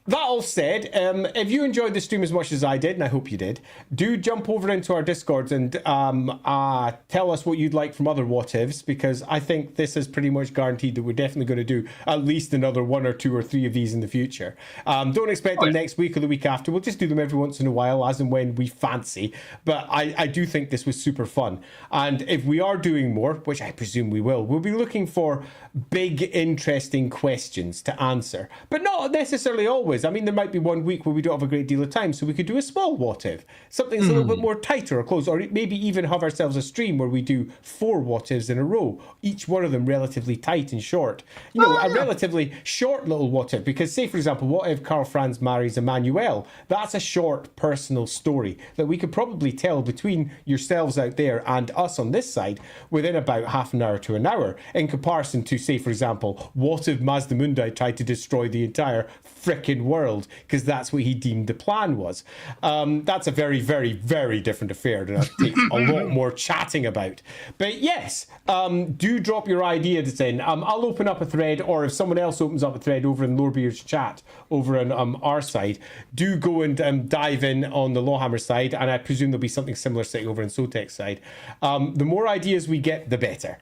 That all said, if you enjoyed the stream as much as I did, and I hope you did, do jump over into our Discords and tell us what you'd like from other what ifs, because I think this is pretty much guaranteed that we're definitely going to do at least another 1 or 2 or 3 of these in the future. Don't expect them next week or the week after. We'll just do them every once in a while, as and when we fancy. But I do think this was super fun. And if we are doing more, which I presume we will, we'll be looking for big, interesting questions to answer. But not necessarily always always. I mean, there might be one week where we don't have a great deal of time, so we could do a small what if. Something's a little bit more tighter or close, or maybe even have ourselves a stream where we do 4 what ifs in a row, each one of them relatively tight and short. You know, a relatively short little what if, because say, for example, what if Karl Franz marries Emmanuel? That's a short personal story that we could probably tell between yourselves out there and us on this side within about half an hour to an hour, in comparison to, say, for example, what if Mazdamundi tried to destroy the entire frickin' world, because that's what he deemed the plan was. That's a very, very, very different affair that takes a lot more chatting about. But yes, do drop your ideas in. I'll open up a thread, or if someone else opens up a thread over in Lorebeards chat over on our side, do go and dive in on the Lawhammer side, and I presume there'll be something similar sitting over on Sotek's side. The more ideas we get, the better.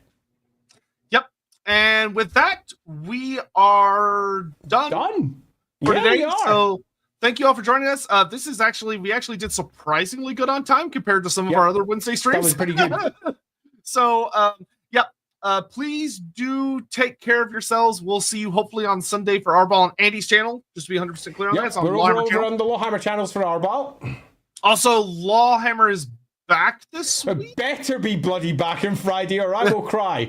And with that, we are done for today. So thank you all for joining us. This is we actually did surprisingly good on time compared to some of our other Wednesday streams. That was pretty good. So, please do take care of yourselves. We'll see you hopefully on Sunday for Arbal on Andy's channel. Just to be 100% clear on that. It's on we're over on the Lawhammer channels for Arbal. Also, Lawhammer is back this week? Better be bloody back on Friday or I will cry.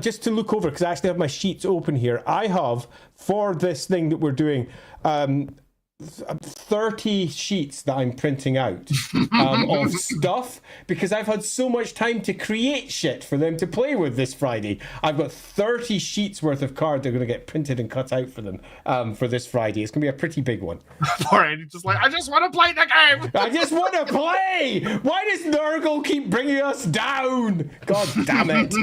Just to look over, because I actually have my sheets open here. I have, for this thing that we're doing, 30 sheets that I'm printing out of stuff, because I've had so much time to create shit for them to play with this Friday. I've got 30 sheets worth of cards that are going to get printed and cut out for them for this Friday. It's going to be a pretty big one. Alright, just like, I just want to play the game! I just want to play! Why does Nurgle keep bringing us down? God damn it.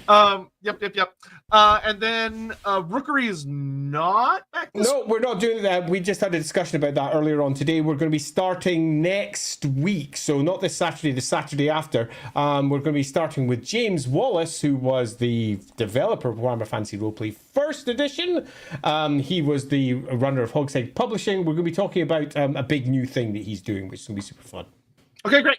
Yep. And then Rookery is not back this No, we're not doing that. We just had a discussion about that earlier on today. We're going to be starting next week. So not this Saturday, the Saturday after. We're going to be starting with James Wallace, who was the developer of Warhammer Fantasy Roleplay First Edition. He was the runner of Hogshead Publishing. We're going to be talking about a big new thing that he's doing, which is going to be super fun. Okay, great.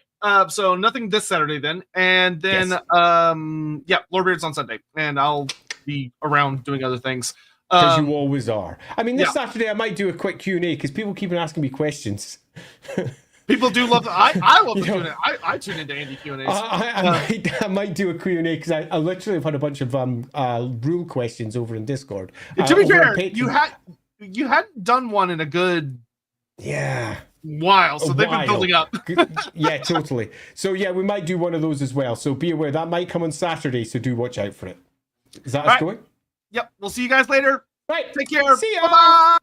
So nothing this Saturday then. And then, Lorebeards on Sunday. And I'll be around doing other things. Because you always are. I mean, this Saturday I might do a quick Q&A because people keep on asking me questions. People do love I love the Q&A. I tune into Andy Q&As. I might do a Q&A because I literally have had a bunch of rule questions over in Discord. To be fair, you hadn't done one in a good while, so they've been building up. Yeah, totally. So yeah, we might do one of those as well. So be aware that might come on Saturday. So do watch out for it. Is that us going? Yep. We'll see you guys later. Right. Take care. See ya. Bye-bye. Bye.